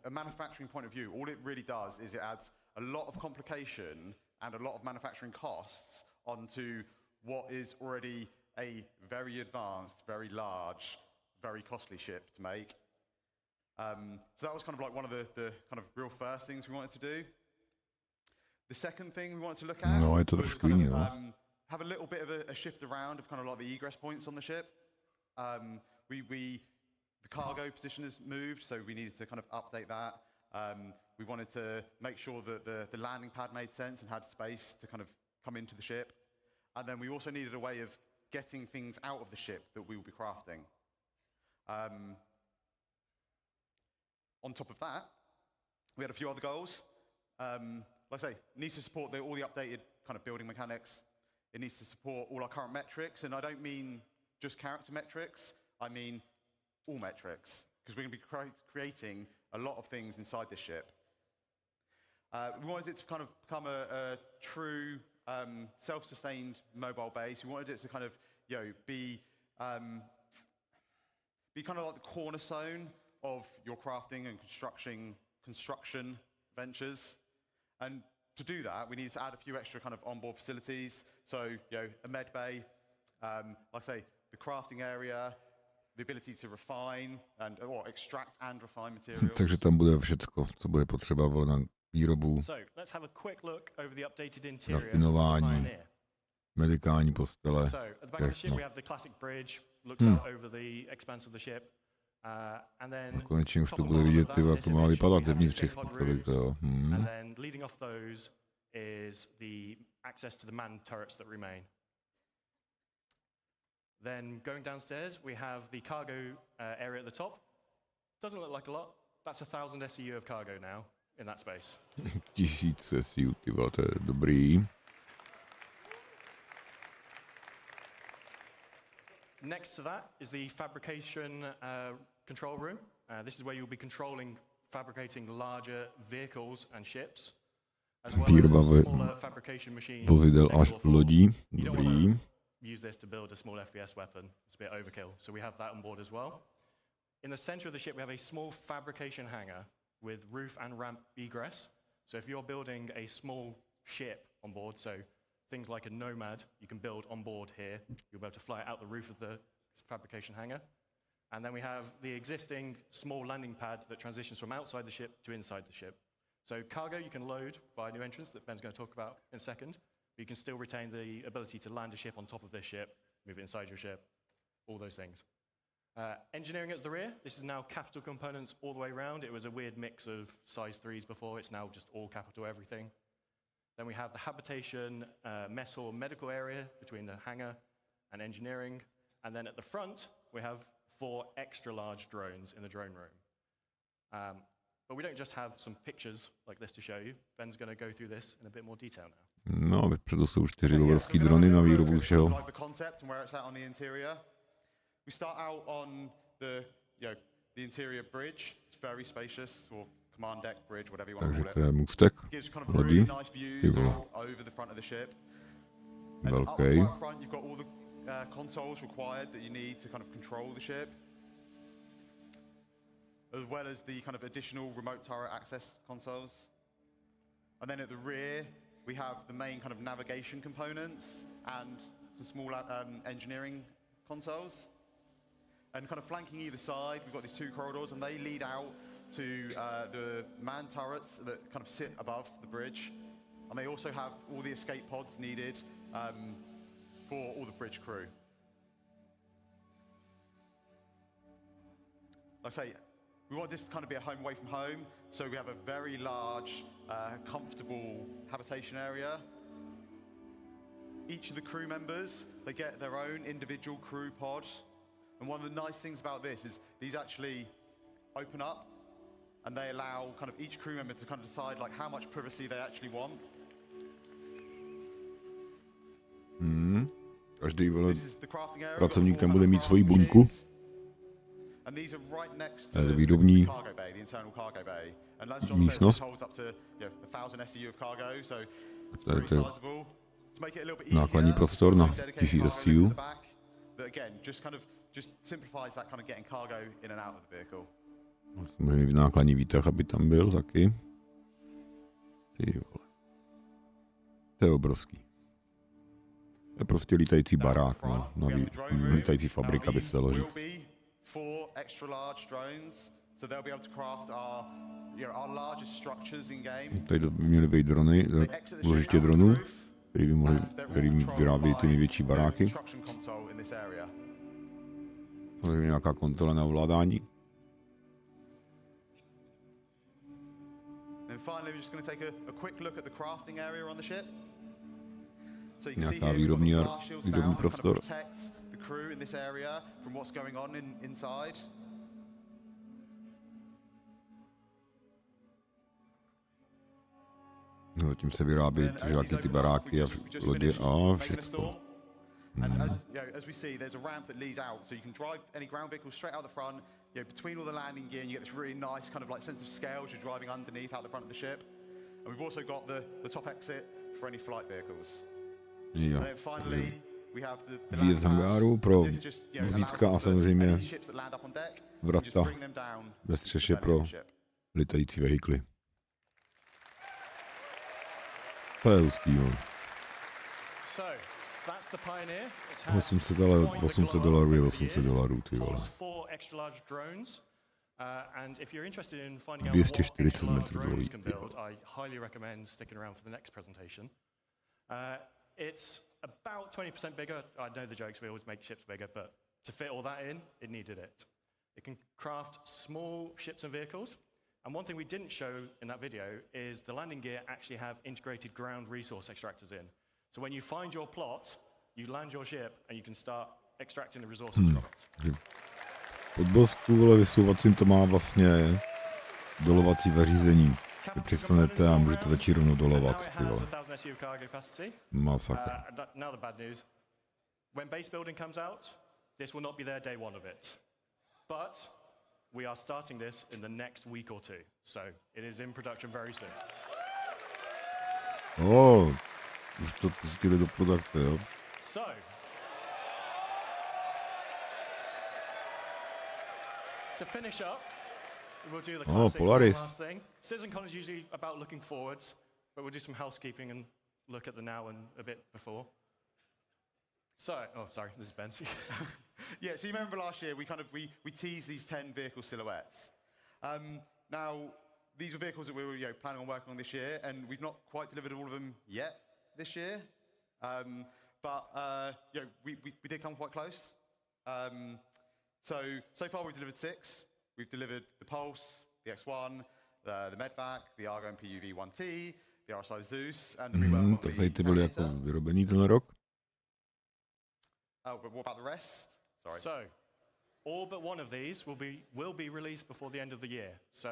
a manufacturing point of view, all it really does is it adds a lot of complication and a lot of manufacturing costs onto what is already a very advanced, very large, very costly ship to make. So that was kind of like one of the kind of real first things we wanted to do. The second thing we wanted to look at was kind of, have a little bit of a shift around of kind of like the egress points on the ship. The cargo position has moved, so we needed to kind of update that. We wanted to make sure that the landing pad made sense and had space to kind of come into the ship. And then we also needed a way of getting things out of the ship that we will be crafting. On top of that, we had a few other goals. Like I say, it needs to support all the updated kind of building mechanics. It needs to support all our current metrics, and I don't mean just character metrics, I mean all metrics, because we're going to be creating a lot of things inside this ship. We wanted it to kind of become a true self-sustained mobile base. We wanted it to kind of, be kind of like the cornerstone of your crafting and construction ventures. And to do that, we needed to add a few extra kind of onboard facilities. So, a med bay, like I say, the crafting area, the ability to refine or extract and refine materials. Takže tam bude všecko, co bude potřeba na výrobu, rafinování, medikální postele. So, at the back of the ship, we have the classic bridge, looks out over the expanse of the ship. And then konečně už to bude vidět, jak to má vypadat devnitř těch posteli. And then leading off those is the access to the manned turrets that remain. Then going downstairs, we have the cargo area at the top. Doesn't look like a lot. That's 1,000 SEU of cargo now in that space. 1000 SEU, ty vole, to je dobrý. Next to that is the fabrication control room. This is where you'll be fabricating larger vehicles and ships, as well as smaller fabrication machines. Vozidel až lodí, dobrý. Use this to build a small FPS weapon. It's a bit overkill, so we have that on board as well. In the center of the ship, we have a small fabrication hangar with roof and ramp egress. So if you're building a small ship on board, so things like a Nomad, you can build on board here. You'll be able to fly out the roof of the fabrication hangar. And then we have the existing small landing pad that transitions from outside the ship to inside the ship. So cargo you can load via new entrance that Ben's going to talk about in a second. But you can still retain the ability to land a ship on top of this ship, move it inside your ship, all those things. Engineering at the rear, this is now capital components all the way around. It was a weird mix of size 3s before, it's now just all capital everything. Then we have the habitation, mess hall, medical area between the hangar and engineering. And then at the front, we have 4 extra large drones in the drone room. But we don't just have some pictures like this to show you. Ben's going to go through this in a bit more detail now. No, předu jsou 4 obrovský drony na výrobu všeho. Like the concept and where it's at on the interior. We start out on the interior bridge. It's very spacious, or command deck bridge, whatever you want to call it. To je můstek gives kind of really nice views over the front of the ship. And up front, you've got all the consoles required that you need to kind of control the ship, as well as the kind of additional remote turret access consoles. And then at the rear, we have the main kind of navigation components and some small engineering consoles. And kind of flanking either side, we've got these 2 corridors, and they lead out to the manned turrets that kind of sit above the bridge. And they also have all the escape pods needed for all the bridge crew. Like I say, we want this to kind of be a home away from home, so we have a very large, comfortable habitation area. Each of the crew members, they get their own individual crew pod. And one of the nice things about this is these actually open up, and they allow kind of each crew member to kind of decide like how much privacy they actually want. Každý pracovník tam bude mít svoji buňku. To je výrobní místnost. To je nákladní prostor na 1000 SEU. Just simplifies that kind of getting cargo in and out of the vehicle. Samozřejmě nákladní výtah, aby tam byl taky. Ty vole. To je obrovský. To je prostě lítající barák, no. Lítající fabrika, by se dalo říct. Tady by měly být drony, úložiště dronů, který vyrábějí ty největší baráky. Samozřejmě nějaká konzola na ovládání. Nějaká výrobní prostor. No, zatím se vyrábí nějaké ty baráky a lodě a všechno. And as we see, there's a ramp that leads out, so you can drive any ground vehicle straight out the front. Between all the landing gear, and you get this really nice kind of like sense of scale as you're driving underneath out the front of the ship. And we've also got the top exit for any flight vehicles. Jo. And then finally, we have the výjezd z hangáru pro vozítka a samozřejmě vrata ve střeše pro letající vehikly. To je hustý, jo. $800 je $800, ty vole. 240 metrů dlouhý, ty vole. It's about 20% bigger. I know the jokes, we always make ships bigger, but to fit all that in, it needed it. It can craft small ships and vehicles. And one thing we didn't show in that video is the landing gear actually have integrated ground resource extractors in. So when you find your plot, you land your ship and you can start extracting the resources from it. Pod bosku, vole, vysouvacím to má vlastně dolovací zařízení. Vy přistanete a můžete začít rovnou dolovat, ty vole. Masakr. Now the bad news. When base building comes out, this will not be their day one of it. But we are starting this in the next week or two. So it is in production very soon. Už to pustili do produkce, jo? So, to finish up, we'll do the classic last thing. CitizenCon is usually about looking forwards, but we'll do some housekeeping and look at the now and a bit before. So, sorry, this is Ben. Yeah, so you remember last year we teased these 10 vehicle silhouettes. Now, these were vehicles that we were planning on working on this year, and we've not quite delivered all of them yet this year. But we did come quite close. So far we've delivered 6. We've delivered the Pulse, the X1, the Medvac, the Argo PUV 1T, the RSI Zeus, and the rework Tak tady ty byly jako vyrobený ten rok. Oh, but what about the rest? Sorry. So, all but one of these will be released before the end of the year. So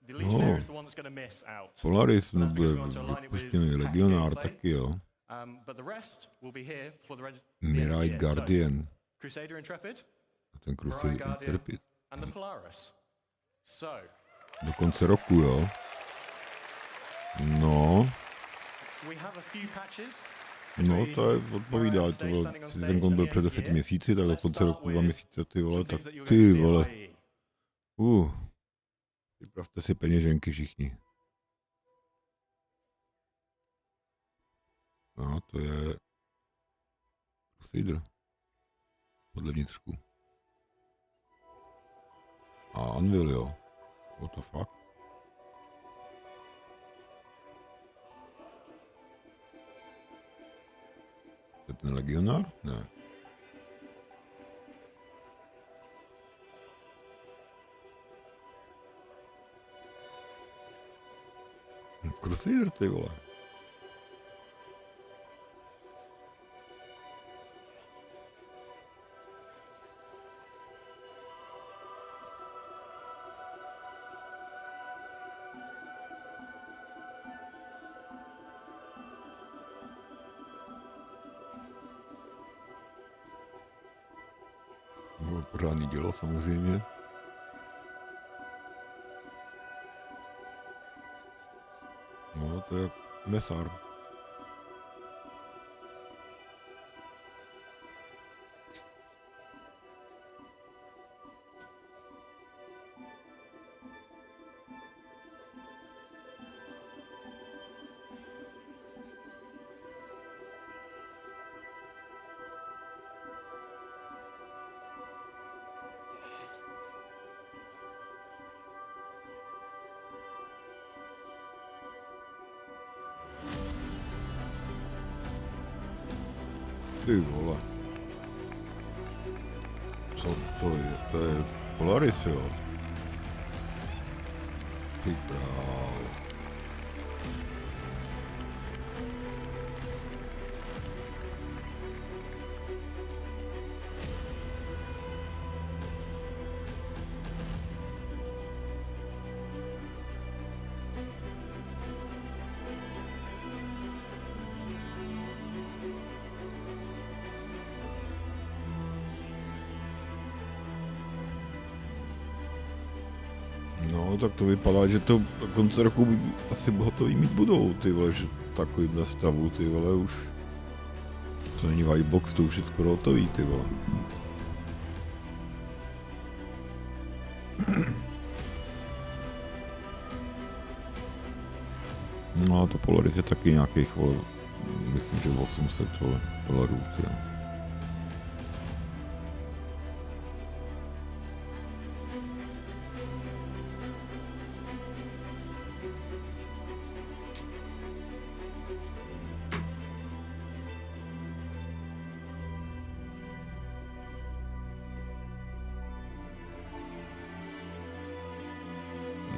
the Legionnaire is the one that's going to miss out. Polaris nebude vypuštěný, Legionár taky, jo. But the rest will be here for the MIRAGE Guardian. Crusader Intrepid. A ten Crusader Intrepid. And the Polaris. So. Do konce roku, jo. No. We have a few patches. No, to je odpovídá, CitizenCon byl před 10 měsíci, tak do konce roku 2 měsíce, ty vole, tak ty vole. Vypravte si peněženky všichni. No, to je Crusader. Podle vnitřku. A Anvil, jo. What the fuck? To je ten Legionár? Ne. Crusader, ty vole. Bylo pořádný dělo, samozřejmě. No, to je mesár. Ty vole. Co to je? To je Polaris, jo. Ty krávo. No, tak to vypadá, že to do konce roku asi hotový mít budou, ty vole, že takovýmhle stavu, ty vole, už to není whitebox, to už je skoro hotový, ty vole. No a to Polaris je taky nějakých, vole, myslím, že 800 vole, dolarů, ty vole.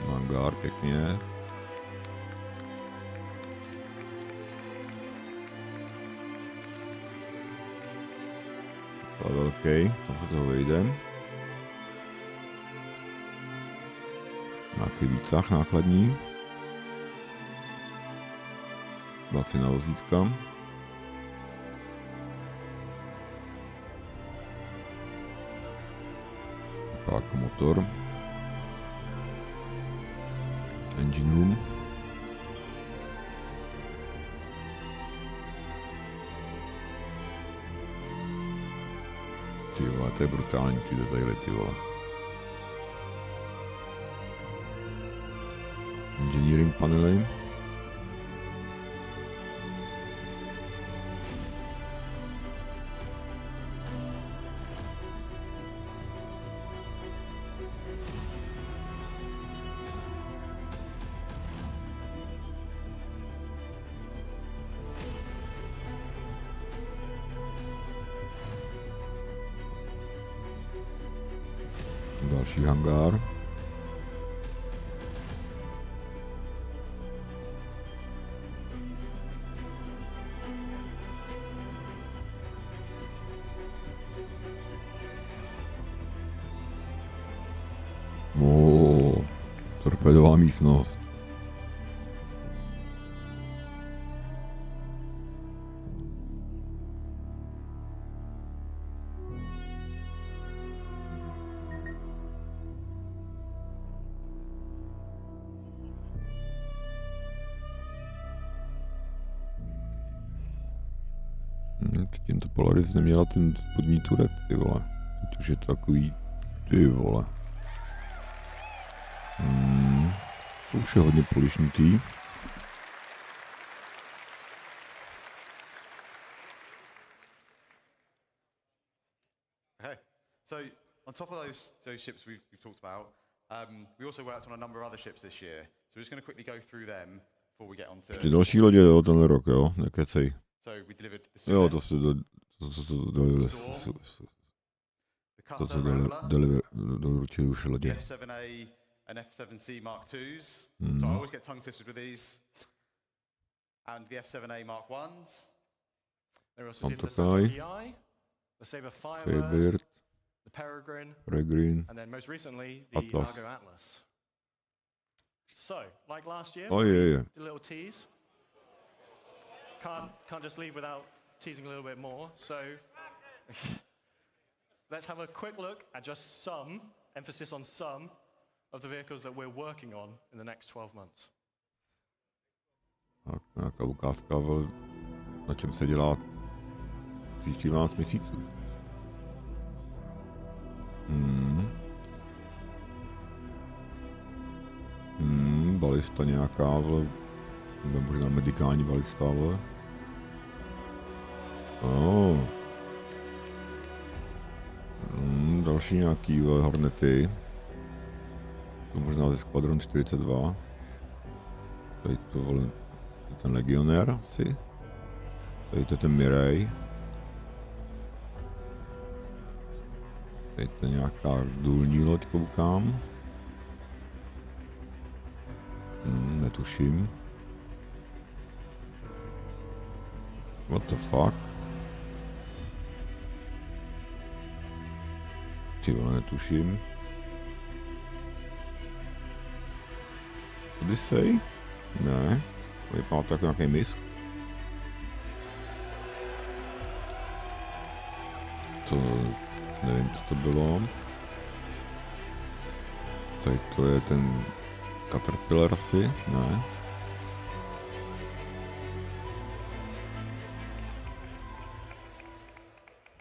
Hangár, pěkně. To je velký, tam se toho vejdem. Nějaký výtah nákladní. Vlastně na vozítka. Pak motor. Engine room. Ty vole, to je brutální, ty detaily, ty vole. Engineering panely. Další hangár. Torpedová místnost. Předtím to Polaris neměla ten spodní turret, ty vole. Teď už je to takový, ty vole. To už je hodně polišnutý. Okay, so on top of those ships we've talked about, we also worked on a number of other ships this year. So we're just going to quickly go through them before we get on to... Ještě další lodě, jo, tenhle rok, jo, nekecej. So we delivered the Jo, to se doručili už lodě. F7A and F7C Mark IIs. So I always get tongue twisted with these. And the F7A Mark Is. There also did the SSD, the SAPPHIRE, the Peregrine, and then most recently the Argo Atlas. So, like last year, did a little tease. Can't just leave without teasing a little bit more. So let's have a quick look at just some, emphasis on some, of the vehicles that we're working on in the next 12 months. Tak, nějaká ukázka, na čem se dělá příští 12 měsíců. Balista nějaká, možná medikální balista, ale... Další nějaký Hornety. To možná ze Squadron 42. Tady to ten Legionnaire asi. Tady to je ten MIRAGE. Teď to je nějaká důlní loď, koukám. Netuším. What the fuck? Ty vole, netuším. Odyssey? Ne. Vypadá to jako nějaký misk. To nevím, co to bylo. Tady to je ten Caterpillar asi, ne?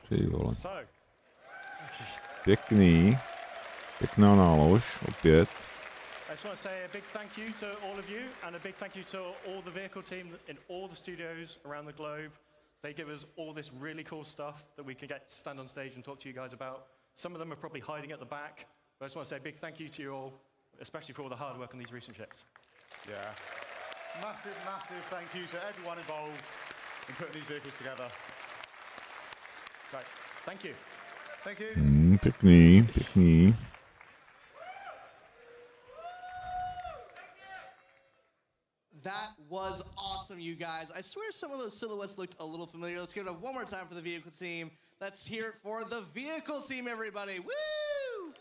Ty vole. Pěkný. Pěkná nálož, opět. I just want to say a big thank you to all of you and a big thank you to all the vehicle team in all the studios around the globe. They give us all this really cool stuff that we can get to stand on stage and talk to you guys about. Some of them are probably hiding at the back, but I just want to say a big thank you to you all, especially for all the hard work on these recent ships. Yeah. Massive, massive thank you to everyone involved in putting these vehicles together. Right, thank you. Thank you. Pěkný, pěkný. That was awesome, you guys. I swear some of those silhouettes looked a little familiar. Let's give it up one more time for the vehicle team. Let's hear it for the vehicle team, everybody. Woo!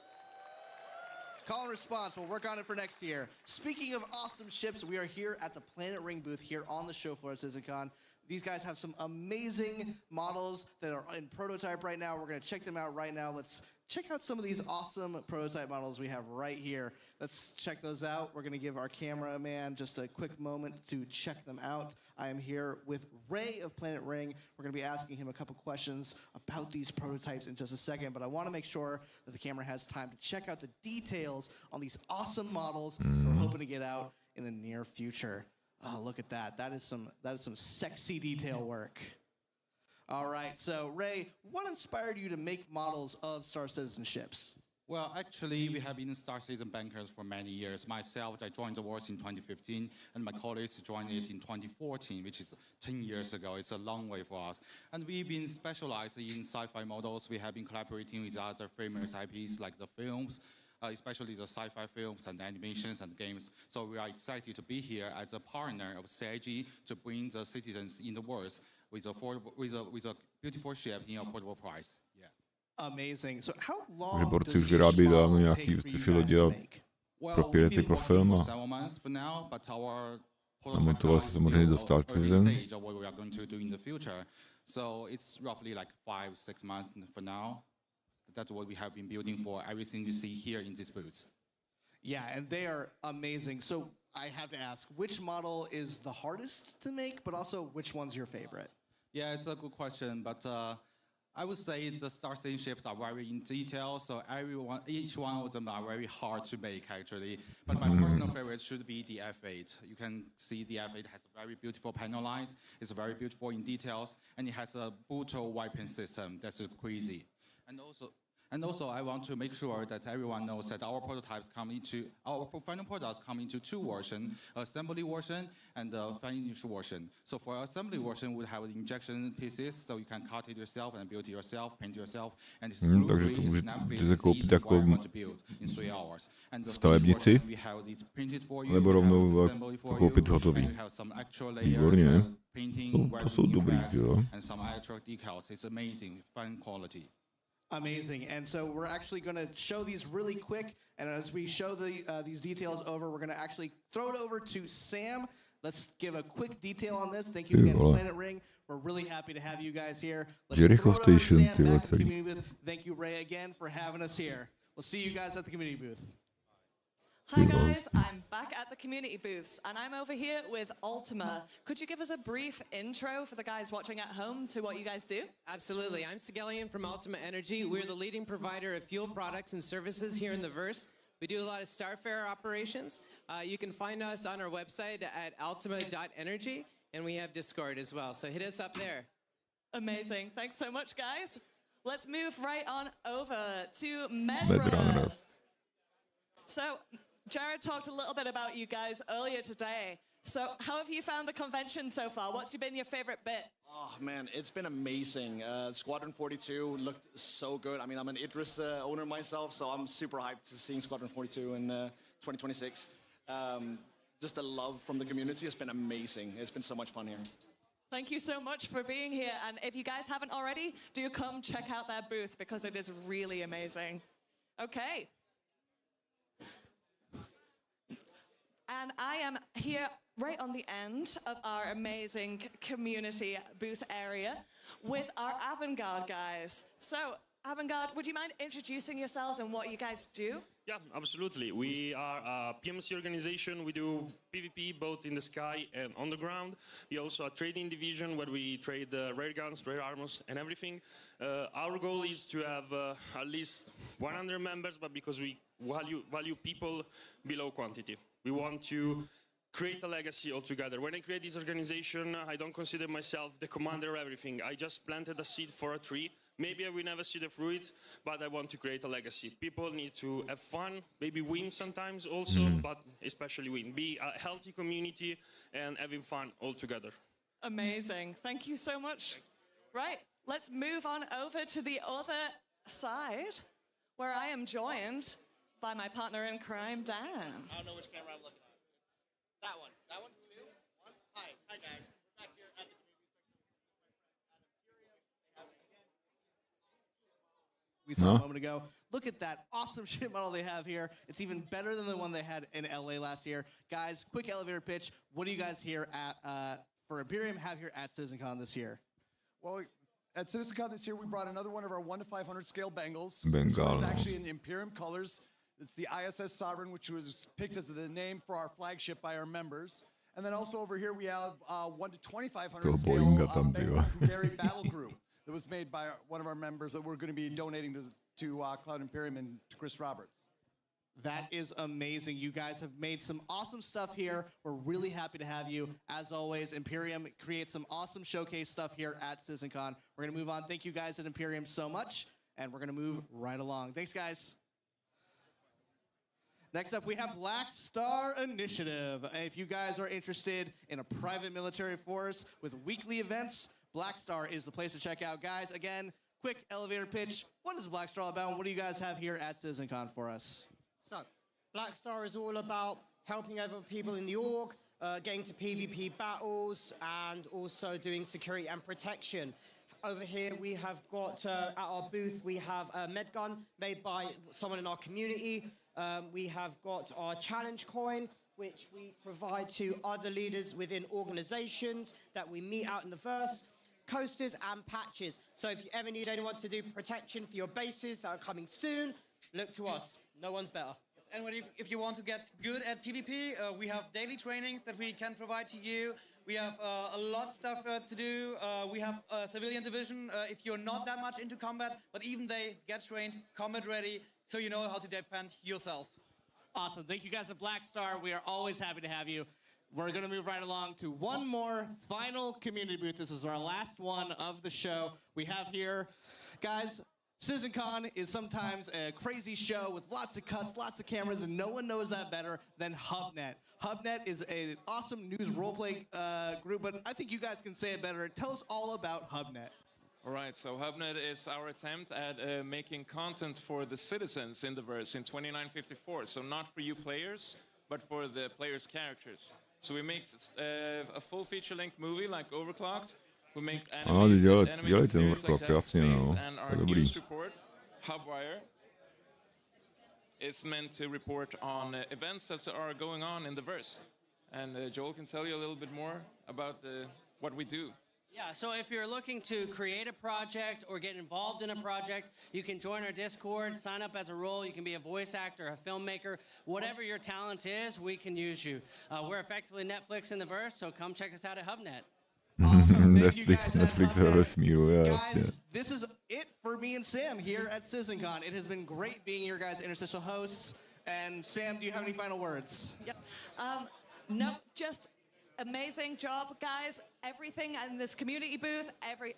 Call and response. We'll work on it for next year. Speaking of awesome ships, we are here at the Planet Ring booth here on the show floor at CitizenCon. These guys have some amazing models that are in prototype right now. We're going to check them out right now. Let's check out some of these awesome prototype models we have right here. Let's check those out. We're going to give our cameraman just a quick moment to check them out. I am here with Ray of Planet Ring. We're going to be asking him a couple questions about these prototypes in just a second, but I want to make sure that the camera has time to check out the details on these awesome models we're hoping to get out in the near future. Oh, look at that. That is some sexy detail work. All right, so Ray, what inspired you to make models of Star Citizen ships? Well, actually, we have been Star Citizen bankers for many years. Myself, I joined the wars in 2015, and my colleagues joined it in 2014, which is 10 years ago. It's a long way for us. And we've been specialized in sci-fi models. We have been collaborating with other famous IPs like the films, especially the sci-fi films and animations and games. So we are excited to be here as a partner of CIG to bring the citizens in the world with a beautiful ship in affordable price. Yeah. Amazing. So how long Borci does už each vyrábí dávno model nějaký take for you sci-fi guys lodi to a make? pro pirety, pro film a montoval se samozřejmě do Star Citizen. So it's roughly like 5-6 months for now. That's what we have been building for everything you see here in this booth. Yeah, and they are amazing. So I have to ask, which model is the hardest to make, but also which one's your favorite? Yeah, it's a good question, but I would say the Star Citizen ships are very in detail, so each one of them are very hard to make, actually. But my personal favorite should be the F8. You can see the F8 has a very beautiful panel lines, it's very beautiful in details, and it has a brutal weapon system that's crazy. And also, I want to make sure that everyone knows that our final products come into two versions, assembly version and the finished version. So for assembly version, we have injection pieces, so you can cut it yourself and build it yourself, paint yourself, and it's glue-free, snap-fit, easy for everyone to build in 3 hours. And the finished version, we have it printed for you, nebo rovnou koupit hotový. Výborně. To jsou dobrý, jo. And some actual decals. It's amazing, fine quality. Amazing. And so we're actually going to show these really quick. And as we show these details over, we're going to actually throw it over to Sam. Let's give a quick detail on this. Thank you again, Planet Ring. We're really happy to have you guys here. Let's throw it over to Sam back at the community booth. Thank you, Ray, again for having us here. We'll see you guys at the community booth. Hi guys, I'm back at the community booths and I'm over here with Ultima. Could you give us a brief intro for the guys watching at home to what you guys do? Absolutely. I'm Sigelian from Ultima Energy. We're the leading provider of fuel products and services here in the Verse. We do a lot of StarFare operations. You can find us on our website at ultima.energy, and we have Discord as well, so hit us up there. Amazing. Thanks so much, guys. Let's move right on over to Medrunners. So, Jared talked a little bit about you guys earlier today. So, how have you found the convention so far? What's been your favorite bit? Oh man, it's been amazing. Squadron 42 looked so good. I mean, I'm an Idris owner myself, so I'm super hyped to seeing Squadron 42 in 2026. Just the love from the community has been amazing. It's been so much fun here. Thank you so much for being here. And if you guys haven't already, do come check out their booth because it is really amazing. Okay. And I am here right on the end of our amazing community booth area with our Avantgarde guys. So, Avantgarde, would you mind introducing yourselves and what you guys do? Yeah, absolutely. We are a PMC organization. We do PvP both in the sky and on the ground. We also a trading division where we trade rare guns, rare armors, and everything. Our goal is to have at least 100 members, but because we value people below quantity. We want to create a legacy altogether. When I create this organization, I don't consider myself the commander of everything. I just planted a seed for a tree. Maybe I will never see the fruit, but I want to create a legacy. People need to have fun, maybe win sometimes also, but especially win. Be a healthy community and having fun all together. Amazing. Thank you so much. Right, let's move on over to the other side, where I am joined by my partner in crime, Dan. I don't know which camera I'm looking at. It's that one. That one? Two? One? Hi. Hi, guys. We're back here at the we saw a moment ago. Look at that awesome ship model they have here. It's even better than the one they had in LA last year. Guys, quick elevator pitch. What do you guys here at for Imperium have here at CitizenCon this year? Well, at CitizenCon this year, we brought another one of our 1 to 500 scale Bengals. Bengals. It's actually in Imperium colors. It's the ISS Sovereign, which was picked as the name for our flagship by our members. And then also over here, we have 1 to 2,500 scale Bengal Hungary Battle Group that was made by one of our members that we're going to be donating to Cloud Imperium and to Chris Roberts. That is amazing. You guys have made some awesome stuff here. We're really happy to have you. As always, Imperium creates some awesome showcase stuff here at CitizenCon. We're going to move on. Thank you guys at Imperium so much, and we're going to move right along. Thanks, guys. Next up, we have Black Star Initiative. If you guys are interested in a private military force with weekly events, Black Star is the place to check out. Guys, again, quick elevator pitch. What is Black Star all about, and what do you guys have here at CitizenCon for us? So, Black Star is all about helping other people in the org, getting to PvP battles, and also doing security and protection. Over here, we have got, at our booth, we have a med gun made by someone in our community. We have got our challenge coin, which we provide to other leaders within organizations that we meet out in the verse. Coasters and patches. So if you ever need anyone to do protection for your bases that are coming soon, look to us. No one's better. And if you want to get good at PvP, we have daily trainings that we can provide to you. We have a lot of stuff to do. We have a civilian division if you're not that much into combat, but even they get trained, combat ready, so you know how to defend yourself. Awesome. Thank you guys at Black Star. We are always happy to have you. We're going to move right along to one more final community booth. This is our last one of the show. We have here, guys, CitizenCon is sometimes a crazy show with lots of cuts, lots of cameras, and no one knows that better than HubNet. HubNet is an awesome news roleplay group, but I think you guys can say it better. Tell us all about HubNet. All right, so HubNet is our attempt at making content for the citizens in the verse in 2954. So not for you players, but for the players' characters. So we make a full feature-length movie like Overclocked. We make animated series like Dead Space, and our news report, Hubwire, is meant to report on events that are going on in the verse. And Joel can tell you a little bit more about what we do. Yeah, so if you're looking to create a project or get involved in a project, you can join our Discord, sign up as a role. You can be a voice actor, a filmmaker. Whatever your talent is, we can use you. We're effectively Netflix in the verse, so come check us out at HubNet. Netflix vesmíru, Guys, this is it for me and Sam here at CitizenCon. It has been great being your guys' interstitial hosts. And Sam, do you have any final words? Yep. No, just Amazing job, guys. Everything in this community booth,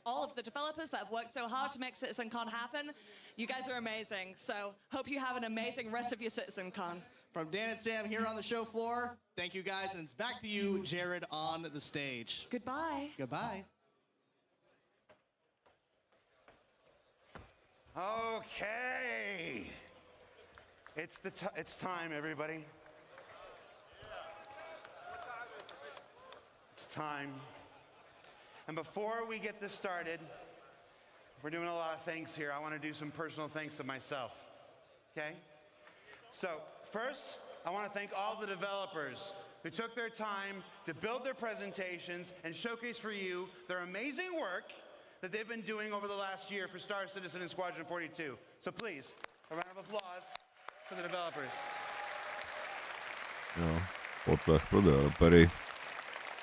all of the developers that have worked so hard to make CitizenCon happen, you guys are amazing. So hope you have an amazing rest of your CitizenCon. From Dan and Sam here on the show floor, thank you guys, and it's back to you, Jared, on the stage. Goodbye. Goodbye. Okay. It's time, everybody. It's time. And before we get this started, we're doing a lot of things here. I want to do some personal thanks to myself. Okay? So, first, I want to thank all the developers who took their time to build their presentations and showcase for you their amazing work that they've been doing over the last year for Star Citizen and Squadron 42. So please, a round of applause for the developers. Jo, potlesk pro developery.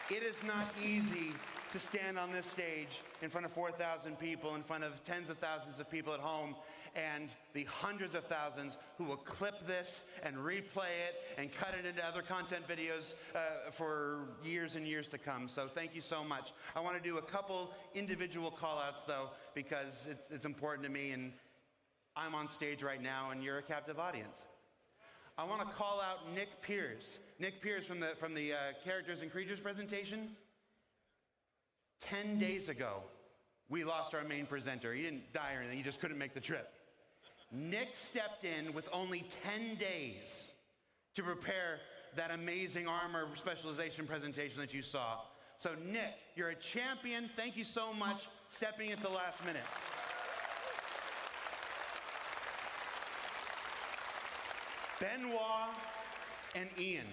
It is not easy to stand on this stage in front of 4,000 people, in front of tens of thousands of people at home, and the hundreds of thousands who will clip this and replay it and cut it into other content videos for years and years to come. So thank you so much. I want to do a couple individual call-outs, though, because it's important to me, and I'm on stage right now, and you're a captive audience. I want to call out Nick Pierce. Nick Pierce from the Characters and Creatures presentation. 10 days ago, we lost our main presenter. He didn't die or anything, he just couldn't make the trip. Nick stepped in with only 10 days to prepare that amazing armor specialization presentation that you saw. So Nick, you're a champion. Thank you so much, stepping at the last minute. Benoit and Ian.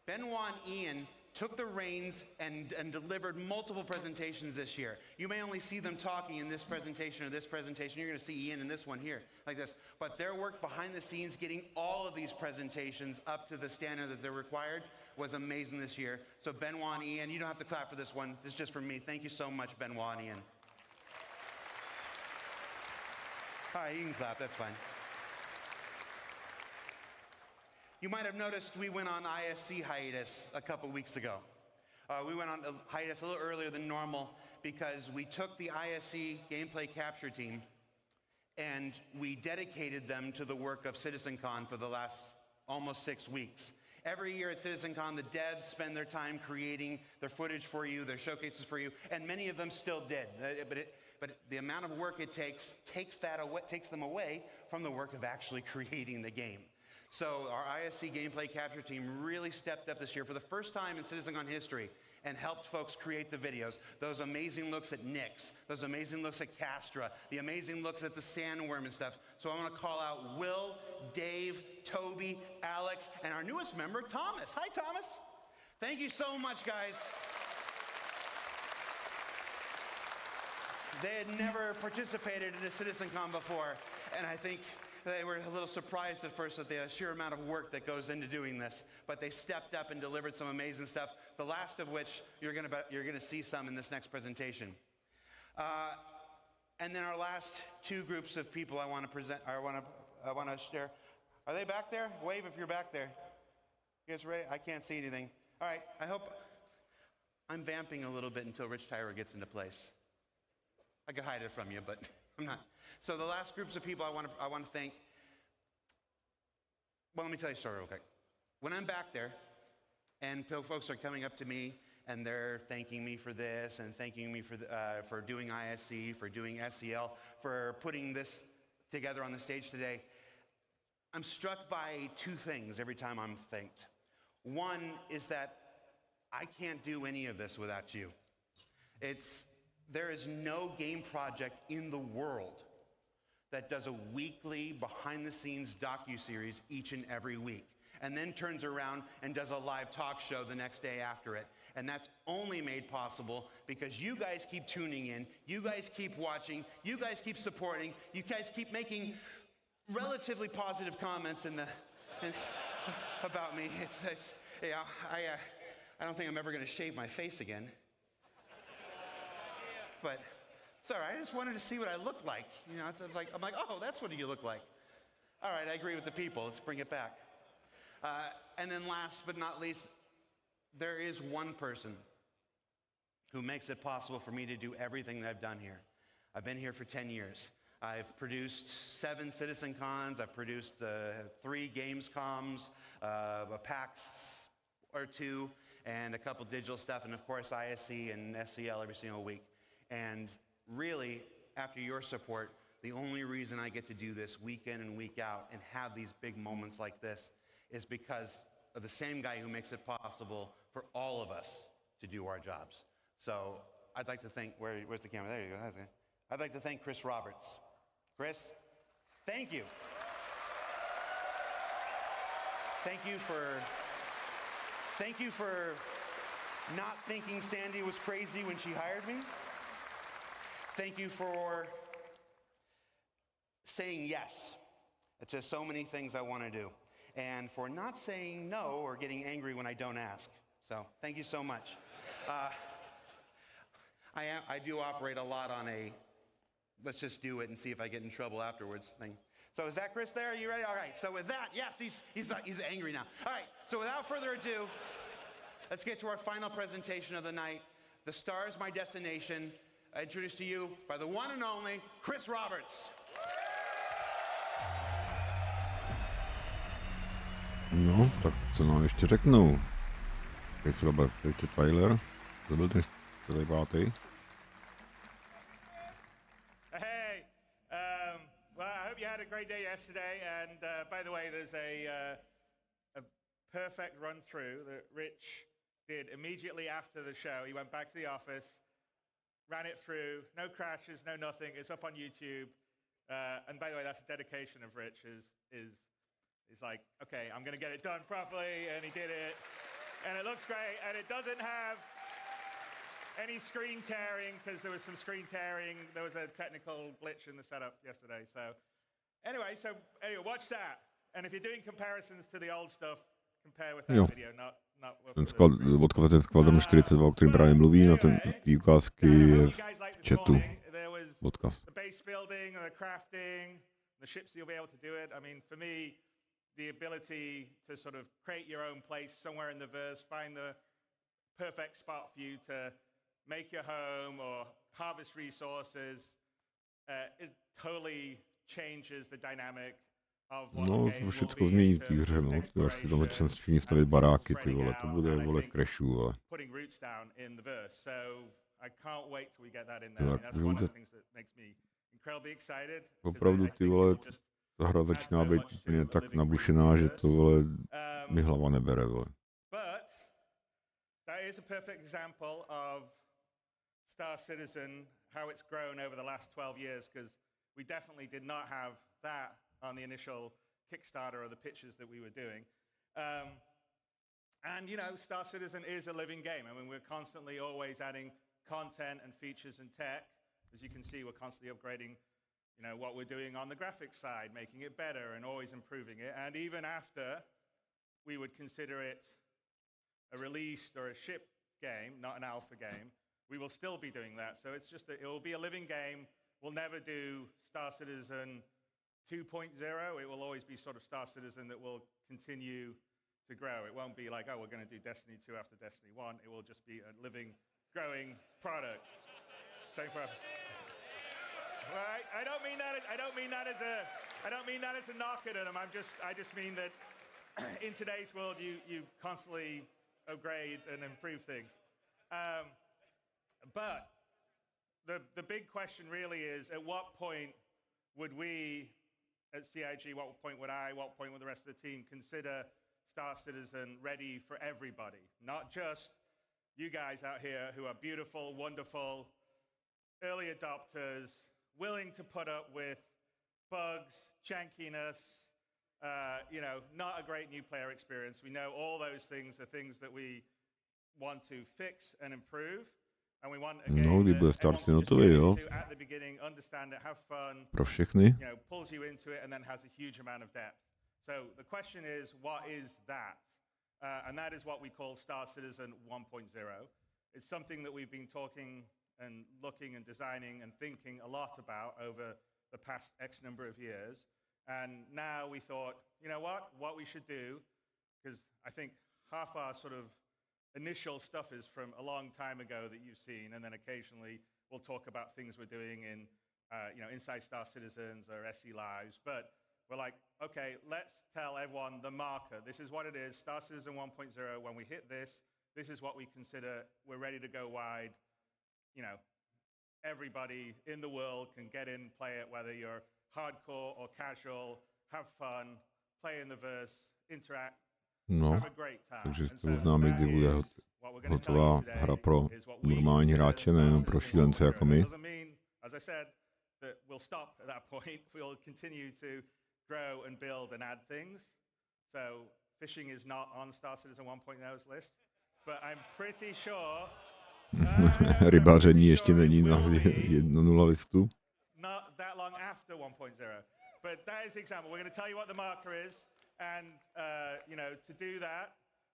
Benoit and Ian took the reins and delivered multiple presentations this year. You may only see them talking in this presentation or this presentation. You're going to see Ian in this one here, like this. But their work behind the scenes, getting all of these presentations up to the standard that they're required, was amazing this year. So Benoit and Ian, you don't have to clap for this one. This is just for me. Thank you so much, Benoit and Ian. All right, you can clap. That's fine. You might have noticed we went on ISC hiatus a couple weeks ago. We went on hiatus a little earlier than normal because we took the ISC gameplay capture team and we dedicated them to the work of CitizenCon for the last almost 6 weeks. Every year at CitizenCon, the devs spend their time creating their footage for you, their showcases for you, and many of them still did. But the amount of work it takes them away from the work of actually creating the game. So our ISC gameplay capture team really stepped up this year for the first time in CitizenCon history and helped folks create the videos. Those amazing looks at Nyx, those amazing looks at Castra, the amazing looks at the Sandworm and stuff. So I want to call out Will, Dave, Toby, Alex, and our newest member, Thomas. Hi, Thomas. Thank you so much, guys. They had never participated in a CitizenCon before, and I think they were a little surprised at first at the sheer amount of work that goes into doing this, but they stepped up and delivered some amazing stuff, the last of which you're gonna see some in this next presentation. And then our last two groups of people I want to present, I want to share. Are they back there? Wave if you're back there. You guys ready? I can't see anything. All right, I hope I'm vamping a little bit until Rich Tyler gets into place. I could hide it from you, but I'm not. So the last groups of people I want to thank. Well, let me tell you a story real quick. When I'm back there, and folks are coming up to me and they're thanking me for this and thanking me for doing ISC, for doing SEL, for putting this together on the stage today, I'm struck by two things every time I'm thanked. One is that I can't do any of this without you. There is no game project in the world that does a weekly behind-the-scenes docuseries each and every week, and then turns around and does a live talk show the next day after it. And that's only made possible because you guys keep tuning in, you guys keep watching, you guys keep supporting, you guys keep making relatively positive comments about me. I don't think I'm ever going to shave my face again. But it's all right. I just wanted to see what I looked like. You know, I'm like, oh, that's what you look like. All right, I agree with the people. Let's bring it back. And then last but not least, there is one person who makes it possible for me to do everything that I've done here. I've been here for 10 years. I've produced 7 CitizenCons, I've produced 3 Gamescoms, a PAX or 2, and a couple digital stuff, and of course ISC and SCL every single week. And really, after your support, the only reason I get to do this week in and week out and have these big moments like this is because of the same guy who makes it possible for all of us to do our jobs. So I'd like to thank, where's the camera? There you go. I'd like to thank Chris Roberts. Chris, thank you. Thank you for not thinking Sandy was crazy when she hired me. Thank you for saying yes to so many things I want to do, and for not saying no or getting angry when I don't ask. So thank you so much. I do operate a lot on a let's just do it and see if I get in trouble afterwards thing. So is that Chris there? Are you ready? All right. So with that, yes, he's angry now. All right. So without further ado, let's get to our final presentation of the night. The Star is My Destination. Introduced to you by the one and only Chris Roberts. No, tak co nám ještě řeknou? Chris Roberts, ještě Tyler. To byl ten 45. Hey, well, I hope you had a great day yesterday. And by the way, there's a perfect run through that Rich did immediately after the show. He went back to the office, ran it through, no crashes, no nothing. It's up on YouTube. And by the way, that's a dedication of Rich. He's like, okay, I'm going to get it done properly, and he did it. And it looks great, and it doesn't have any screen tearing, because there was some screen tearing. There was a technical glitch in the setup yesterday. So anyway, watch that. And if you're doing comparisons to the old stuff, compare with that video, not ten odkaz na ten Squadron 42, o kterém právě mluví, na ten ukázky je v chatu. Odkaz. The base building and the crafting, the ships you'll be able to do it. I mean, for me, the ability to sort of create your own place somewhere in the verse, find the perfect spot for you to make your home or harvest resources, it totally changes the dynamic of what No, to všechno změní v té hře, no. Ty až si tam začne všichni stavět baráky, ty vole, to bude, vole, crashu, ale. Putting roots down in the verse, so I can't wait till we get that in there. That's one of the things that makes me incredibly excited. Opravdu, ty vole, ta hra začíná být úplně tak nabušená, že to, vole, mi hlava nebere, vole. But that is a perfect example of Star Citizen, how it's grown over the last 12 years, because we definitely did not have that on the initial Kickstarter or the pitches that we were doing. And, you know, Star Citizen is a living game. I mean, we're constantly always adding content and features and tech. As you can see, we're constantly upgrading, you know, what we're doing on the graphics side, making it better and always improving it. And even after we would consider it a released or a shipped game, not an alpha game, we will still be doing that. So it's just, it will be a living game. We'll never do Star Citizen 2.0. It will always be sort of Star Citizen that will continue to grow. It won't be like, oh, we're going to do Destiny 2 after Destiny 1. It will just be a living, growing product. Same for. Right? I don't mean that as a knock at them. I just mean that in today's world, you constantly upgrade and improve things. But the big question really is, at what point would we at CIG, what point would I, what point would the rest of the team consider Star Citizen ready for everybody? Not just you guys out here who are beautiful, wonderful, early adopters, willing to put up with bugs, jankiness, you know, not a great new player experience. We know all those things are things that we want to fix and improve. And we want a game no, kdy bude Star Citizen hotový, jo? At the beginning, understand it, have fun, pro všechny. You know, pulls you into it and then has a huge amount of depth. So the question is, what is that? And that is what we call Star Citizen 1.0. It's something that we've been talking and looking and designing and thinking a lot about over the past X number of years. And now we thought, you know what we should do, because I think half our sort of initial stuff is from a long time ago that you've seen, and then occasionally we'll talk about things we're doing in, inside Star Citizens or SE Lives. But we're like, okay, let's tell everyone the marker. This is what it is, Star Citizen 1.0. When we hit this, this is what we consider we're ready to go wide. Everybody in the world can get in, play it, whether you're hardcore or casual, have fun, play in the verse, interact, have a great time. Takže to oznámit, kdy bude hotová hra pro normální hráče, nejenom pro šílence jako my. As I said, that we'll stop at that point. We'll continue to grow and build and add things. So fishing is not on Star Citizen 1.0's list, but I'm pretty sure Rybaření ještě není na 1.0 listu. Not that long after 1.0. But that is the example. We're going to tell you what the marker is. And, to do that,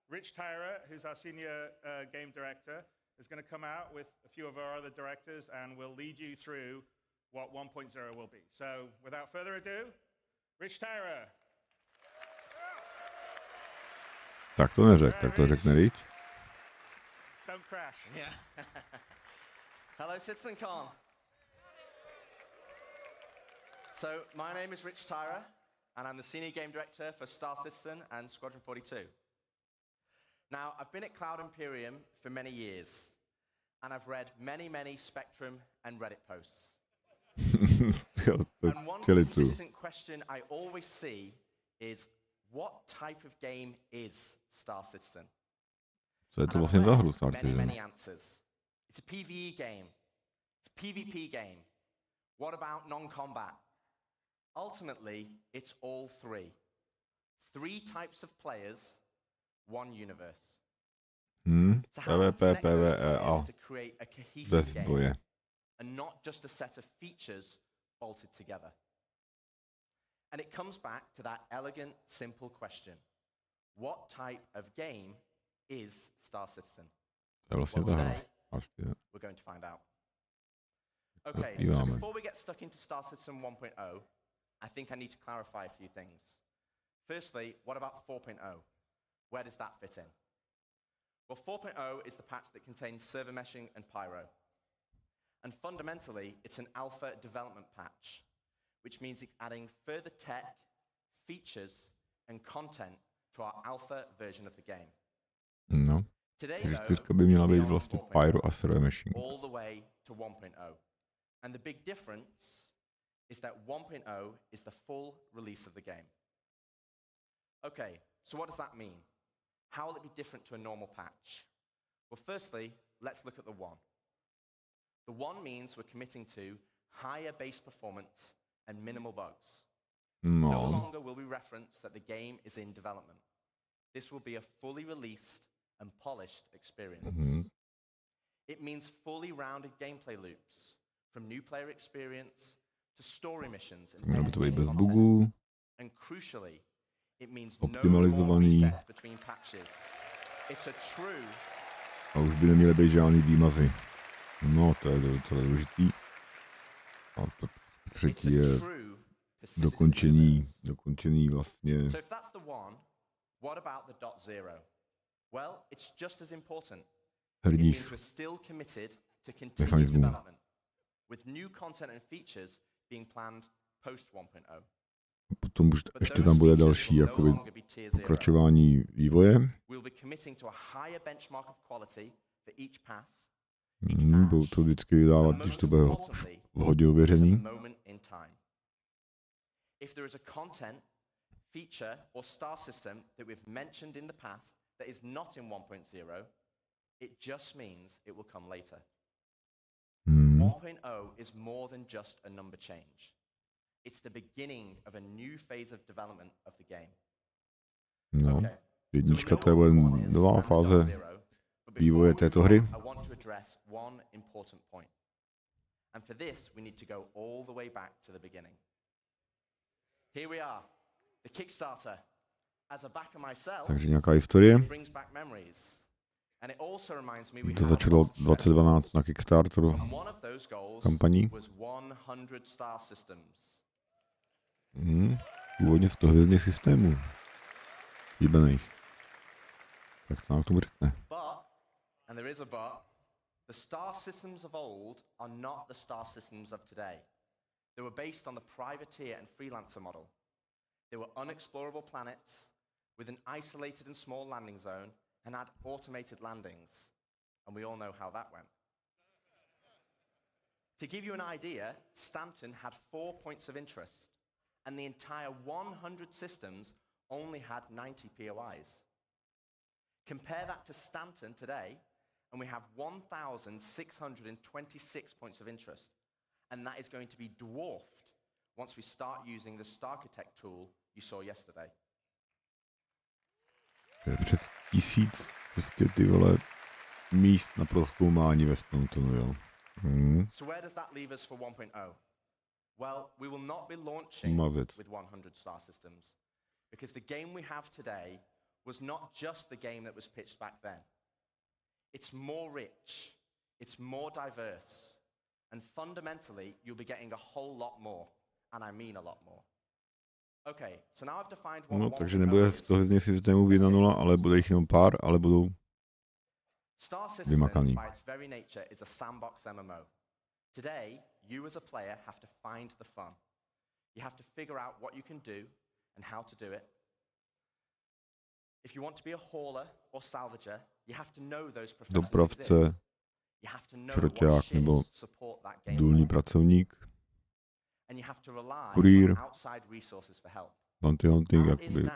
Rich Tyra, who's our senior game director, is going to come out with a few of our other directors and we'll lead you through what 1.0 will be. So, without further ado, Rich Tyra. Tak to neřek, tak to řekne Rich. Don't crash. Yeah. Hello, CitizenCon. So, my name is Rich Tyra, and I'm the Senior Game Director for Star Citizen and Squadron 42. Now, I've been at Cloud Imperium for many years, and I've read many Spectrum and Reddit posts. And one consistent question I always see is, what type of game is Star Citizen? Co je to vlastně za hru Star Citizen? Many answers. It's a PvE game. It's a PvP game. What about non-combat? Ultimately, it's all three. Three types of players, one universe. PvP, PvE a bez boje. And not just a set of features bolted together. And it comes back to that elegant, simple question. What type of game is Star Citizen? Well, today, we're going to find out. Okay, so before we get stuck into Star Citizen 1.0, I think I need to clarify a few things. Firstly, what about 4.0? Where does that fit in? Well, 4.0 is the patch that contains server meshing and pyro. And fundamentally, it's an alpha development patch, which means it's adding further tech, features, and content to our alpha version of the game. No. Čtyřka by měla být vlastně pyro a server meshing. All the way to 1.0. And the big difference is that 1.0 is the full release of the game. Okay, so what does that mean? How will it be different to a normal patch? Well, firstly, let's look at the 1. The 1 means we're committing to higher base performance and minimal bugs. No longer will we reference that the game is in development. This will be a fully released and polished experience. It means fully rounded gameplay loops, from new player experience to story missions and bez bugů, and crucially, it means no more resets between patches. It's a true. A už by neměly být žádný výmazy. No, to je docela důležitý. A to třetí je dokončení vlastně. So if that's the 1, what about the .0? Well, it's just as important. It means we're still committed to continued development, with new content and features being planned post 1.0. Potom už ještě tam bude další jakoby pokračování vývoje. Budou to vždycky vydávat, když to bude vhodně ověřený. If there is a content, feature, or star system that we've mentioned in the past that is not in 1.0, it just means it will come later. 1.0 is more than just a number change. It's the beginning of a new phase of development of the game. No, jednička to je nová fáze vývoje této hry. I want to address one important point. And for this, we need to go all the way back to the beginning. Here we are, the Kickstarter. As a backer myself, takže nějaká historie. Brings back memories. And it also reminds me to začalo 2012 na Kickstarteru kampaní. Původně 100 hvězdných systémů. Líbených. Tak co nám k tomu řekne? But and there is a but, the star systems of old are not the star systems of today. They were based on the privateer and freelancer model. They were unexplorable planets with an isolated and small landing zone and had automated landings. And we all know how that went. To give you an idea, Stanton had 4 points of interest, and the entire 100 systems only had 90 POIs. Compare that to Stanton today, and we have 1,626 points of interest. And that is going to be dwarfed once we start using the Starcitect tool you saw yesterday. To je přes 1000 prostě ty vole míst na prozkoumání ve Stantonu, jo. So where does that leave us for 1.0? Well, we will not be launching with 100 star systems, because the game we have today was not just the game that was pitched back then. It's more rich, it's more diverse, and fundamentally, you'll be getting a whole lot more, and I mean a lot more. Okay, so now I've defined what No, takže nebude z toho hodně systémů 1.0, ale bude jich jenom pár, ale budou Star Citizen, by its very nature, is a sandbox MMO. Today, you as a player have to find the fun. You have to figure out what you can do and how to do it. If you want to be a hauler or salvager, you have to know those professions exist. You have to know what ships support that gameplay. Důlní pracovník, And you have to rely kurýr, on outside resources for help. bounty hunting, jakoby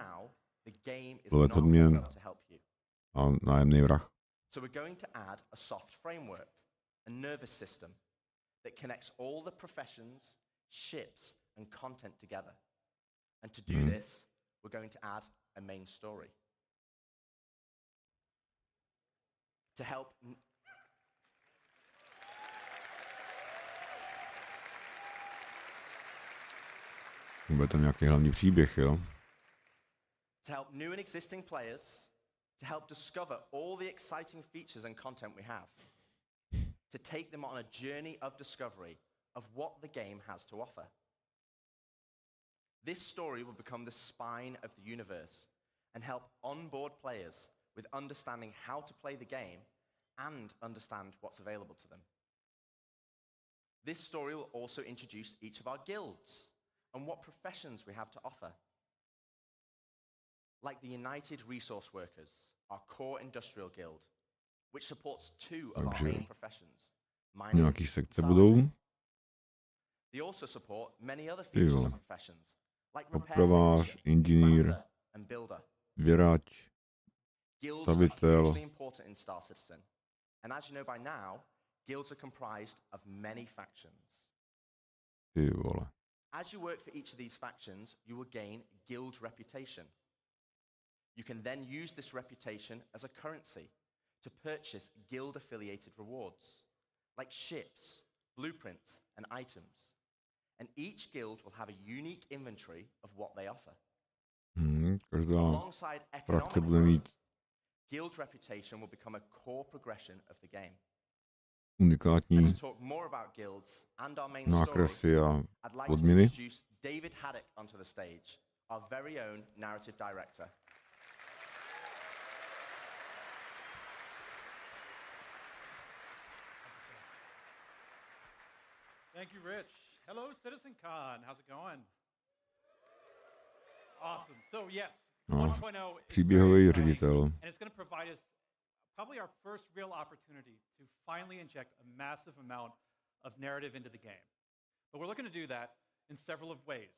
lovec odměn a nájemný vrah. So we're going to add a soft framework, a nervous system that connects all the professions, ships, and content together. And to do this, we're going to add a main story. To help Bude tam nějaký hlavní příběh, jo? To help new and existing players, to help discover all the exciting features and content we have, to take them on a journey of discovery of what the game has to offer. This story will become the spine of the universe and help onboard players with understanding how to play the game and understand what's available to them. This story will also introduce each of our guilds and what professions we have to offer. Like the United Resource Workers, our core industrial guild, which supports 2 of our main professions, mining Nějaký and sekce budou. They also support many other features and professions, like repair Opravář, technician, inženýr, crafter, and builder. věrač, Guilds are stavitel. hugely important in Star Citizen, and as you know by now, guilds are comprised of many factions. Ty vole. As you work for each of these factions, you will gain guild reputation. You can then use this reputation as a currency to purchase guild-affiliated rewards, like ships, blueprints, and items. And each guild will have a unique inventory of what they offer. Každá Alongside frakce economic bude mít growth, guild reputation will become a core progression of the game. unikátní And to talk more about guilds and our main story, nákresy a I'd like to odměny. introduce David Haddock onto the stage, our very own narrative director. Thank you, Rich. Hello, CitizenCon. How's it going? Awesome. So yes, 1.0 is příběhový very ředitel. exciting, and it's going to provide us probably our first real opportunity to finally inject a massive amount of narrative into the game. But we're looking to do that in several of ways.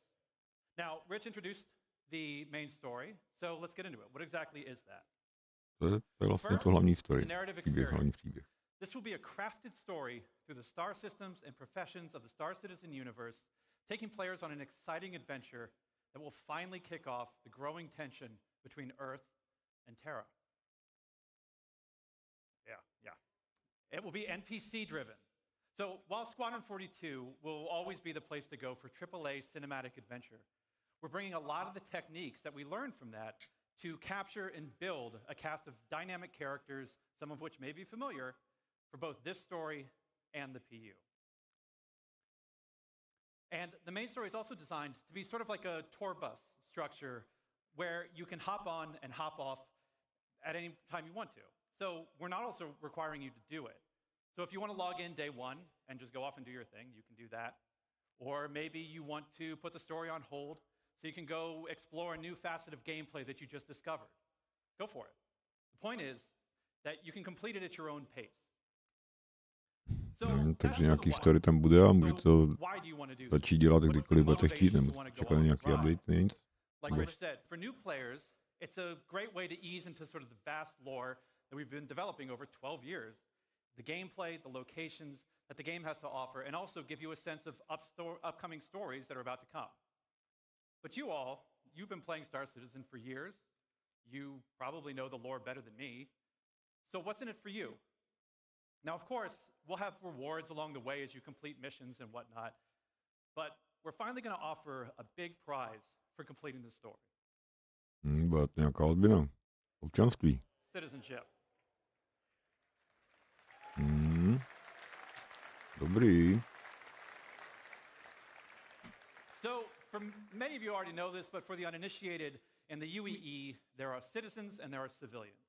Now, Rich introduced the main story, so let's get into it. What exactly is that? To je vlastně to hlavní story. Příběh, hlavní příběh. This will be a crafted story through the star systems and professions of the Star Citizen universe, taking players on an exciting adventure that will finally kick off the growing tension between Earth and Terra. Yeah. It will be NPC-driven. So while Squadron 42 will always be the place to go for AAA cinematic adventure, we're bringing a lot of the techniques that we learned from that to capture and build a cast of dynamic characters, some of which may be familiar, for both this story and the PU. And the main story is also designed to be sort of like a tour bus structure where you can hop on and hop off at any time you want to. So we're not also requiring you to do it. So if you want to log in day one and just go off and do your thing, you can do that. Or maybe you want to put the story on hold so you can go explore a new facet of gameplay that you just discovered. Go for it. The point is that you can complete it at your own pace. Takže nějaký story tam bude a můžete to začít dělat kdykoliv budete chtít, nebo čekat na nějaký update, nic. Like Rich said, for new players, it's a great way to ease into sort of the vast lore that we've been developing over 12 years. The gameplay, the locations that the game has to offer, and also give you a sense of upcoming stories that are about to come. But you've been playing Star Citizen for years. You probably know the lore better than me. So what's in it for you? Now, of course, we'll have rewards along the way as you complete missions and whatnot, but we're finally going to offer a big prize for completing the story. Bude to nějaká odměna. Občanství. Citizenship. Dobrý. So, many of you already know this, but for the uninitiated, in the UEE, there are citizens and there are civilians.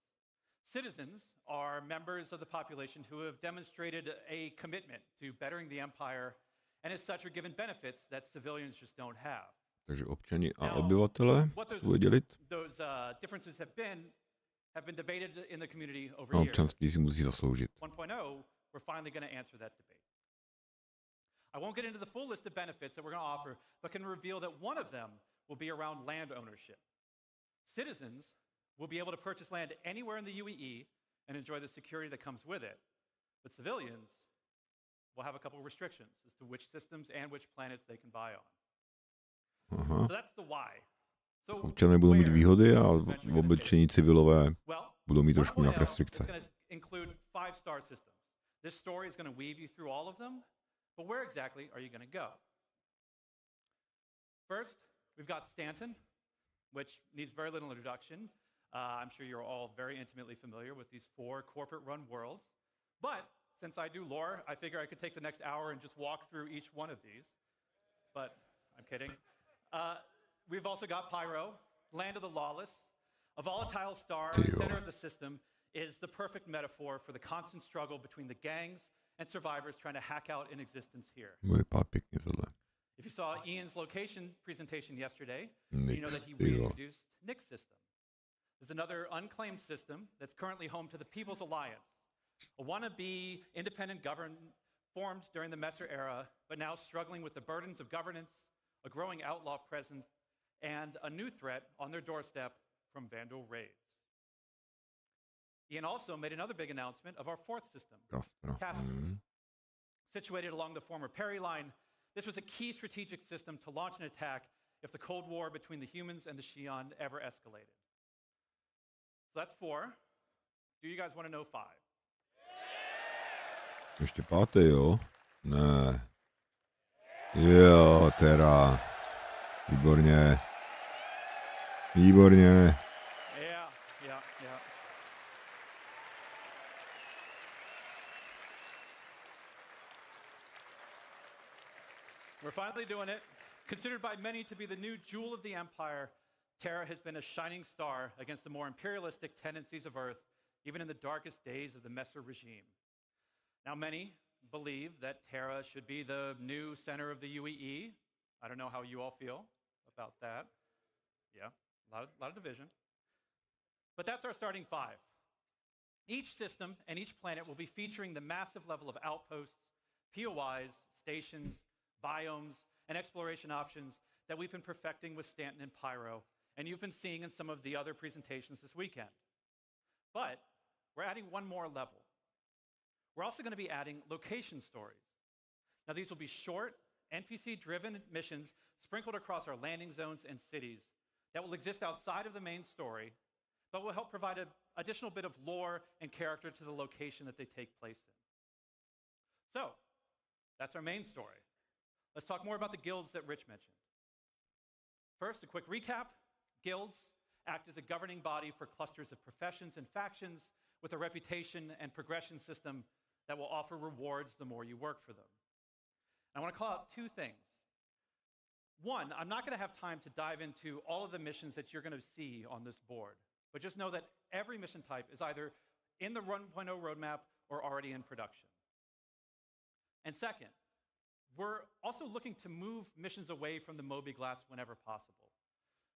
Citizens are members of the population who have demonstrated a commitment to bettering the empire, and as such are given benefits that civilians just don't have. Takže občani a obyvatele bude dělit. Those differences have been debated in the community over A years. občanství si musí zasloužit. 1.0, we're finally going to answer that debate. I won't get into the full list of benefits that we're going to offer, but can reveal that one of them will be around land ownership. Citizens will be able to purchase land anywhere in the UEE and enjoy the security that comes with it. But civilians will have a couple of restrictions as to which systems and which planets they can buy on. Aha. So that's the why. So Občané budou mít výhody a obyčejní civilové budou mít trošku nějaké restrikce. It's going to include 5-star systems. This story is going to weave you through all of them, but where exactly are you going to go? First, we've got Stanton, which needs very little introduction. I'm sure you're all very intimately familiar with these 4 corporate-run worlds. But since I do lore, I figure I could take the next hour and just walk through each one of these. But I'm kidding. We've also got Pyro, Land of the Lawless. A volatile star in the center of the system is the perfect metaphor for the constant struggle between the gangs and survivors trying to hack out an existence here. If you saw Ian's location presentation yesterday, you know that he reintroduced Nick's system. There's another unclaimed system that's currently home to the People's Alliance, a wannabe independent government formed during the Messer era, but now struggling with the burdens of governance, a growing outlaw presence, and a new threat on their doorstep from Vandal raids. Ian also made another big announcement of our 4th system, Castor. Situated along the former Perry line, this was a key strategic system to launch an attack if the Cold War between the humans and the Xi'an ever escalated. So that's 4. Do you guys want to know 5? Ještě 5, jo? Ne. Jo, teda. Výborně. Výborně. Yeah. We're finally doing it. Considered by many to be the new jewel of the Empire, Terra has been a shining star against the more imperialistic tendencies of Earth, even in the darkest days of the Messer regime. Now, many believe that Terra should be the new center of the UEE. I don't know how you all feel about that. Yeah, a lot of division. But that's our starting 5. Each system and each planet will be featuring the massive level of outposts, POIs, stations, biomes, and exploration options that we've been perfecting with Stanton and Pyro, and you've been seeing in some of the other presentations this weekend. But we're adding one more level. We're also going to be adding location stories. Now, these will be short, NPC-driven missions sprinkled across our landing zones and cities that will exist outside of the main story, but will help provide an additional bit of lore and character to the location that they take place in. So, that's our main story. Let's talk more about the guilds that Rich mentioned. First, a quick recap. Guilds act as a governing body for clusters of professions and factions with a reputation and progression system that will offer rewards the more you work for them. I want to call out 2 things. One, I'm not going to have time to dive into all of the missions that you're going to see on this board, but just know that every mission type is either in the 1.0 roadmap or already in production. And second, we're also looking to move missions away from the Moby glass whenever possible.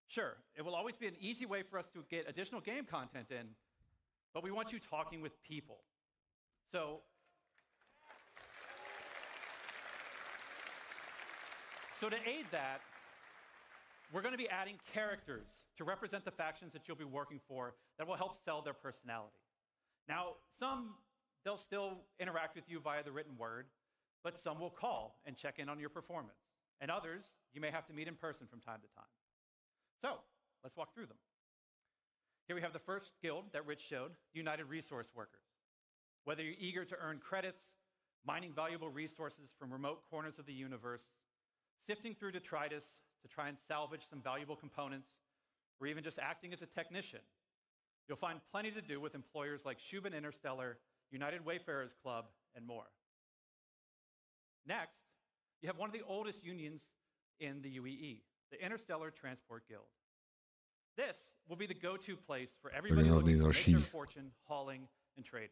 Sure, it will always be an easy way for us to get additional game content in, but we want you talking with people. So to aid that, we're going to be adding characters to represent the factions that you'll be working for that will help sell their personality. Now, some, they'll still interact with you via the written word, but some will call and check in on your performance. And others, you may have to meet in person from time to time. So, let's walk through them. Here we have the first guild that Rich showed, United Resource Workers. Whether you're eager to earn credits, mining valuable resources from remote corners of the universe, sifting through detritus to try and salvage some valuable components, or even just acting as a technician, you'll find plenty to do with employers like Shubin Interstellar, United Wayfarers Club, and more. Next, you have one of the oldest unions in the UEE, the Interstellar Transport Guild. This will be the go-to place for everybody looking to make their fortune hauling and trading.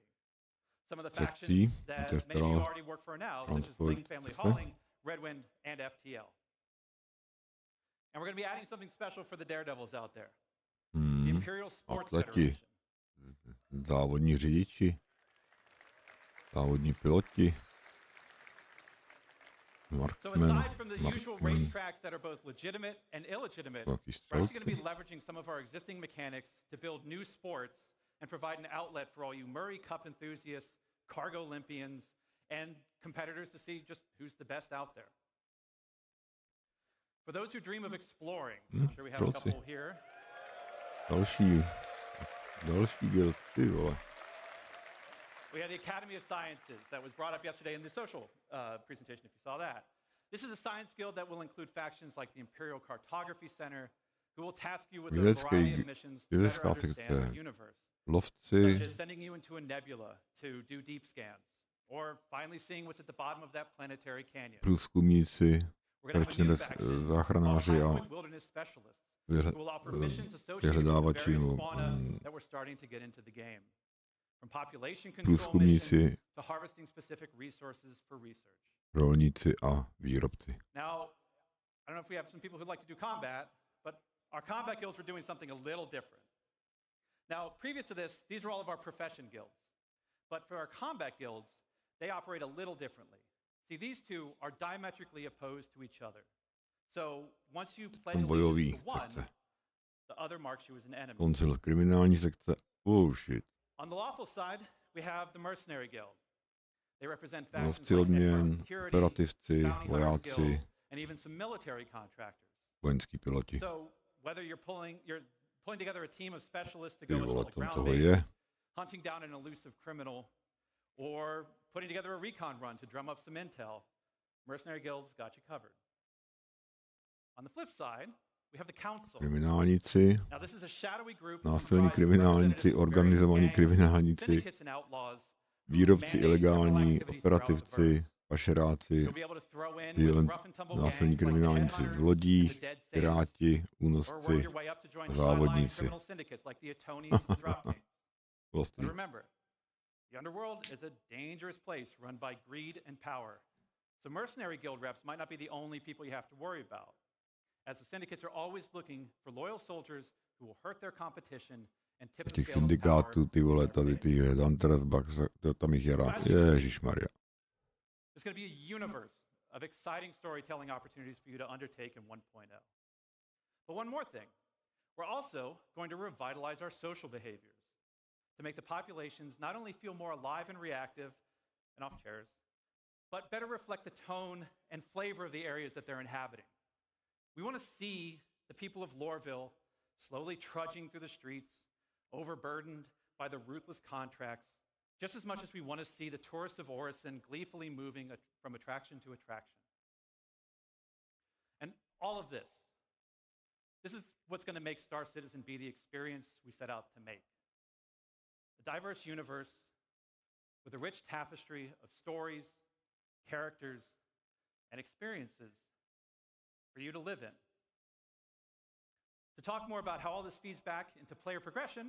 Some of the factions that many of you already work for now, such as Ling Family Hauling, Redwind, and FTL. And we're going to be adding something special for the daredevils out there. The Imperial Sports Federation. Závodní řidiči, závodní piloti, So aside from the usual racetracks that are both legitimate and illegitimate, we're actually going to be leveraging some of our existing mechanics to build new sports and provide an outlet for all you Murray Cup enthusiasts, cargo Olympians, and competitors to see just who's the best out there. For those who dream of exploring, I'm sure we have a couple here. Další guild, ty vole. We have the Academy of Sciences that was brought up yesterday in the social presentation, if you saw that. This is a science guild that will include factions like the Imperial Cartography Center, who will task you with a variety of missions to better understand the universe, such as sending you into a nebula to do deep scans, or finally seeing what's at the bottom of that planetary canyon. Průzkumníci, záchranáři a wilderness specialists who will offer missions associated with the various fauna that we're starting to get into the game. From population control missions to harvesting specific resources for research. Rolníci a výrobci. Now, I don't know if we have some people who'd like to do combat, but our combat guilds were doing something a little different. Now, previous to this, these were all of our profession guilds. But for our combat guilds, they operate a little differently. See, these two are diametrically opposed to each other. So, once you pledge allegiance to one, the other marks you as an enemy. Koncil kriminální sekce. Oh shit. On the lawful side, we have the Mercenary Guild. They represent factions Lovci like odměn, Security, operativci, Bounty Hunters vojáci, Guild, and even some military contractors. vojenský piloti. So whether you're pulling together a team of specialists to Ty go vole, into a tam ground toho base, je. hunting down an elusive criminal, or putting together a recon run to drum up some intel, Mercenary Guild's got you covered. On the flip side, we have the Council. Kriminálníci, Now this is a shadowy group násilní kriminálníci, organizovaní kriminálníci, výrobci ilegální, operativci, pašeráci, násilní kriminálníci v lodích, piráti, únosci a závodníci. But remember, the underworld is a dangerous place run by greed and power. So mercenary guild reps might not be the only people you have to worry about, as the syndicates are always looking for loyal soldiers who will hurt their competition and tip the Těch scale of power. syndikátů, ty vole, tady ty tam jich je rád. Ježišmarja. There's going to be a universe of exciting storytelling opportunities for you to undertake in 1.0. But one more thing, we're also going to revitalize our social behaviors to make the populations not only feel more alive and reactive and off chairs, but better reflect the tone and flavor of the areas that they're inhabiting. We want to see the people of Loreville slowly trudging through the streets, overburdened by the ruthless contracts, just as much as we want to see the tourists of Orison gleefully moving from attraction to attraction. And all of this is what's going to make Star Citizen be the experience we set out to make. A diverse universe with a rich tapestry of stories, characters, and experiences for you to live in. To talk more about how all this feeds back into player progression,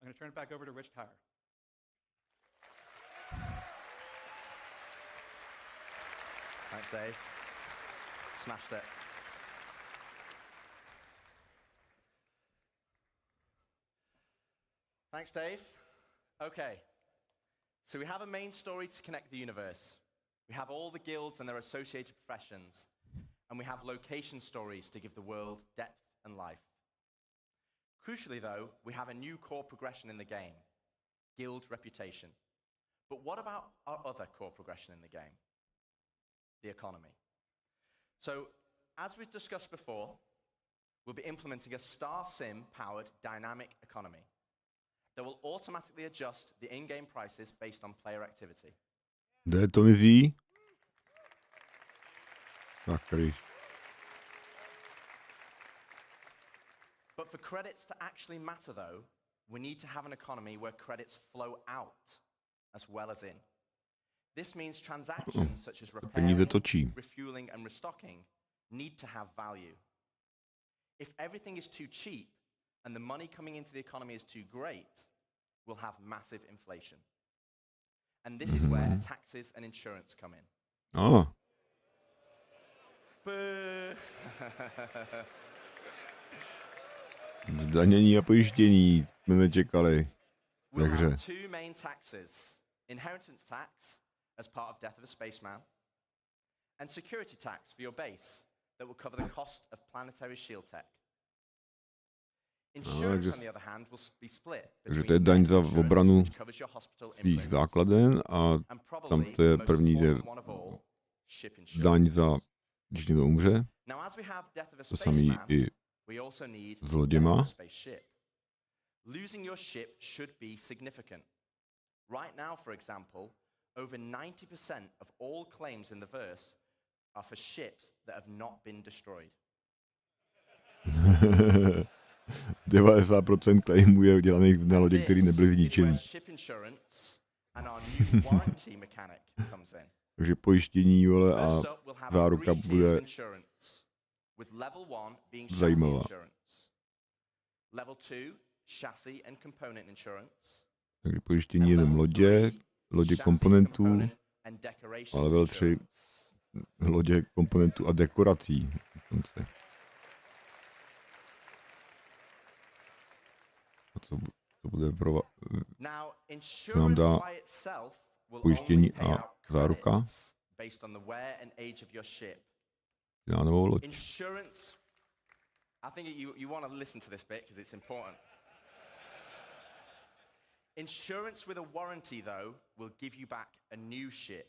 I'm going to turn it back over to Rich Tyre. Thanks, Dave. Smashed it. Thanks, Dave. Okay, so we have a main story to connect the universe. We have all the guilds and their associated professions, and we have location stories to give the world depth and life. Crucially, though, we have a new core progression in the game, guild reputation. But what about our other core progression in the game? The economy. So, as we've discussed before, we'll be implementing a Star Sim-powered dynamic economy that will automatically adjust the in-game prices based on player activity. Kde to mizí? Tak, tady. But for credits to actually matter, though, we need to have an economy where credits flow out as well as in. This means transactions such as repairing, refueling, and restocking need to have value. If everything is too cheap and the money coming into the economy is too great, we'll have massive inflation. And this is where taxes and insurance come in. Oh. Zdanění a pojištění jsme nečekali. We'll have two main taxes. Inheritance tax as part of Death of a Spaceman, and security tax for your base that will cover the cost of planetary shield tech. Insurance, on the other hand, will be split Takže to je daň za obranu svých základen a tam to je první daň za, když někdo umře. To samý i s loděma. Losing your ship should be significant. Right now, for example, over 90% of all claims in the verse are for ships that have not been destroyed. 90% claimů je udělaných na lodě, které nebyly zničeny. Takže pojištění, vole, a záruka bude zajímavá. Level 2, chassis and component insurance. Takže pojištění jenom lodě komponentů, a level 3 lodě komponentů a dekorací. A co bude nám dá pojištění a záruka na novou loď. I think you want to listen to this bit because it's important. Insurance with a warranty, though, will give you back a new ship,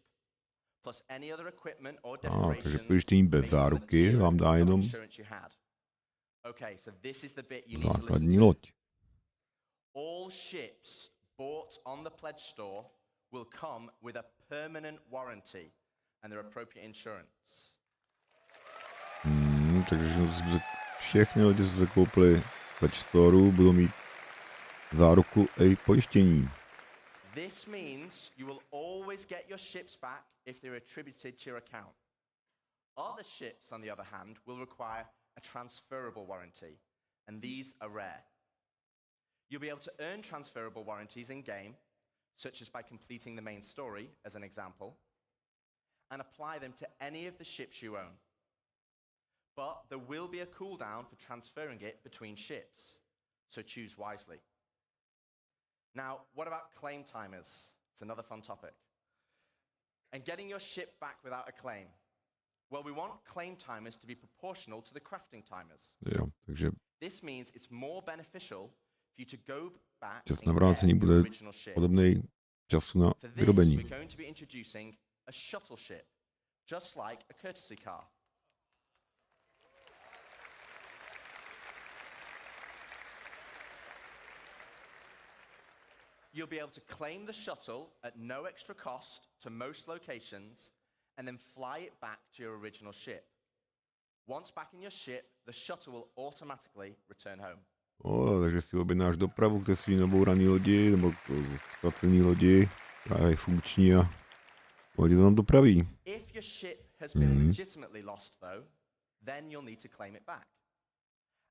plus any other equipment or decorations. Takže pojištění bez záruky vám dá jenom Okay, so this is the bit you need to základní listen to. loď. All ships bought on the pledge store will come with a permanent warranty and their appropriate insurance. Takže všechny lidi, co jste koupili ve Storeu, budou mít záruku a pojištění. This means you will always get your ships back if they're attributed to your account. Other ships, on the other hand, will require a transferable warranty, and these are rare. You'll be able to earn transferable warranties in-game, such as by completing the main story, as an example, and apply them to any of the ships you own. But there will be a cooldown for transferring it between ships, so choose wisely. Now, what about claim timers? It's another fun topic. And getting your ship back without a claim. Well, we want claim timers to be proportional to the crafting timers. Jo, takže This means it's more beneficial for you to go back čas and na get vrácení bude your original ship. podobný času na For this, vyrobení. we're going to be introducing a shuttle ship, just like a courtesy car. You'll be able to claim the shuttle at no extra cost to most locations and then fly it back to your original ship. Once back in your ship, the shuttle will automatically return home. Takže si objednáš dopravu k té svý nabouraný lodi, nebo k ztracený lodi, která je funkční a lodi to nám dopraví. If your ship has been legitimately lost, though, then you'll need to claim it back.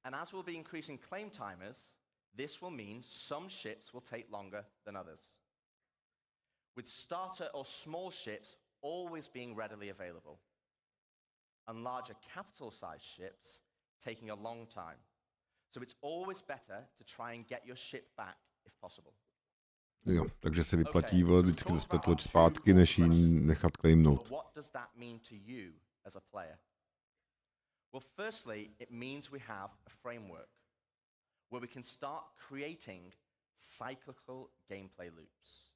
And as we'll be increasing claim timers, this will mean some ships will take longer than others, with starter or small ships always being readily available. and larger capital size ships taking a long time. So it's always better to try and get your ship back if possible. Jo, takže se vyplatí vždycky dostat loď zpátky, než ji nechat claimnout. What does that mean to you as a player? Well, firstly, it means we have a framework where we can start creating cyclical gameplay loops.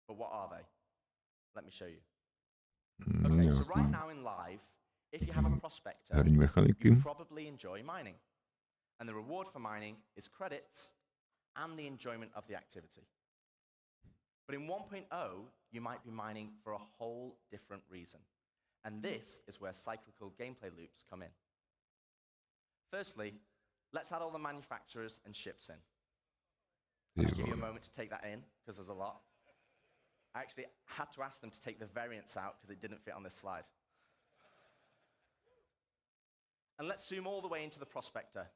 But what are they? Let me show you. Okay, so right now in live, if you have a prospector, you probably enjoy mining. And the reward for mining is credits and the enjoyment of the activity. But in 1.0, you might be mining for a whole different reason. And this is where cyclical gameplay loops come in. Firstly, let's add all the manufacturers and ships in. I'll give you a moment to take that in, because there's a lot. I actually had to ask them to take the variants out because it didn't fit on this slide. And let's zoom all the way into the prospector,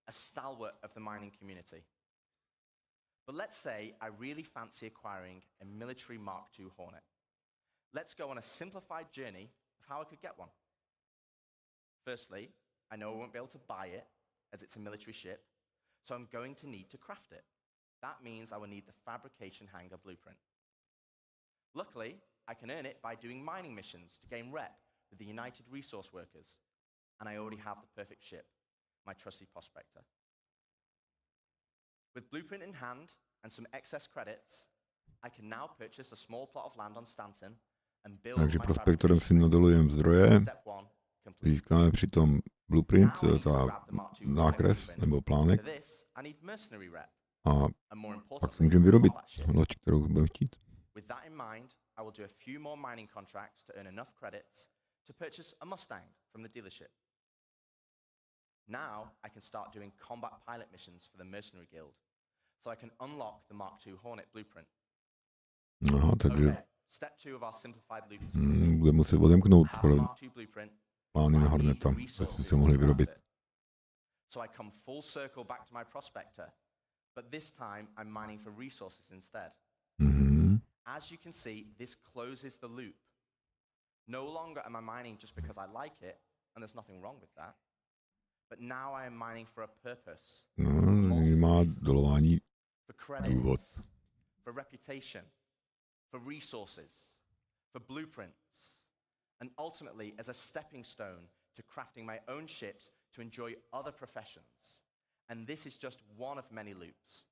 a stalwart of the mining community. But let's say I really fancy acquiring a military Mark II Hornet. Let's go on a simplified journey of how I could get one. Firstly, I know I won't be able to buy it as it's a military ship, so I'm going to need to craft it. That means I will need the fabrication hangar blueprint. Luckily, I can earn it by doing mining missions to gain rep with the United Resource Workers, and I already have the perfect ship, my trusty prospector. With blueprint in hand and some excess credits, I can now purchase a small plot of land on Stanton and build Takže my prospektorem si nadolujeme zdroje, získáme přitom blueprint, ta nákres nebo plánek a pak si můžeme vyrobit loď, kterou budeme chtít. With that in mind, I will do a few more mining contracts to earn enough credits to purchase a Mustang from the dealership. Now I can start doing combat pilot missions for the Mercenary Guild, so I can unlock the Mark II Hornet blueprint. Aha, takže Step 2 of our simplified loop is budeme muset odemknout plány na Horneta, aby jsme se mohli vyrobit. So I come full circle back to my prospector, but this time I'm mining for resources instead. As you can see, this closes the loop. No longer am I mining just because I like it, and there's nothing wrong with that. But now I am mining for a purpose. Má dolování důvod. For reputation, for resources, for blueprints, and ultimately as a stepping stone to crafting my own ships to enjoy other professions. And this is just one of many loops.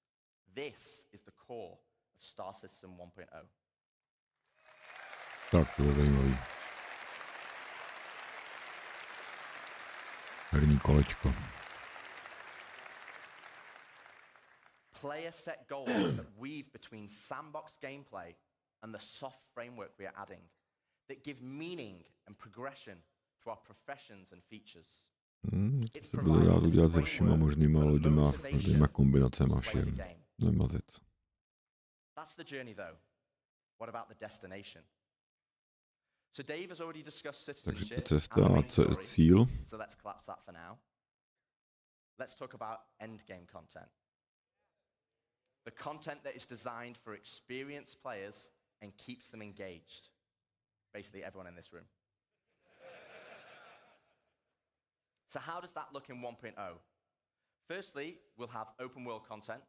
This is the core of Star Citizen 1.0. Tak, to je zajímavý. Herní kolečko. Player set goals that weave between sandbox gameplay and the soft framework we are adding that give meaning and progression to our professions and features. To se bude dát udělat se všema možnýma loďma, různýma kombinacema všem. Nemazec. That's the journey though. What about the destination? So Dave has already discussed citizenship Takže cesta a cíl. So let's collapse that for now. Let's talk about endgame content. The content that is designed for experienced players and keeps them engaged. Basically everyone in this room. So how does that look in 1.0? Firstly, we'll have open world content,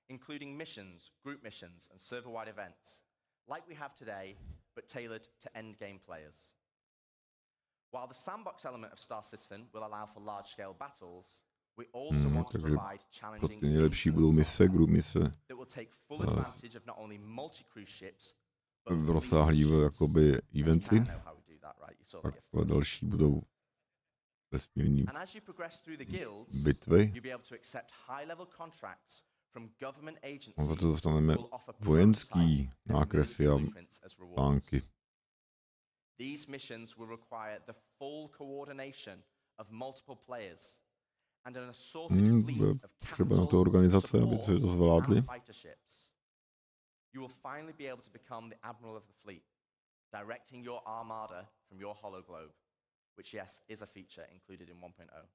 including missions, group missions, and server-wide events, like we have today, but tailored to endgame players. While the sandbox element of Star Citizen will allow for large-scale battles, we also want to provide challenging nejlepší budou mise, group mise. that will take full advantage of not only multi-cruise ships, v rozsáhlý jakoby eventy. Pak další budou vesmírní bitvy. A za to dostaneme vojenský nákresy a plánky. These missions will require the full coordination of multiple players and an assorted fleet of třeba na to organizace, aby se to zvládli. You will finally be able to become the admiral of the fleet, directing your armada from your hologlobe, which yes, is a feature included in 1.0.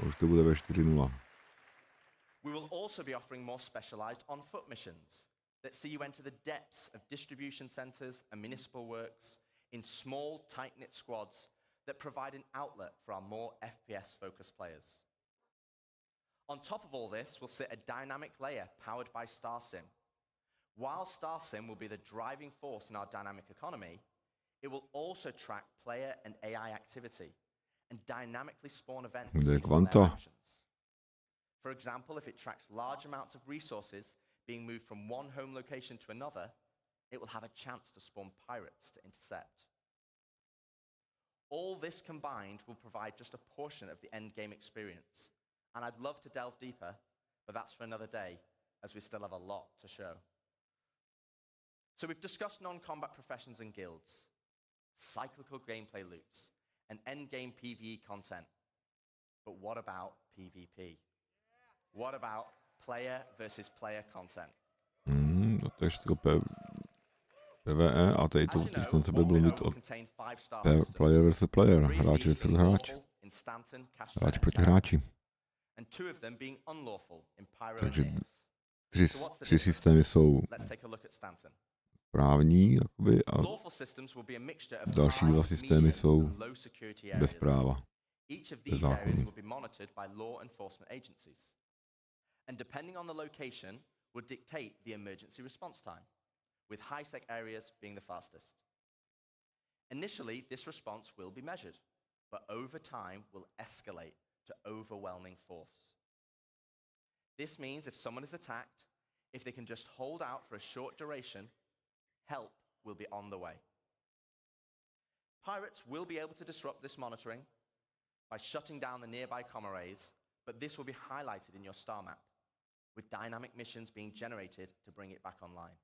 Už to bude ve 4.0. We will also be offering more specialized on-foot missions, that see you enter the depths of distribution centers and municipal works in small, tight-knit squads that provide an outlet for our more FPS-focused players. On top of all this will sit a dynamic layer powered by StarSim. While StarSim will be the driving force in our dynamic economy, it will also track player and AI activity and dynamically spawn events based on their actions. For example, if it tracks large amounts of resources being moved from one home location to another, it will have a chance to spawn pirates to intercept. All this combined will provide just a portion of the end game experience, and I'd love to delve deeper, but that's for another day, as we still have a lot to show. So we've discussed non-combat professions and guilds, cyclical gameplay loops, and end-game PvE content. But what about PvP? What about player versus player content? To je všechno PvE a tady to teď se bude mluvit o player versus player, hráč versus hráč, hráč proti hráči. Takže tři systémy jsou právní, jakoby, a další dva systémy jsou bez práva, bez zákonu. And depending on the location, would dictate the emergency response time, with high-sec areas being the fastest. Initially, this response will be measured, but over time will escalate to overwhelming force. This means if someone is attacked, if they can just hold out for a short duration, help will be on the way. Pirates will be able to disrupt this monitoring by shutting down the nearby comm arrays, but this will be highlighted in your star map, with dynamic missions being generated to bring it back online.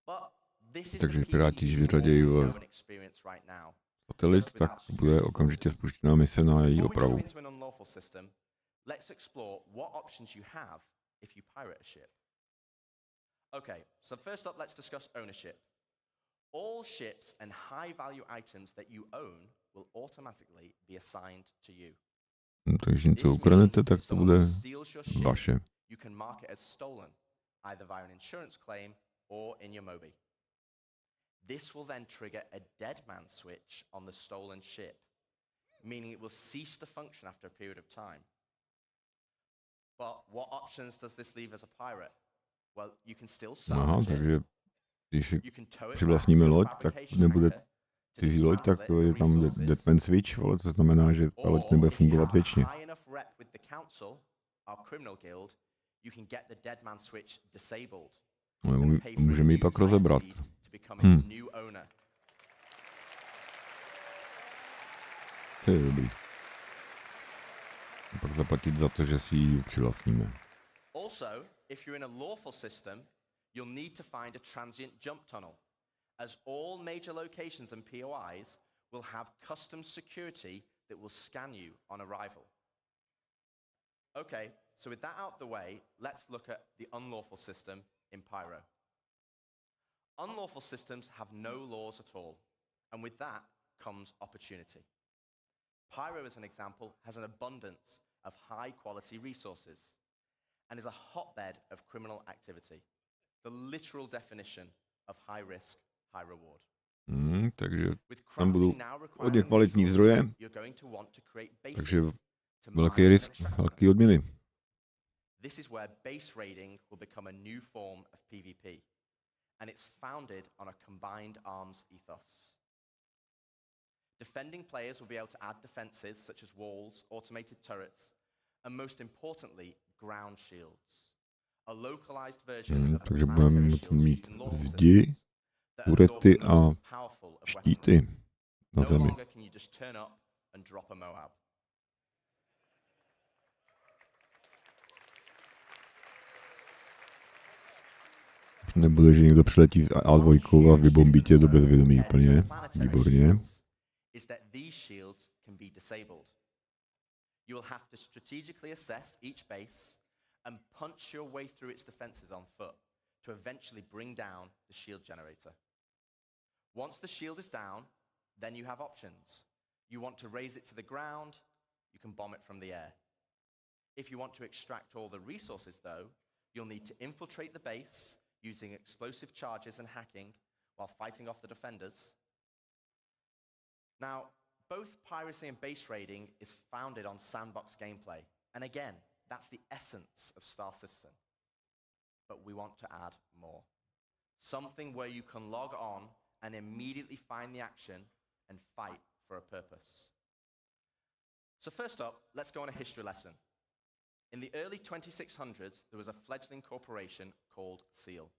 But this is Takže piráti, když vyřadějí satelit, tak bude okamžitě spuštěná mise na její opravu. Let's explore what options you have if you pirate a ship. Okay, so first up, let's discuss ownership. All ships and high-value items that you own will automatically be assigned to you. Takže něco ukradnete, tak to bude vaše. You can mark it as stolen, either via an insurance claim or in your Mobi. This will then trigger a dead man switch on the stolen ship, meaning it will cease to function after a period of time. But what options does this leave as a pirate? Well, you can still salvage takže když si přivlastníme loď, tak nebude cizí loď, tak je tam deadman switch, ale to znamená, že ta loď nebude fungovat věčně. Ale můžeme ji pak rozebrat. To je dobrý. A pak zaplatit za to, že si ji přivlastníme. Also, if you're in a lawful system, you'll need to find a transient jump tunnel, as all major locations and POIs will have custom security that will scan you on arrival. Okay, so with that out of the way, let's look at the unlawful system in Pyro. Unlawful systems have no laws at all, and with that comes opportunity. Pyro, as an example, has an abundance of high-quality resources and is a hotbed of criminal activity, the literal definition of high risk, high reward. Takže tam budou hodně kvalitní zdroje, takže velký risk, velký odměny. This is where base raiding will become a new form of PvP, and it's founded on a combined arms ethos. Defending players will be able to add defenses such as walls, automated turrets, and most importantly, ground shields. A localized version of takže budeme mít zdi, turety a štíty na zemi. Nebude, že někdo přiletí s A2 a vybombí tě do bezvědomí úplně. Výborně. Is that these shields can be disabled. You will have to strategically assess each base and punch your way through its defenses on foot to eventually bring down the shield generator. Once the shield is down, then you have options. You want to raise it to the ground, you can bomb it from the air. If you want to extract all the resources though, you'll need to infiltrate the base, using explosive charges and hacking while fighting off the defenders. Now, both piracy and base raiding is founded on sandbox gameplay. And again, that's the essence of Star Citizen. But we want to add more. Something where you can log on and immediately find the action and fight for a purpose. So first up, let's go on a history lesson. In the early 2600s, there was a fledgling corporation called SEAL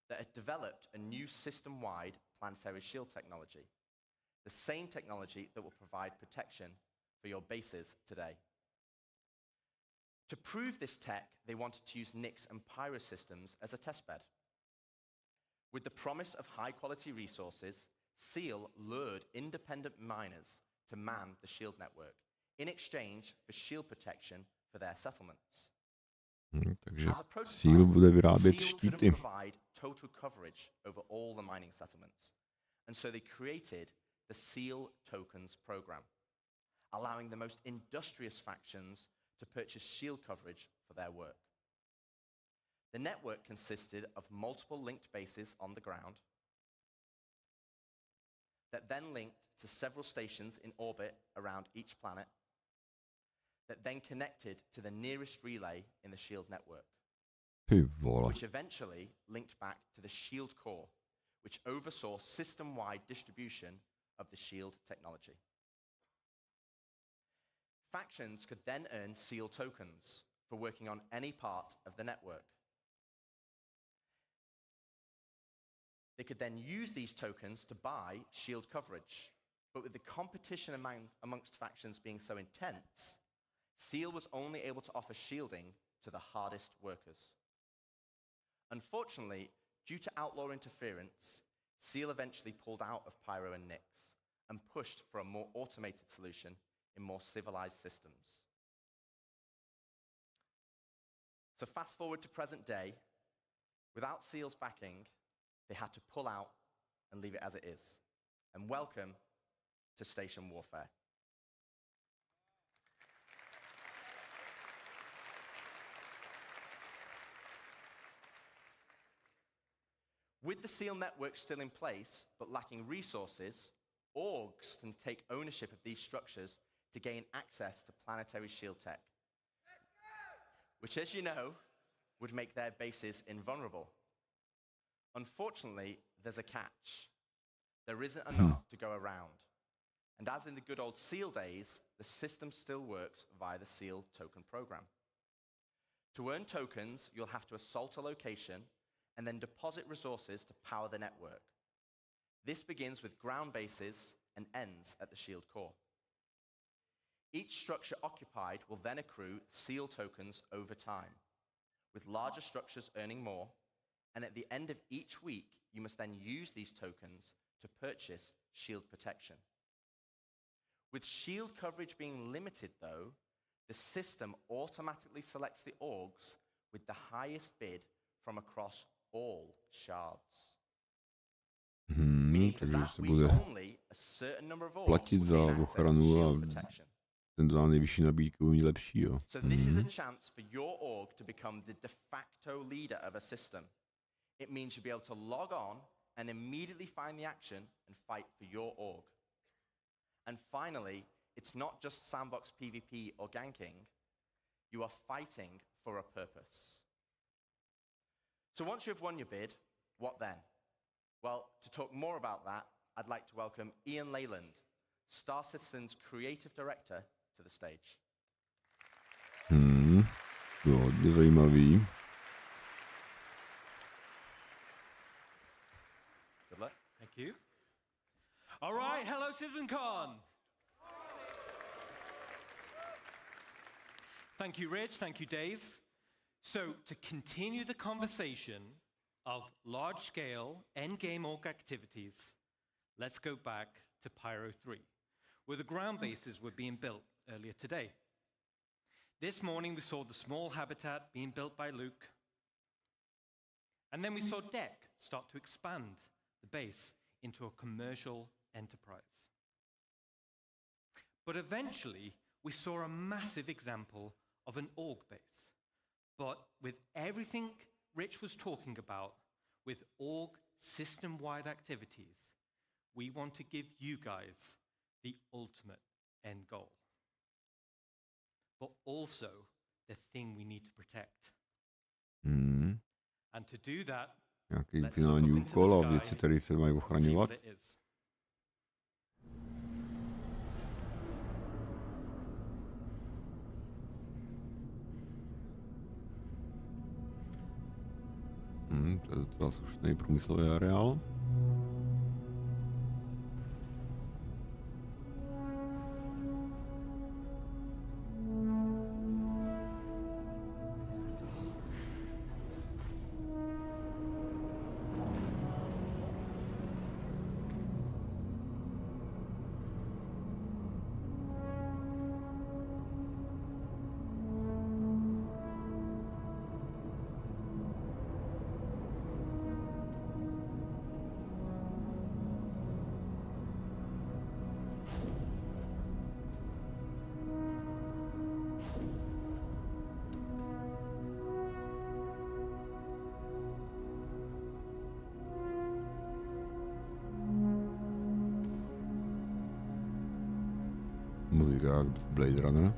that had developed a new system-wide planetary shield technology, the same technology that will provide protection for your bases today. To prove this tech, they wanted to use Nix and Pyro systems as a testbed. With the promise of high-quality resources, SEAL lured independent miners to man the shield network in exchange for shield protection for their settlements. Takže SEAL bude vyrábět štíty. Provide total coverage over all the mining settlements. And so they created the SEAL Tokens program, allowing the most industrious factions to purchase shield coverage for their work. The network consisted of multiple linked bases on the ground that then linked to several stations in orbit around each planet that then connected to the nearest relay in the shield network, which eventually linked back to the shield core, which oversaw system-wide distribution of the shield technology. Factions could then earn SEAL tokens for working on any part of the network. They could then use these tokens to buy shield coverage, but with the competition amongst factions being so intense, SEAL was only able to offer shielding to the hardest workers. Unfortunately, due to outlaw interference, SEAL eventually pulled out of Pyro and Nix and pushed for a more automated solution in more civilized systems. So fast forward to present day, without SEAL's backing, they had to pull out and leave it as it is. And welcome to Station Warfare. With the SEAL network still in place, but lacking resources, orgs can take ownership of these structures to gain access to planetary shield tech, which, as you know, would make their bases invulnerable. Unfortunately, there's a catch. There isn't enough to go around. And as in the good old SEAL days, the system still works via the SEAL token program. To earn tokens, you'll have to assault a location and then deposit resources to power the network. This begins with ground bases and ends at the shield core. Each structure occupied will then accrue SEAL tokens over time, with larger structures earning more, and at the end of each week, you must then use these tokens to purchase shield protection. With shield coverage being limited, though, the system automatically selects the orgs with the highest bid from across all shards. Takže se bude platit za ochranu a ten za nejvyšší nabídku umí lepší, jo. So this is a chance for your org to become the de facto leader of a system. It means you'll be able to log on and immediately find the action and fight for your org. And finally, it's not just sandbox PvP or ganking. You are fighting for a purpose. So once you've won your bid, what then? Well, to talk more about that, I'd like to welcome Ian Leyland, Star Citizen's creative director, to the stage. Bylo hodně zajímavý. Good luck. Thank you. All right, hello CitizenCon. Thank you, Rich. Thank you, Dave. So, to continue the conversation of large-scale endgame org activities, let's go back to Pyro 3, where the ground bases were being built earlier today. This morning, we saw the small habitat being built by Luke, and then we saw Deck start to expand the base into a commercial enterprise. But eventually, we saw a massive example of an org base, but with everything Rich was talking about with org system-wide activities, we want to give you guys the ultimate end goal, but also the thing we need to protect. And to do that, Nějaký let's finální look into the úkol a sky věci, které se mají and see ochraňovat. what it is. To je docela slušný průmyslový areál. Muzika jak Blade Runner.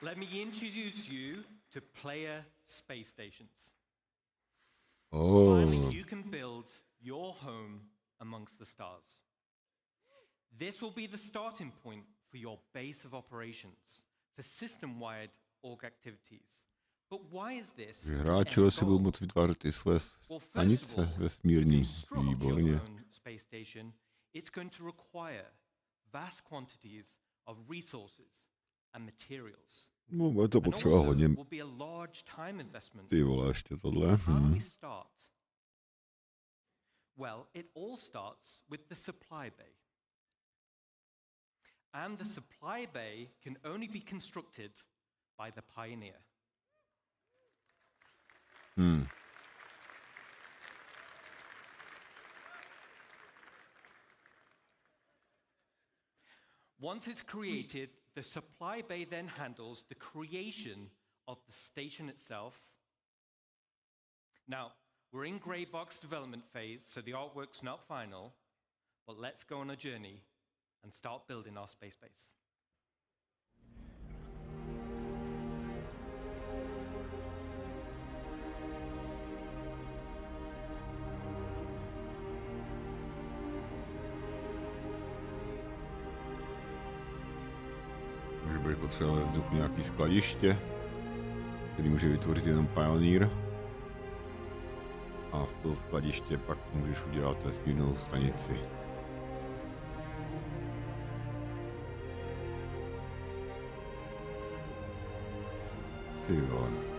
Let me introduce you to player space stations. Oh. Finally, you can build your home amongst the stars. This will be the starting point for your base of operations, for system-wide org activities. But why is this? Hráči si budou moct vytvářet i své stanice vesmírní. Výborně. Space station, it's going to require vast quantities of resources and materials. No, bude to potřeba hodně. Ty vole, ještě tohle. Well, it all starts with the supply bay. And the supply bay can only be constructed by the pioneer. Once it's created, the supply bay then handles the creation of the station itself. Now, we're in grey box development phase, so the artwork's not final, but let's go on a journey and start building our space base. Bude potřeba ve vzduchu nějaký skladiště, který může vytvořit jenom Pioneer. A z toho skladiště pak můžeš udělat vesmírnou stanici. Ty vole.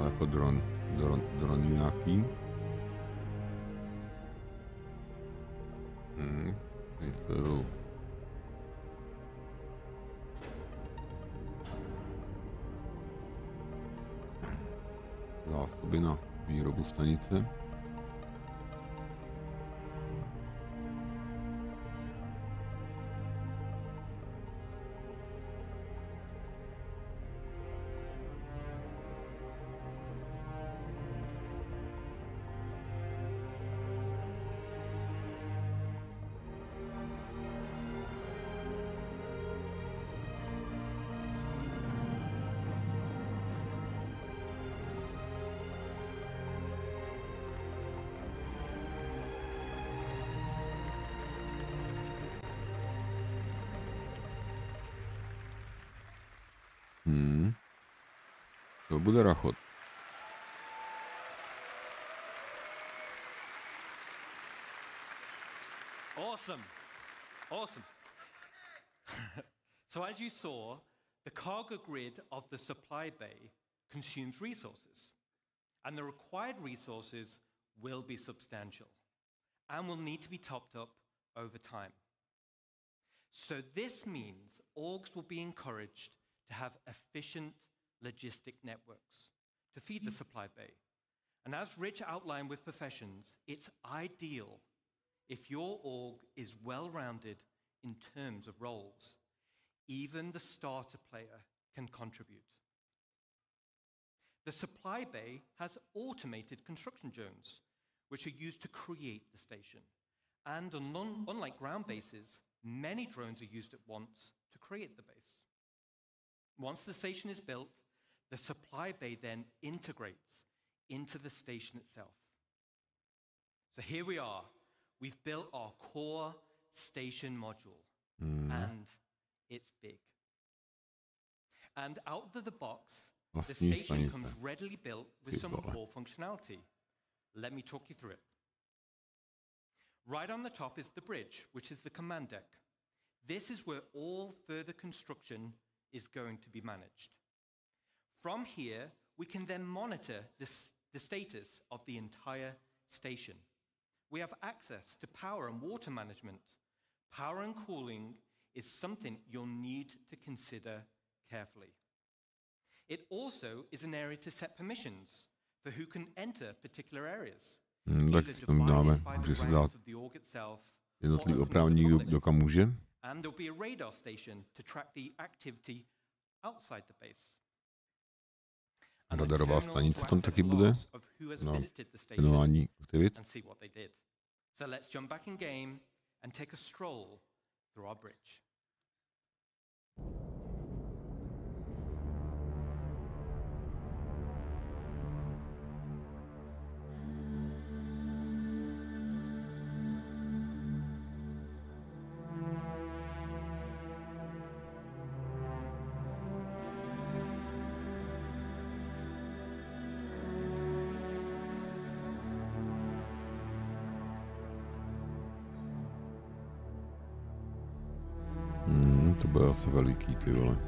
Jako dron nějaký. Vytvoru. zásoby na výrobu stanice. To bude rachot. Awesome. Awesome. So as you saw, the cargo grid of the supply bay consumes resources, and the required resources will be substantial and will need to be topped up over time. So this means orgs will be encouraged to have efficient logistic networks to feed the supply bay. And as Rich outlined with professions, it's ideal if your org is well-rounded in terms of roles. Even the starter player can contribute. The supply bay has automated construction drones, which are used to create the station. And unlike ground bases, many drones are used at once to create the base. Once the station is built, the supply bay then integrates into the station itself. So here we are. We've built our core station module, and it's big. And out of the box, the station comes readily built with some core functionality. Let me talk you through it. Right on the top is the bridge, which is the command deck. This is where all further construction is going to be managed. From here, we can then monitor the status of the entire station. We have access to power and water management. Power and cooling is something you'll need to consider carefully. It also is an area to set permissions for who can enter particular areas. Tak si tam dáme, může si dát jednotlivý oprávnění, kdo kam může. And there'll be a radar station to track the activity outside the base. Radarová stanice tam taky bude na skenování aktivit. So let's jump back in game and take a stroll through our bridge. To bude asi veliký, ty vole.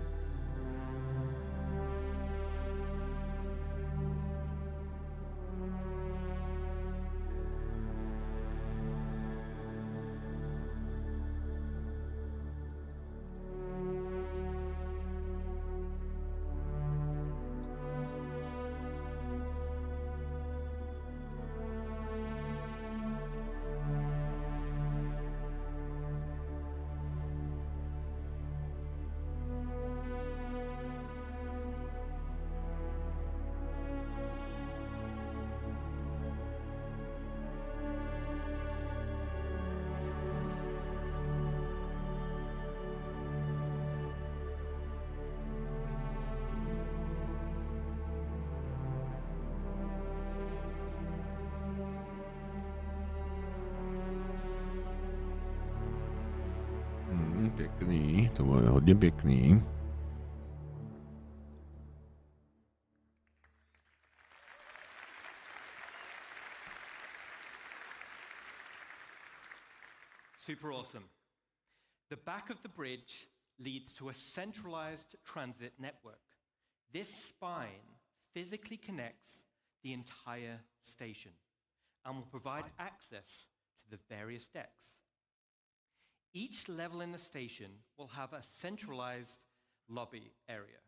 Pěkný, to bude hodně pěkný. Super awesome. The back of the bridge leads to a centralized transit network. This spine physically connects the entire station and will provide access to the various decks. Each level in the station will have a centralized lobby area,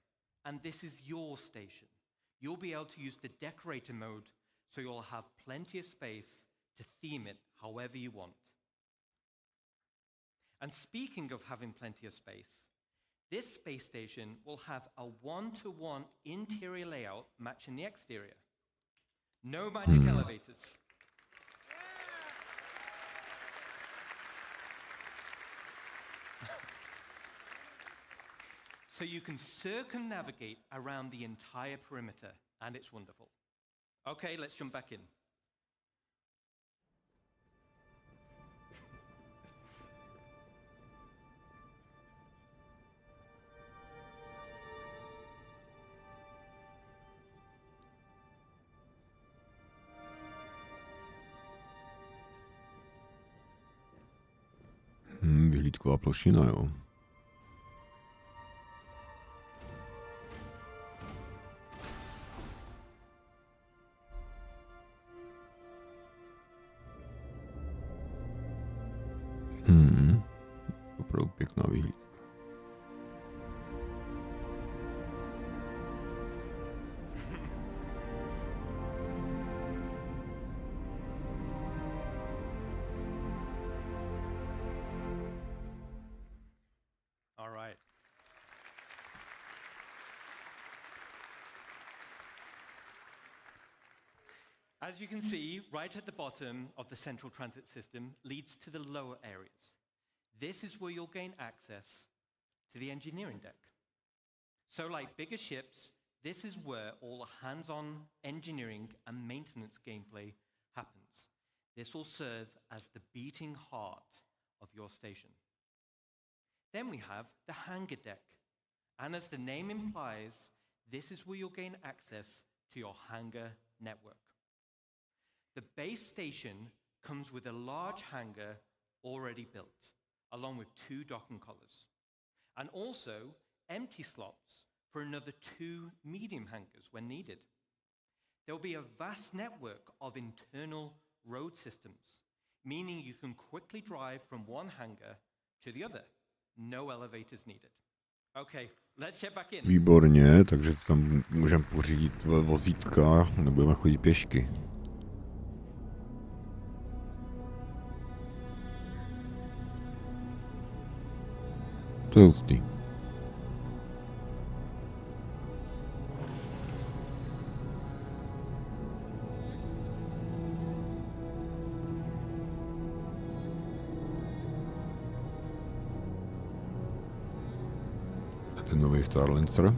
and this is your station. you'll be able to use the decorator mode, so you'll have plenty of space to theme it however you want. And speaking of having plenty of space, this space station will have a one-to-one interior layout matching the exterior. No magic elevators. So you can circumnavigate around the entire perimeter, and it's wonderful. Okay, let's jump back in. Vyhlídková plošina, jo. Opravdu pěkná vyhlídka. All right. As you can see, right at the bottom of the central transit system leads to the lower areas. This is where you'll gain access to the engineering deck. So like bigger ships, this is where all the hands-on engineering and maintenance gameplay happens. This will serve as the beating heart of your station. Then we have the hangar deck. And as the name implies, this is where you'll gain access to your hangar network. The base station comes with a large hangar already built, along with 2 docking collars, and also empty slots for another 2 medium hangars when needed. There will be a vast network of internal road systems, meaning you can quickly drive from one hangar to the other. No elevators needed. Okay, let's check back in. Výborně, takže tam můžeme pořídit vozítka, nebudeme chodit pěšky. To je hustý. A ten nový Starlancer.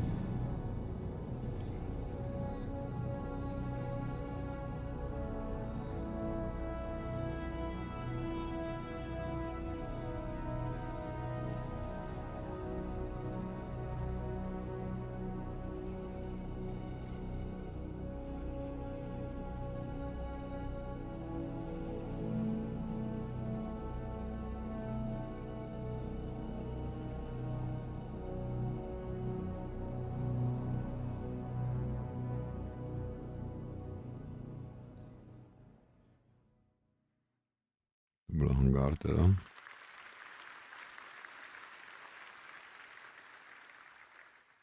To byl hangár teda.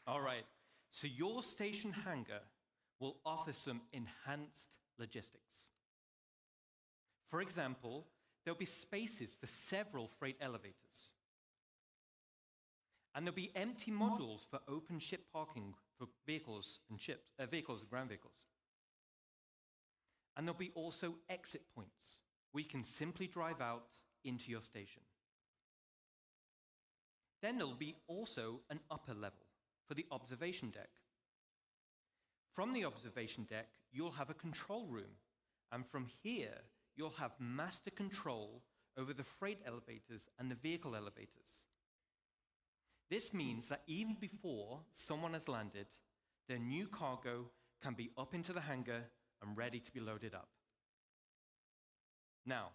All right, so your station hangar will offer some enhanced logistics. For example, there'll be spaces for several freight elevators. And there'll be empty modules for open ship parking for vehicles and ground vehicles. And there'll be also exit points where you can simply drive out into your station. Then there'll be also an upper level for the observation deck. From the observation deck, you'll have a control room, and from here, you'll have master control over the freight elevators and the vehicle elevators. This means that even before someone has landed, their new cargo can be up into the hangar and ready to be loaded up. Now,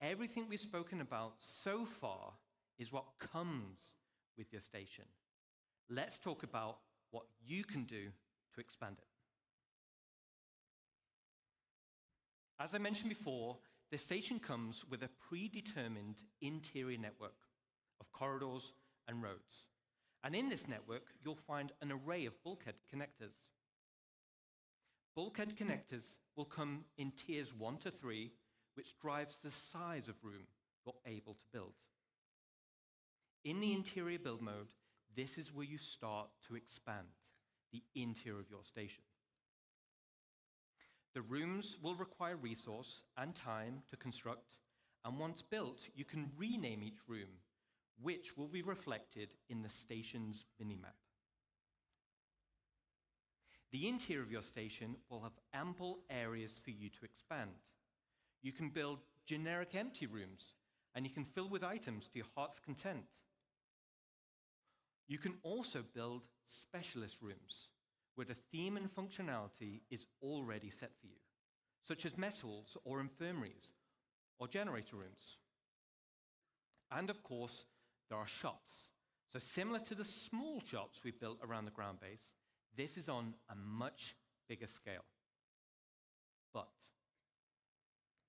everything we've spoken about so far is what comes with your station. Let's talk about what you can do to expand it. As I mentioned before, the station comes with a predetermined interior network of corridors and roads. And in this network, you'll find an array of bulkhead connectors. Bulkhead connectors will come in tiers 1 to 3, which drives the size of room you're able to build. In the interior build mode, this is where you start to expand the interior of your station. The rooms will require resource and time to construct, and once built, you can rename each room, which will be reflected in the station's minimap. The interior of your station will have ample areas for you to expand. You can build generic empty rooms, and you can fill with items to your heart's content. You can also build specialist rooms, where the theme and functionality is already set for you, such as mess halls or infirmaries or generator rooms. And of course, there are shops. So similar to the small shops we built around the ground base, this is on a much bigger scale. But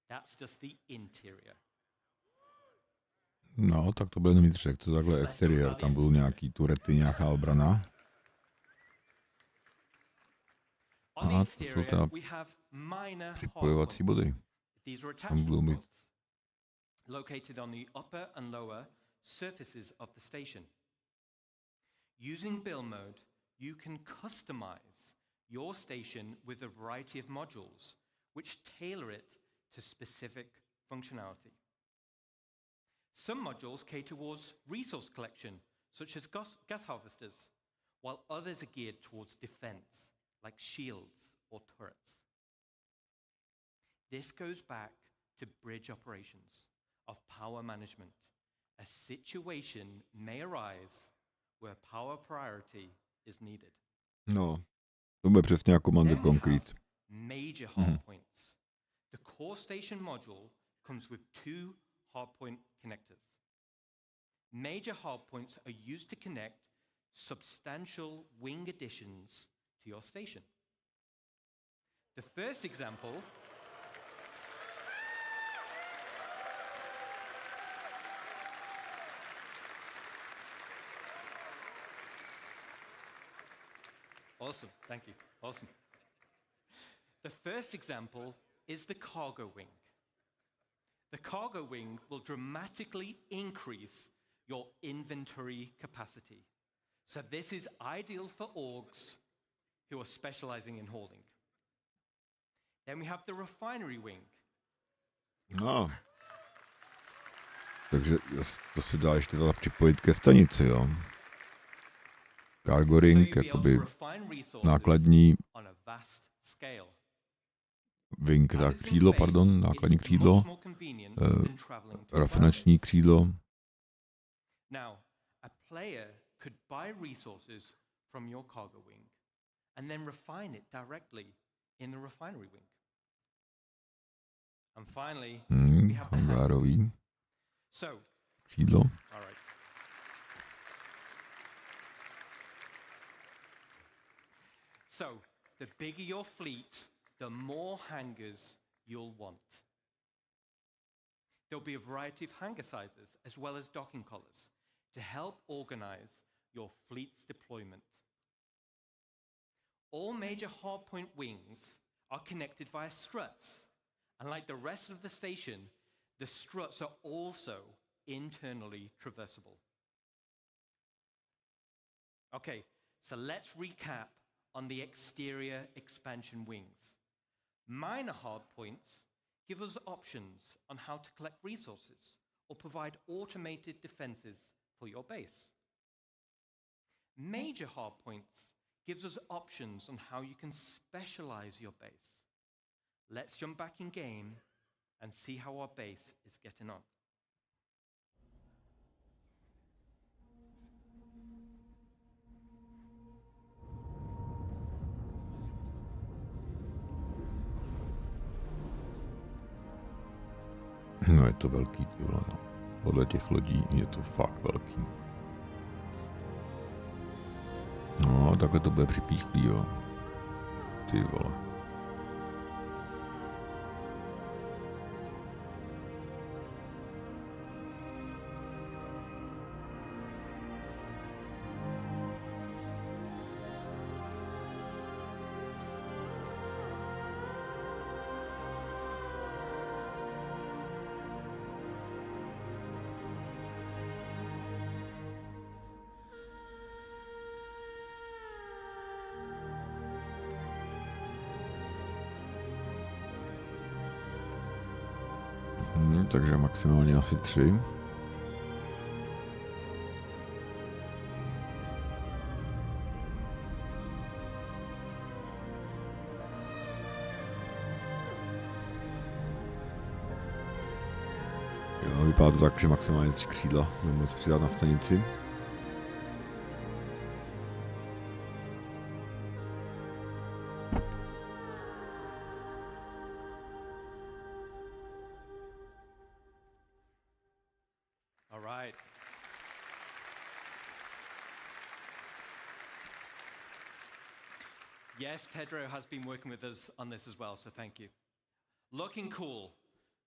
that's just the interior. No, tak to bude vnitřek, to takhle exteriér, tam budou nějaký turety, nějaká obrana. A to jsou ta připojovací body. Tam budou mít. Located on the upper and lower surfaces of the station. Using build mode, you can customize your station with a variety of modules, which tailor it to specific functionality. Some modules cater towards resource collection, such as gas harvesters, while others are geared towards defense, like shields or turrets. This goes back to bridge operations of power management. A situation may arise where power priority is needed. No, to bude přesně jako Command & Concrete. Major hardpoints. The core station module comes with 2 hardpoint connectors. Major hardpoints are used to connect substantial wing additions to your station. The first example Awesome, thank you, awesome. The first example is the cargo wing. The cargo wing will dramatically increase your inventory capacity. So this is ideal for orgs who are specializing in holding. Then we have the refinery wing. No. Takže to se dá ještě teda připojit ke stanici, jo. Cargo ring, jakoby nákladní wing, tak křídlo, pardon, nákladní křídlo, rafinační křídlo. Now, a player could buy resources from your cargo wing and then refine it directly in the refinery wing. And finally, we have the hangárový křídlo. All right. So, the bigger your fleet, the more hangars you'll want. There'll be a variety of hangar sizes as well as docking collars to help organize your fleet's deployment. All major hardpoint wings are connected via struts, and like the rest of the station, the struts are also internally traversable. Okay, so let's recap on the exterior expansion wings. Minor hardpoints give us options on how to collect resources or provide automated defenses for your base. Major hardpoints gives us options on how you can specialize your base. Let's jump back in game and see how our base is getting on. No je to velký, ty vole, no. Podle těch lodí je to fakt velký. No, takhle to bude připíchlý, jo. Ty vole. takže maximálně asi 3. Jo, vypadá to tak, že maximálně 3 křídla budeme moct přidat na stanici. Yes, Pedro has been working with us on this as well, so thank you. Looking cool.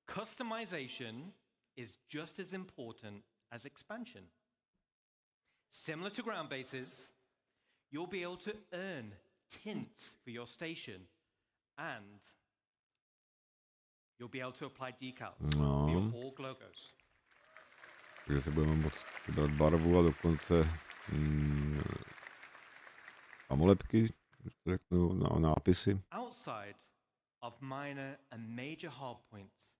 Customization is just as important as expansion. Similar to ground bases, you'll be able to earn tints for your station and you'll be able to apply decals for your org logos. Takže se budeme moct vybrat barvu a dokonce samolepky, řeknu, nápisy. Outside of minor and major hardpoints,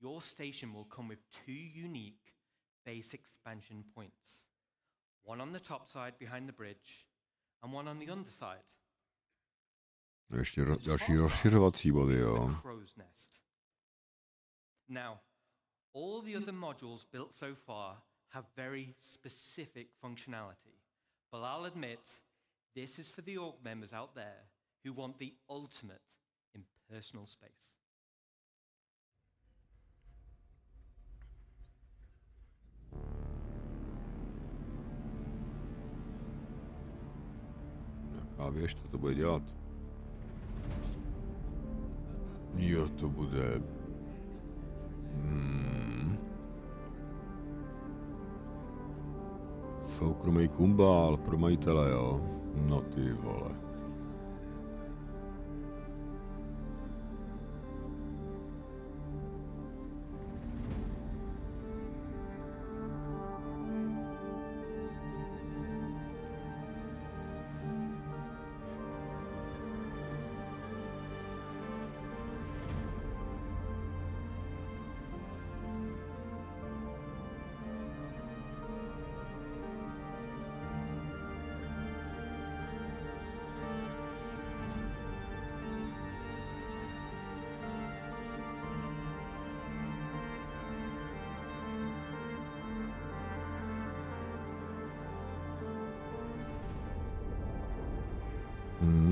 your station will come with 2 unique base expansion points. One on the top side behind the bridge and one on the underside. Ještě další rozšiřovací body, jo. Now, all the other modules built so far have very specific functionality, but I'll admit this is for the org members out there who want the ultimate in personal space. A víš, co to bude dělat? Jo, to bude... Soukromý kumbál pro majitele, jo. No ty vole.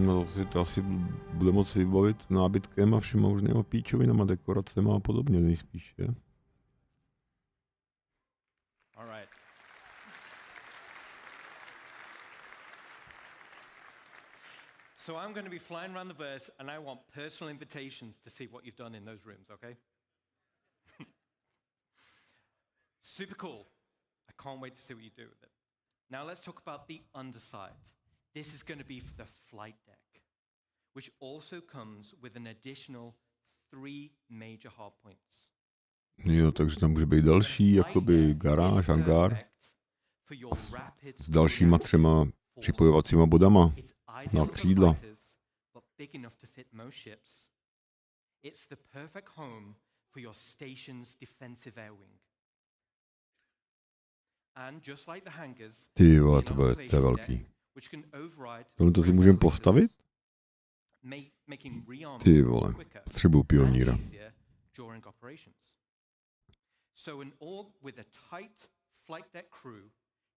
No, si to asi bude moci vybavit nábytkem a všema možnýma píčovinama, dekoracema a podobně nejspíš, je? All right. So I'm going to be flying around the verse and I want personal invitations to see what you've done in those rooms, okay? Super cool. I can't wait to see what you do with it. Now let's talk about the underside. This is going to be for the flight deck, which also comes with an additional 3 major hardpoints. Jo, takže tam může být další, jakoby garáž, hangár s dalšíma 3 připojovacíma bodama na křídla. It's the perfect home for your station's defensive air wing. And just like the hangars, Ty vole, to je velký. Tohle to si můžeme postavit? Ty vole, potřebuji pionýra. So an org with a tight flight deck crew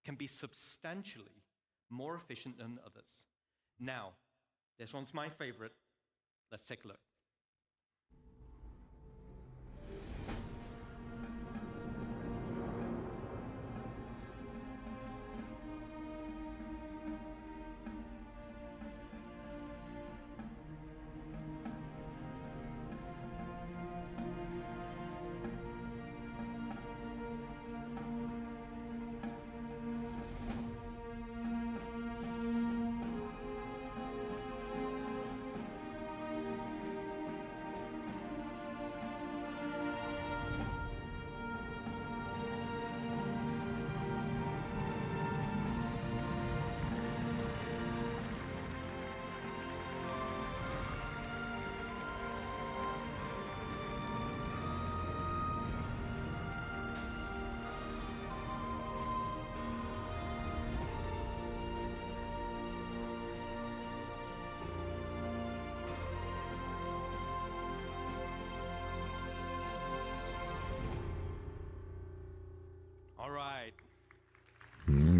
can be substantially more efficient than others. Now, this one's my favorite. Let's take a look.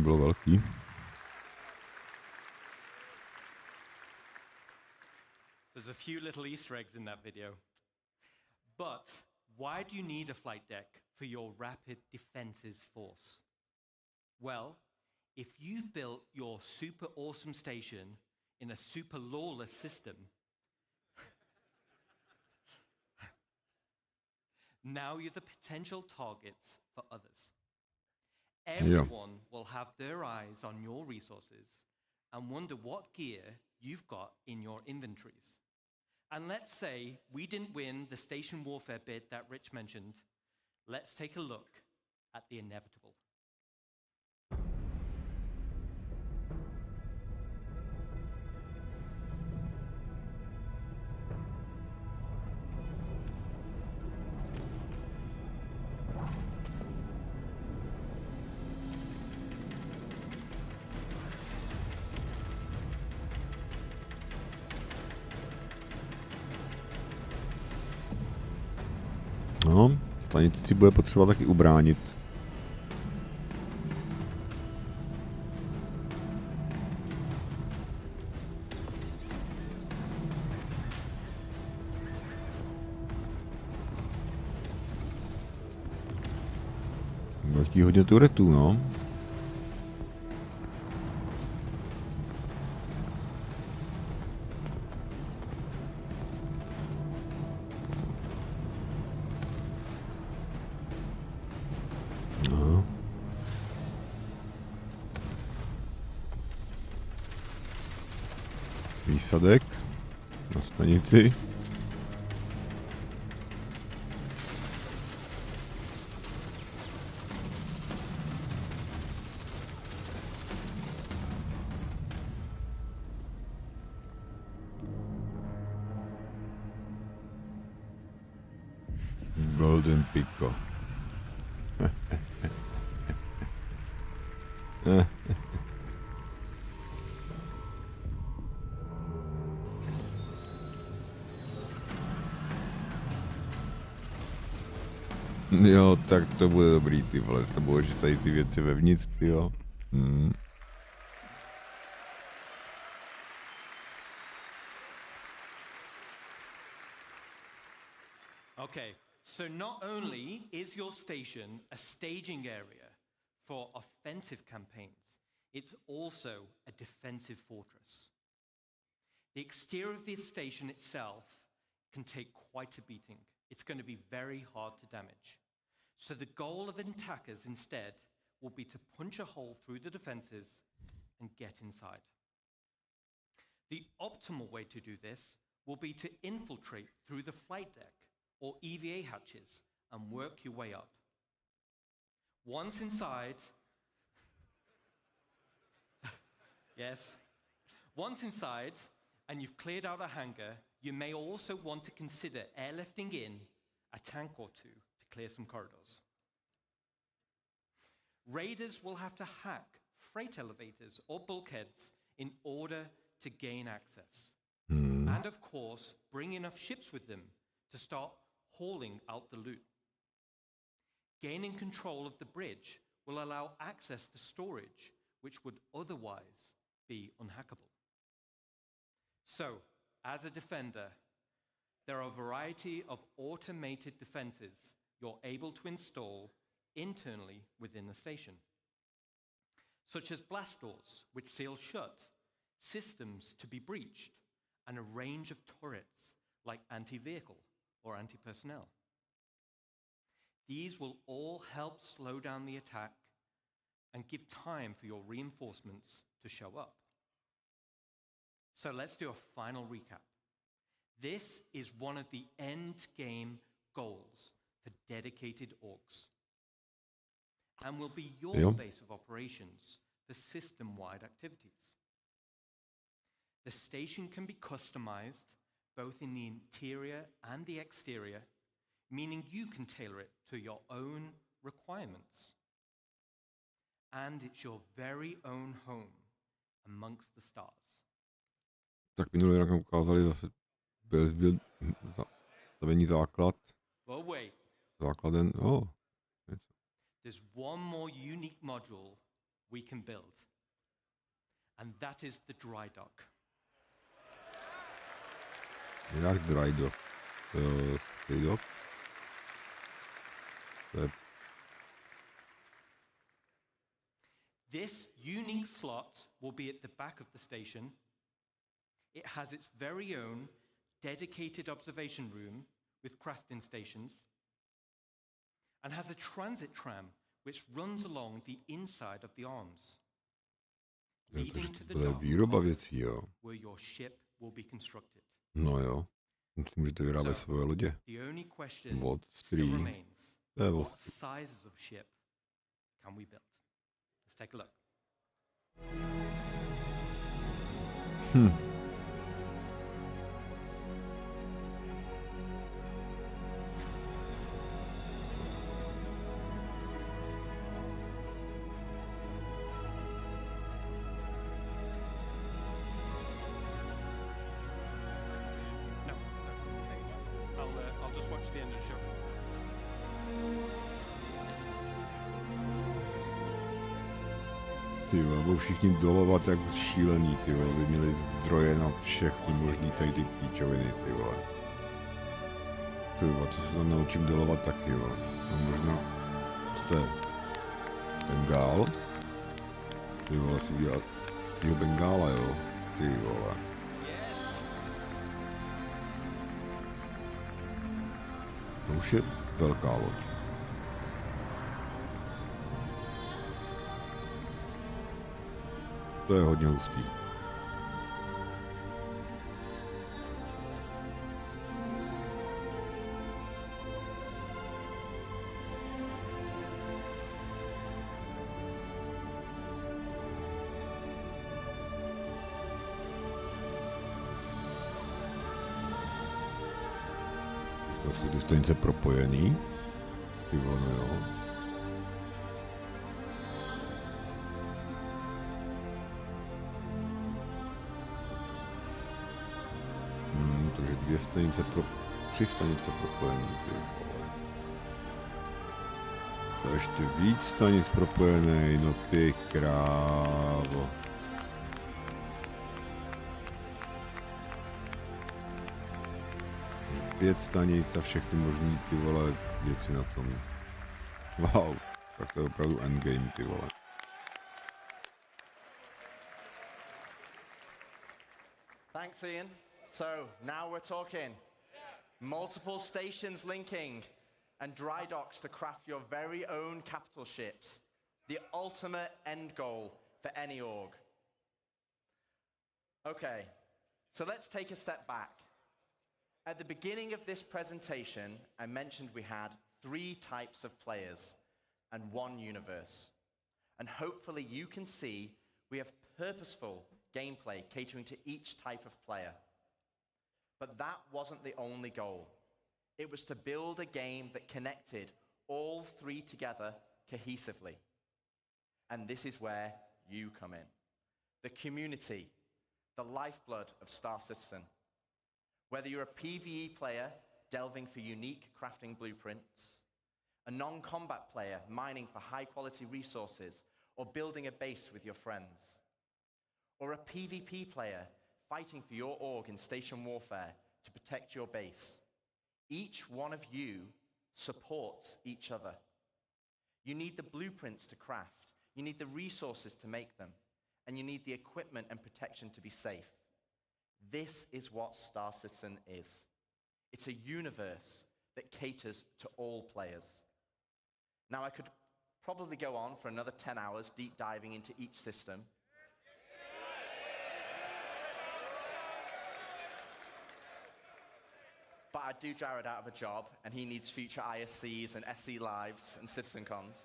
bylo velký. There's a few little Easter eggs in that video. But why do you need a flight deck for your rapid defenses force? Well, if you've built your super awesome station in a super lawless system, now you're the potential targets for others. Everyone will have their eyes on your resources and wonder what gear you've got in your inventories. And let's say we didn't win the station warfare bid that Rich mentioned. Let's take a look at the inevitable. No, stanici si bude potřeba taky ubránit. Bude chtít hodně turetů, no. Výsadek na stanici. Golden Pico. Jo, tak to bude dobrý, ty vole, to bude, že tady ty věci vevnitř, ty jo. Okay, so not only is your station a staging area for offensive campaigns, it's also a defensive fortress. The exterior of the station itself can take quite a beating. It's going to be very hard to damage. So the goal of attackers instead will be to punch a hole through the defenses and get inside. The optimal way to do this will be to infiltrate through the flight deck or EVA hatches and work your way up. Once inside, yes, once inside and you've cleared out a hangar, you may also want to consider airlifting in a tank or two to clear some corridors. Raiders will have to hack freight elevators or bulkheads in order to gain access. And of course, bring enough ships with them to start hauling out the loot. Gaining control of the bridge will allow access to storage, which would otherwise be unhackable. So, as a defender, there are a variety of automated defenses you're able to install internally within the station, such as blast doors, which seal shut, systems to be breached, and a range of turrets like anti-vehicle or anti-personnel. These will all help slow down the attack and give time for your reinforcements to show up. So let's do a final recap. This is one of the end game goals for dedicated orgs, and will be your base of operations for system-wide activities. The station can be customized both in the interior and the exterior, meaning you can tailor it to your own requirements. And it's your very own home amongst the stars. Tak minulý rok nám ukázali zase stavení základ. Well, wait. Základen, There's one more unique module we can build. And that is the dry dock. Jak dry dock? Dry dock? This unique slot will be at the back of the station. It has its very own dedicated observation room with crafting stations and has a transit tram which runs along the inside of the arms, leading to the dock výroba věcí, jo. where your ship will be constructed. No jo. Můžete vyrábět svoje lodě. The only question Ostrý. still remains, To je what ostrý. sizes of ship can we build? Let's take a look. I'll just watch the end of the show. Ty vole, budou všichni dolovat jak šílený, ty vole, by měli zdroje na všechny možný tady ty píčoviny, ty vole. Ty vole, to se tam naučím dolovat taky, vole. No možná, co to je? Bengál? Ty vole, si udělat týho bengála, jo? Ty vole. To už je velká loď. To je hodně hustý. To jsou ty stanice propojený. Ty vole, no jo. Takže tři stanice propojený, ty vole. A ještě víc stanic propojený, no ty krávo. Pět stanic a všechny možný ty vole věci na tom. Wow, tak to je opravdu endgame, ty vole. Thanks, Ian. So now we're talking. Multiple stations linking and dry docks to craft your very own capital ships. The ultimate end goal for any org. Okay, so let's take a step back. At the beginning of this presentation, I mentioned we had 3 types of players and 1 universe. And hopefully you can see we have purposeful gameplay catering to each type of player. But that wasn't the only goal. It was to build a game that connected all 3 together cohesively. And this is where you come in. The community, the lifeblood of Star Citizen. Whether you're a PvE player delving for unique crafting blueprints, a non-combat player mining for high-quality resources or building a base with your friends, or a PvP player fighting for your org in station warfare to protect your base, each one of you supports each other. You need the blueprints to craft, you need the resources to make them, and you need the equipment and protection to be safe. This is what Star Citizen is. It's a universe that caters to all players. Now, I could probably go on for another 10 hours deep diving into each system. But I'd do Jared out of a job, and he needs future ISCs and SE Lives and CitizenCons.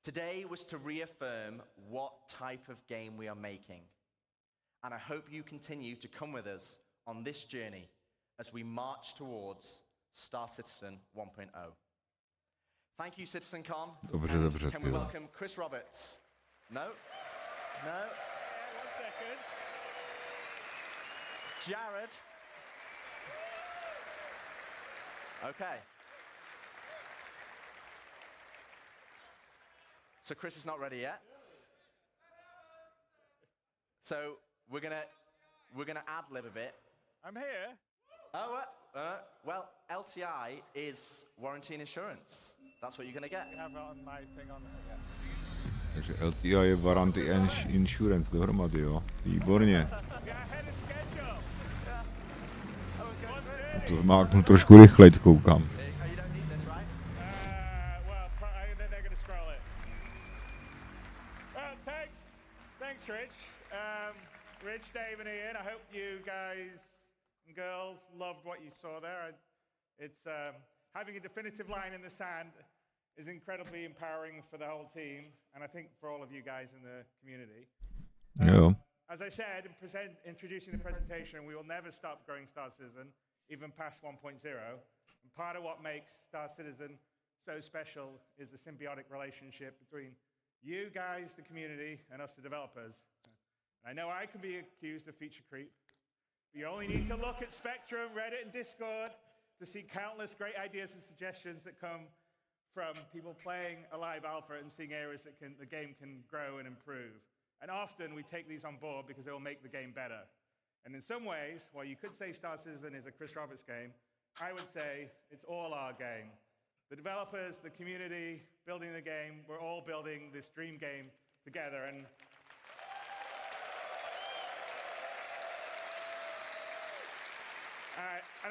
Today was to reaffirm what type of game we are making. And I hope you continue to come with us on this journey as we march towards Star Citizen 1.0. Thank you, CitizenCon. Dobře, Can we welcome Chris Roberts? No? No? Yeah, 1 second. Jared? Okay. So Chris is not ready yet. So we're gonna ad-lib a bit. I'm here. Oh, well, LTI is warranty and insurance. That's what you're gonna get. You have it on my thing on here. Takže LTI je warranty and insurance dohromady, jo. Výborně. To zmáknu trošku rychleji, koukám. Thanks, Rich. Rich, Dave, and Ian. I hope you guys and girls loved what you saw there. It's having a definitive line in the sand is incredibly empowering for the whole team, and I think for all of you guys in the community. As I said, introducing the presentation, we will never stop growing Star Citizen, even past 1.0. And part of what makes Star Citizen so special is the symbiotic relationship between you guys, the community, and us, the developers. I know I can be accused of feature creep, but you only need to look at Spectrum, Reddit, and Discord to see countless great ideas and suggestions that come from people playing a live alpha and seeing areas that the game can grow and improve. And often we take these on board because they will make the game better. And in some ways, while you could say Star Citizen is a Chris Roberts game, I would say it's all our game. The developers, the community, building the game, we're all building this dream game together. And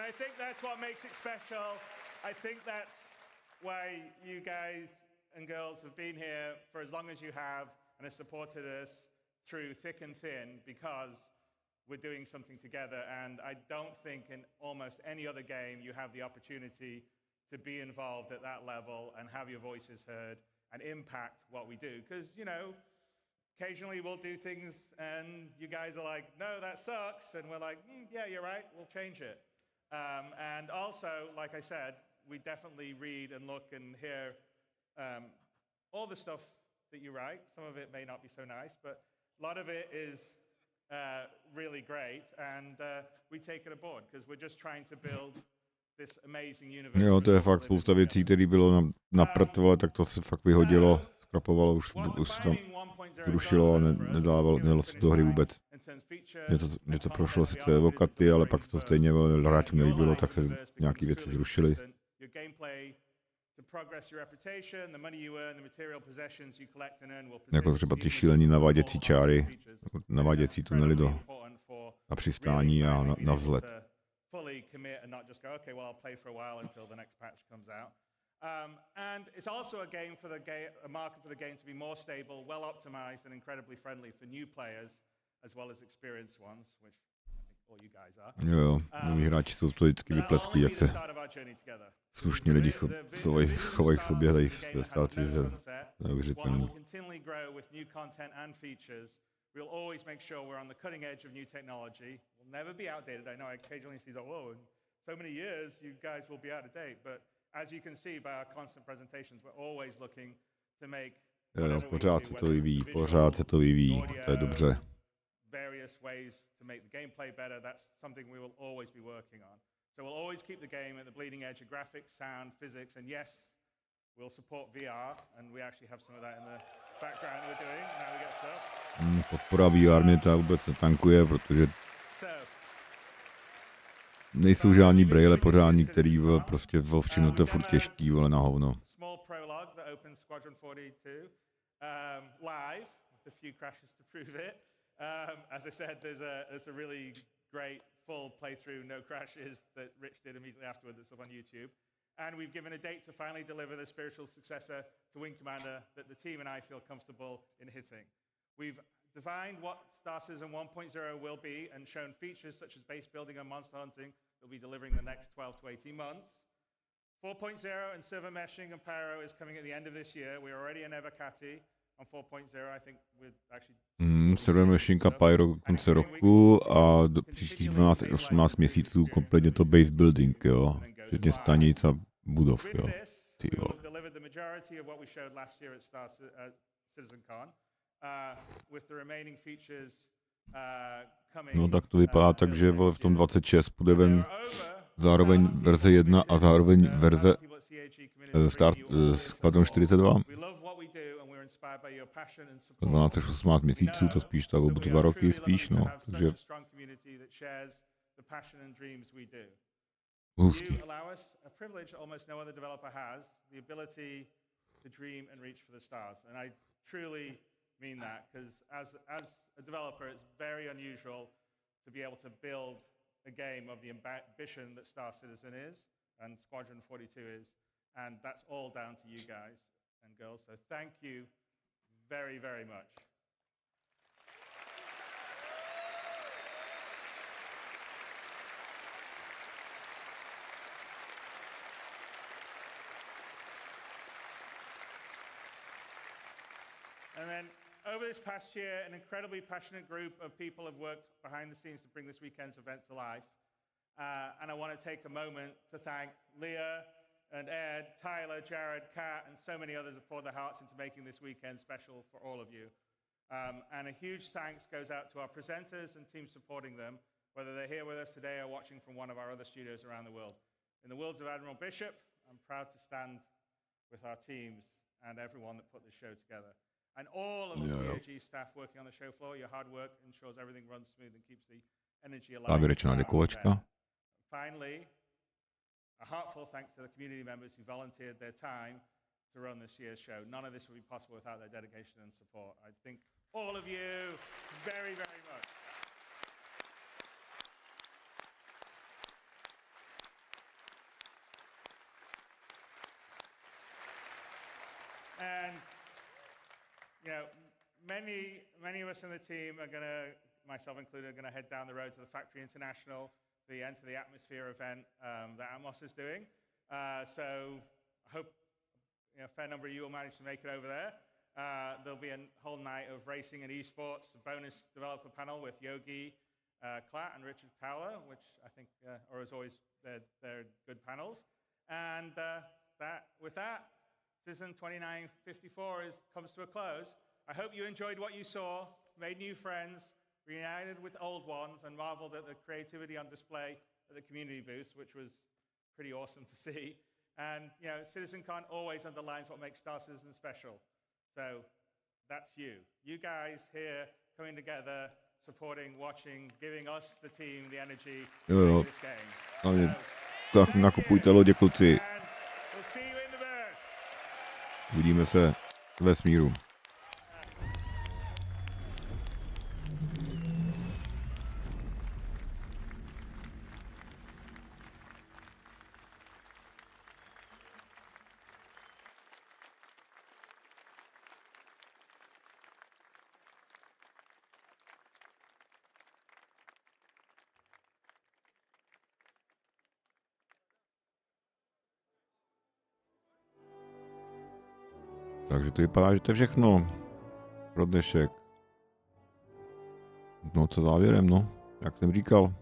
I think that's what makes it special. I think that's why you guys and girls have been here for as long as you have and have supported us through thick and thin, because we're doing something together. And I don't think in almost any other game you have the opportunity to be involved at that level and have your voices heard and impact what we do. Because, you know, occasionally we'll do things and you guys are like, no, that sucks. And we're like, yeah, you're right, we'll change it. And also, like I said, we definitely read and look and hear all the stuff that you write. Some of it may not be so nice, but a lot of it is really great. And we take it aboard because we're just trying to build this amazing universe. Jo, to je fakt spousta věcí, které bylo na prd, vole, tak to se fakt vyhodilo, skrapovalo, už se to zrušilo a nedalo se do hry vůbec. Něco prošlo si to evokaty, ale pak se to stejně hráčům nelíbilo, tak se nějaké věci zrušily. Jako třeba ty šílení naváděcí čáry, naváděcí tunely na přistání a na vzlet. Fully commit and not just go, okay, well, I'll play for a while until the next patch comes out. And it's also a game for a market for the game to be more stable, well optimized, and incredibly friendly for new players as well as experienced ones, which I think all you guys are. Jo, noví hráči jsou to vždycky vyplesklí, jak se slušní lidi chovají k sobě tady ve Star Citizen. Neuvěřitelný. We'll always make sure we're on the cutting edge of new technology. We'll never be outdated. I know I occasionally see that, whoa, in so many years you guys will be out of date. But as you can see by our constant presentations, we're always looking to make pořád se to vyvíjí, to je dobře. Various ways to make the gameplay better. That's something we will always be working on. So we'll always keep the game at the bleeding edge of graphics, sound, physics, and yes, we'll support VR, and we actually have some of that in the background we're doing. Now we get stuff. Podpora VR mě to vůbec netankuje, protože nejsou žádný braille pořádní, který prostě vovčinu, to je furt těžký, vole, na hovno. Small prologue that opens Squadron 42 live with a few crashes to prove it. As I said, there's a really great full playthrough, no crashes, that Rich did immediately afterward that's up on YouTube. And we've given a date to finally deliver the spiritual successor to Wing Commander that the team and I feel comfortable in hitting. We've defined what Star Citizen 1.0 will be and shown features such as base building and monster hunting that we'll be delivering the next 12 to 18 months. 4.0 and server meshing and Pyro is coming at the end of this year. We're already in Evocati on 4.0. I think we're actually... Server meshing a Pyro konce roku a do příštích 12 až 18 měsíců kompletně to base building, jo. Včetně stanic a budov, jo. Ty vole. No tak to vypadá tak, že v tom 26 bude ven zároveň verze 1 a zároveň verze Squadron 42. 12 až 18 měsíců, to spíš to bylo 2 roky spíš, no, takže hustý. Mean that because as a developer it's very unusual to be able to build a game of the ambition that Star Citizen is and Squadron 42 is, and that's all down to you guys and girls, so thank you very, very much. And then over this past year, an incredibly passionate group of people have worked behind the scenes to bring this weekend's event to life. And I want to take a moment to thank Leah and Ed, Tyler, Jared, Kat, and so many others have poured their hearts into making this weekend special for all of you. And a huge thanks goes out to our presenters and teams supporting them, whether they're here with us today or watching from one of our other studios around the world. In the words of Admiral Bishop, I'm proud to stand with our teams and everyone that put this show together. And all of the GIG staff working on the show floor, your hard work ensures everything runs smooth and keeps the energy alive. Závěrečná děkovačka. Finally, a heartfelt thanks to the community members who volunteered their time to run this year's show. None of this would be possible without their dedication and support. I think all of you very, very much. And you know, many of us in the team are going to, myself included, are going to head down the road to the Factory International, the Enter the Atmosphere event that Atmos is doing. So I hope a fair number of you will manage to make it over there. There'll be a whole night of racing and esports, a bonus developer panel with Yogi Klatt and Richard Towler, which I think are, as always, they're good panels. And with that, Citizen 2954 comes to a close. I hope you enjoyed what you saw, made new friends, reunited with old ones, and marveled at the creativity on display at the community booth, which was pretty awesome to see. And you know, CitizenCon always underlines what makes Star Citizen special. So that's you. You guys here coming together, supporting, watching, giving us, the team, the energy to play this game. Tak nakupujte lodě, kluci. Uvidíme se ve vesmíru. Takže to vypadá, že to je všechno pro dnešek. No co závěrem, no, jak jsem říkal.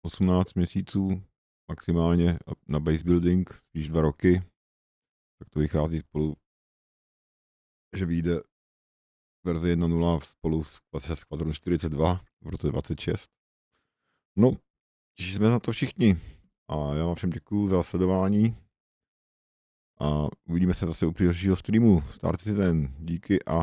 18 měsíců maximálně na base building, spíš 2 roky. Tak to vychází spolu, že vyjde verze 1.0 spolu se Squadron 42 v roce 26. No, těšíme jsme na to všichni. A já vám všem děkuju za sledování. A uvidíme se zase u příštího streamu. Star Citizen, díky a